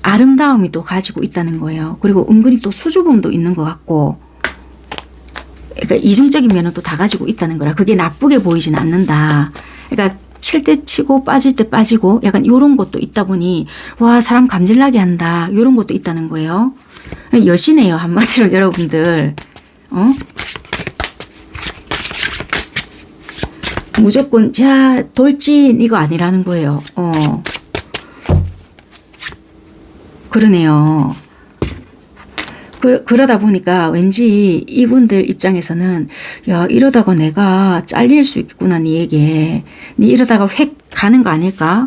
아름다움이 또 가지고 있다는 거예요. 그리고 은근히 또 수줍음도 있는 것 같고 그러니까 이중적인 면은 또 다 가지고 있다는 거라. 그게 나쁘게 보이진 않는다. 그러니까 칠 때 치고 빠질 때 빠지고 약간 요런 것도 있다 보니 와 사람 감질나게 한다. 요런 것도 있다는 거예요. 여시네요. 한마디로 여러분들. 무조건 자 돌진 이거 아니라는 거예요. 그러네요. 그러다 보니까 왠지 이분들 입장에서는 야 이러다가 내가 잘릴 수 있겠구나 니에게. 니 이러다가 획 가는 거 아닐까?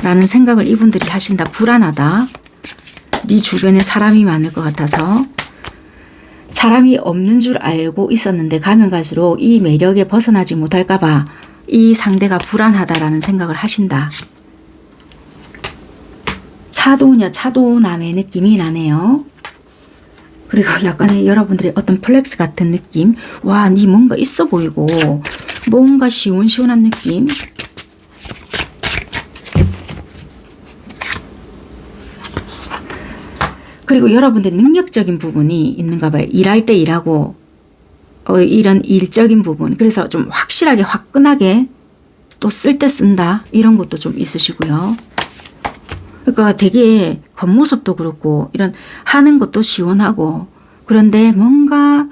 라는 생각을 이분들이 하신다. 불안하다. 니 주변에 사람이 많을 것 같아서. 사람이 없는 줄 알고 있었는데 가면 갈수록 이 매력에 벗어나지 못할까 봐 이 상대가 불안하다라는 생각을 하신다. 차도녀 차도남의 느낌이 나네요. 그리고 약간의 여러분들의 어떤 플렉스 같은 느낌. 와, 니 뭔가 있어 보이고 뭔가 시원시원한 느낌. 그리고 여러분들 능력적인 부분이 있는가 봐요. 일할 때 일하고 이런 일적인 부분. 그래서 좀 확실하게 화끈하게 또 쓸 때 쓴다. 이런 것도 좀 있으시고요. 그러니까 되게 겉모습도 그렇고 이런 하는 것도 시원하고 그런데 뭔가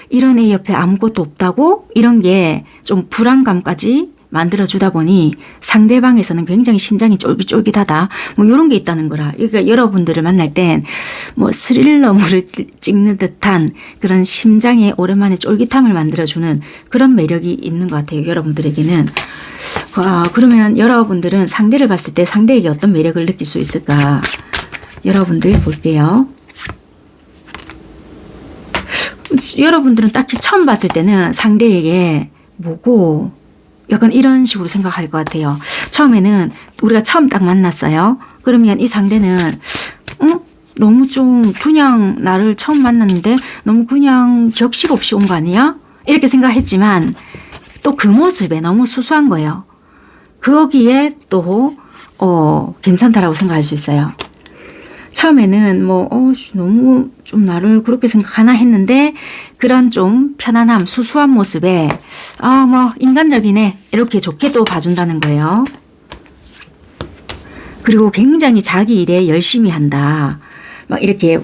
이런 애 옆에 아무것도 없다고 이런 게 좀 불안감까지 만들어주다 보니 상대방에서는 굉장히 심장이 쫄깃쫄깃하다. 뭐 이런 게 있다는 거라. 그러니까 여러분들을 만날 땐 뭐 스릴러물을 찍는 듯한 그런 심장에 오랜만에 쫄깃함을 만들어주는 그런 매력이 있는 것 같아요. 여러분들에게는. 그러면 여러분들은 상대를 봤을 때 상대에게 어떤 매력을 느낄 수 있을까? 여러분들 볼게요. 여러분들은 딱히 처음 봤을 때는 상대에게 뭐고 약간 이런 식으로 생각할 것 같아요. 처음에는 우리가 처음 딱 만났어요. 그러면 이 상대는 너무 좀 그냥 나를 처음 만났는데 너무 그냥 격식 없이 온 거 아니야? 이렇게 생각했지만 또 그 모습에 너무 수수한 거예요. 거기에 또 괜찮다라고 생각할 수 있어요. 처음에는 너무 좀 나를 그렇게 생각하나 했는데 그런 좀 편안함, 수수한 모습에 인간적이네 이렇게 좋게 또 봐준다는 거예요. 그리고 굉장히 자기 일에 열심히 한다. 막 이렇게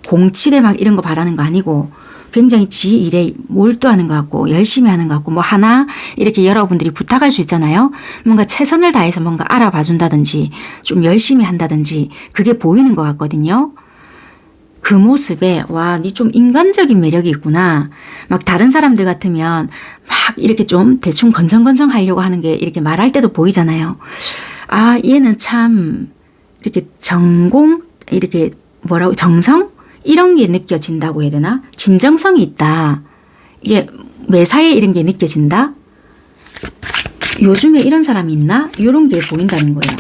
공칠에 막 이런 거 바라는 거 아니고 굉장히 지 일에 몰두하는 것 같고 열심히 하는 것 같고 뭐 하나 이렇게 여러분들이 부탁할 수 있잖아요. 뭔가 최선을 다해서 뭔가 알아봐 준다든지 좀 열심히 한다든지 그게 보이는 것 같거든요. 그 모습에 와, 니 좀 인간적인 매력이 있구나. 막 다른 사람들 같으면 막 이렇게 좀 대충 건성건성 하려고 하는 게 이렇게 말할 때도 보이잖아요. 아, 얘는 참 이렇게 이렇게 정성? 이런 게 느껴진다고 해야 되나? 진정성이 있다. 이게 매사에 이런 게 느껴진다? 요즘에 이런 사람이 있나? 이런 게 보인다는 거예요.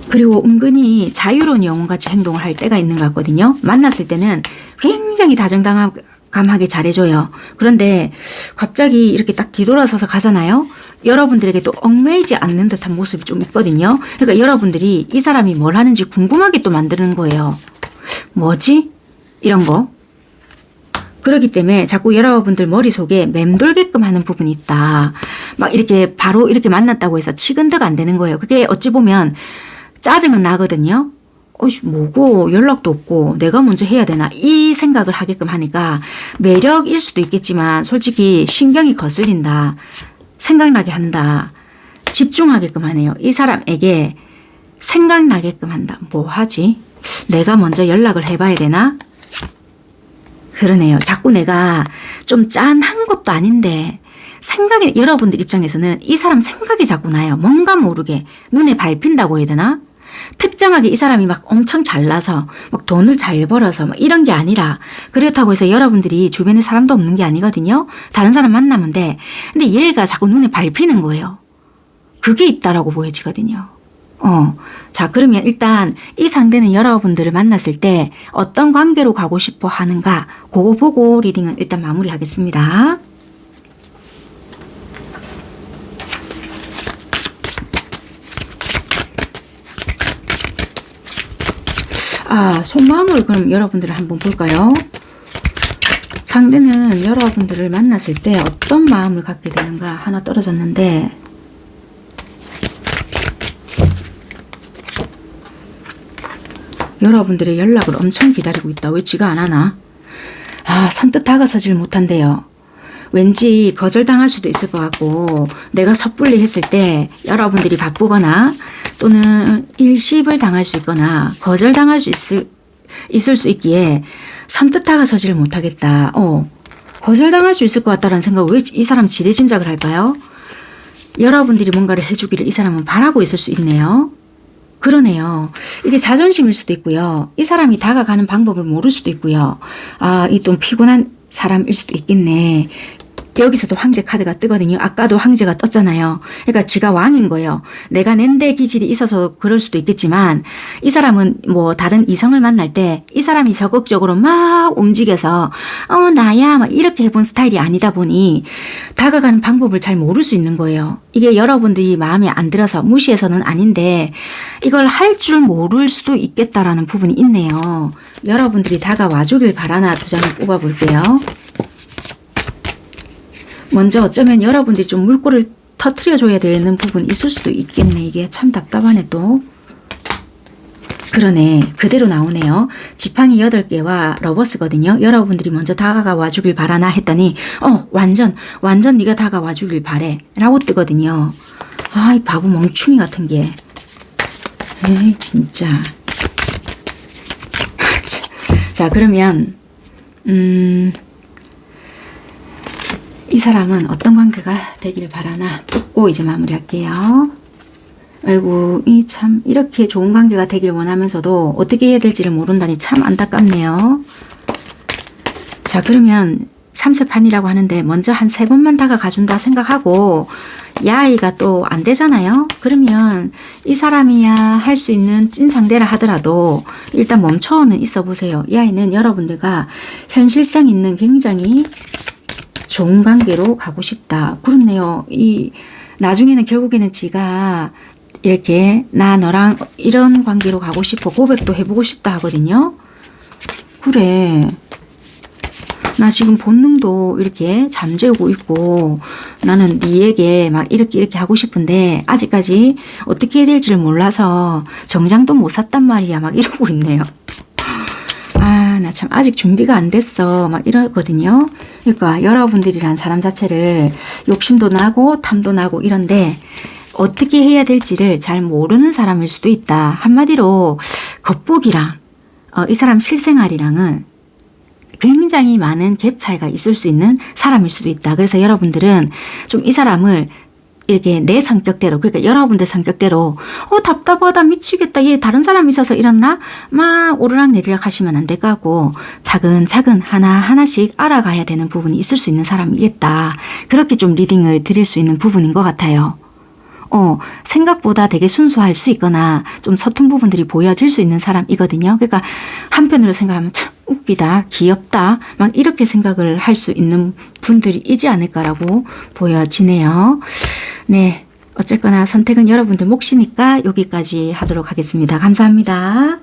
그리고 은근히 자유로운 영혼같이 행동을 할 때가 있는 것 같거든요. 만났을 때는 굉장히 다정다감하게 잘해줘요. 그런데 갑자기 이렇게 딱 뒤돌아서서 가잖아요. 여러분들에게 또 얽매이지 않는 듯한 모습이 좀 있거든요. 그러니까 여러분들이 이 사람이 뭘 하는지 궁금하게 또 만드는 거예요. 뭐지? 이런 거. 그렇기 때문에 자꾸 여러분들 머릿속에 맴돌게끔 하는 부분이 있다. 막 이렇게 바로 이렇게 만났다고 해서 치근드가 안 되는 거예요. 그게 어찌 보면 짜증은 나거든요. 뭐고 연락도 없고 내가 먼저 해야 되나 이 생각을 하게끔 하니까 매력일 수도 있겠지만 솔직히 신경이 거슬린다. 생각나게 한다. 집중하게끔 하네요. 이 사람에게 생각나게끔 한다. 뭐 하지? 내가 먼저 연락을 해봐야 되나? 그러네요. 자꾸 내가 좀 짠한 것도 아닌데 여러분들 입장에서는 이 사람 생각이 자꾸 나요. 뭔가 모르게 눈에 밟힌다고 해야 되나? 특정하게 이 사람이 막 엄청 잘나서 막 돈을 잘 벌어서 막 이런 게 아니라 그렇다고 해서 여러분들이 주변에 사람도 없는 게 아니거든요. 다른 사람 만나면 돼. 근데 얘가 자꾸 눈에 밟히는 거예요. 그게 있다라고 보여지거든요. 자, 그러면 일단 이 상대는 여러분들을 만났을 때 어떤 관계로 가고 싶어 하는가 그거 보고 리딩은 일단 마무리하겠습니다. 속마음을 그럼 여러분들을 한번 볼까요? 상대는 여러분들을 만났을 때 어떤 마음을 갖게 되는가 하나 떨어졌는데, 여러분들의 연락을 엄청 기다리고 있다. 왜 지가 안 하나? 선뜻 다가서질 못한대요. 왠지 거절당할 수도 있을 것 같고, 내가 섣불리 했을 때 여러분들이 바쁘거나 또는 일십을 당할 수 있거나 거절당할 수 있을 수 있기에 선뜻 다가서지를 못하겠다. 거절당할 수 있을 것 같다라는 생각을 왜 이 사람 지레짐작을 할까요? 여러분들이 뭔가를 해주기를 이 사람은 바라고 있을 수 있네요. 그러네요. 이게 자존심일 수도 있고요. 이 사람이 다가가는 방법을 모를 수도 있고요. 이 좀 피곤한 사람일 수도 있겠네. 여기서도 황제 카드가 뜨거든요. 아까도 황제가 떴잖아요. 그러니까 지가 왕인 거예요. 내가 낸데 기질이 있어서 그럴 수도 있겠지만, 이 사람은 뭐 다른 이성을 만날 때 이 사람이 적극적으로 막 움직여서 나야 막 이렇게 해본 스타일이 아니다 보니 다가가는 방법을 잘 모를 수 있는 거예요. 이게 여러분들이 마음에 안 들어서 무시해서는 아닌데 이걸 할 줄 모를 수도 있겠다라는 부분이 있네요. 여러분들이 다가와 주길 바라나 두 장을 뽑아 볼게요. 먼저 어쩌면 여러분들이 좀 물꼬를 터트려 줘야 되는 부분이 있을 수도 있겠네. 이게 참 답답하네 또. 그러네. 그대로 나오네요. 지팡이 8개와 러버스거든요. 여러분들이 먼저 다가와 주길 바라나 했더니 완전 네가 다가와 주길 바래 라고 뜨거든요. 이 바보 멍충이 같은 게. 에이 진짜. 자 그러면 이 사람은 어떤 관계가 되길 바라나 뽑고 이제 마무리할게요. 아이고 참 이렇게 좋은 관계가 되길 원하면서도 어떻게 해야 될지를 모른다니 참 안타깝네요. 자 그러면 3세판이라고 하는데 먼저 한 3번만 다가가준다 생각하고 야이가 또 안 되잖아요. 그러면 이 사람이야 할 수 있는 찐 상대라 하더라도 일단 멈춰는 있어 보세요. 야이는 여러분들과 현실성 있는 굉장히 좋은 관계로 가고 싶다. 그렇네요. 나중에는 결국에는 지가 이렇게 나 너랑 이런 관계로 가고 싶어 고백도 해보고 싶다 하거든요. 그래. 나 지금 본능도 이렇게 잠재우고 있고 나는 네에게 막 이렇게 하고 싶은데 아직까지 어떻게 해야 될지를 몰라서 정장도 못 샀단 말이야. 막 이러고 있네요. 나 참 아직 준비가 안 됐어 막 이러거든요. 그러니까 여러분들이란 사람 자체를 욕심도 나고 탐도 나고 이런데 어떻게 해야 될지를 잘 모르는 사람일 수도 있다. 한마디로 겉보기랑 이 사람 실생활이랑은 굉장히 많은 갭 차이가 있을 수 있는 사람일 수도 있다. 그래서 여러분들은 좀 이 사람을 이렇게 내 성격대로, 그러니까 여러분들 성격대로 답답하다 미치겠다 얘 다른 사람 있어서 이랬나 막 오르락내리락 하시면 안 될 것 같고 차근차근 하나하나씩 알아가야 되는 부분이 있을 수 있는 사람이겠다. 그렇게 좀 리딩을 드릴 수 있는 부분인 것 같아요. 생각보다 되게 순수할 수 있거나 좀 서툰 부분들이 보여질 수 있는 사람이거든요. 그러니까 한편으로 생각하면 참 웃기다, 귀엽다 막 이렇게 생각을 할 수 있는 분들이지 않을까라고 보여지네요. 네, 어쨌거나 선택은 여러분들 몫이니까 여기까지 하도록 하겠습니다. 감사합니다.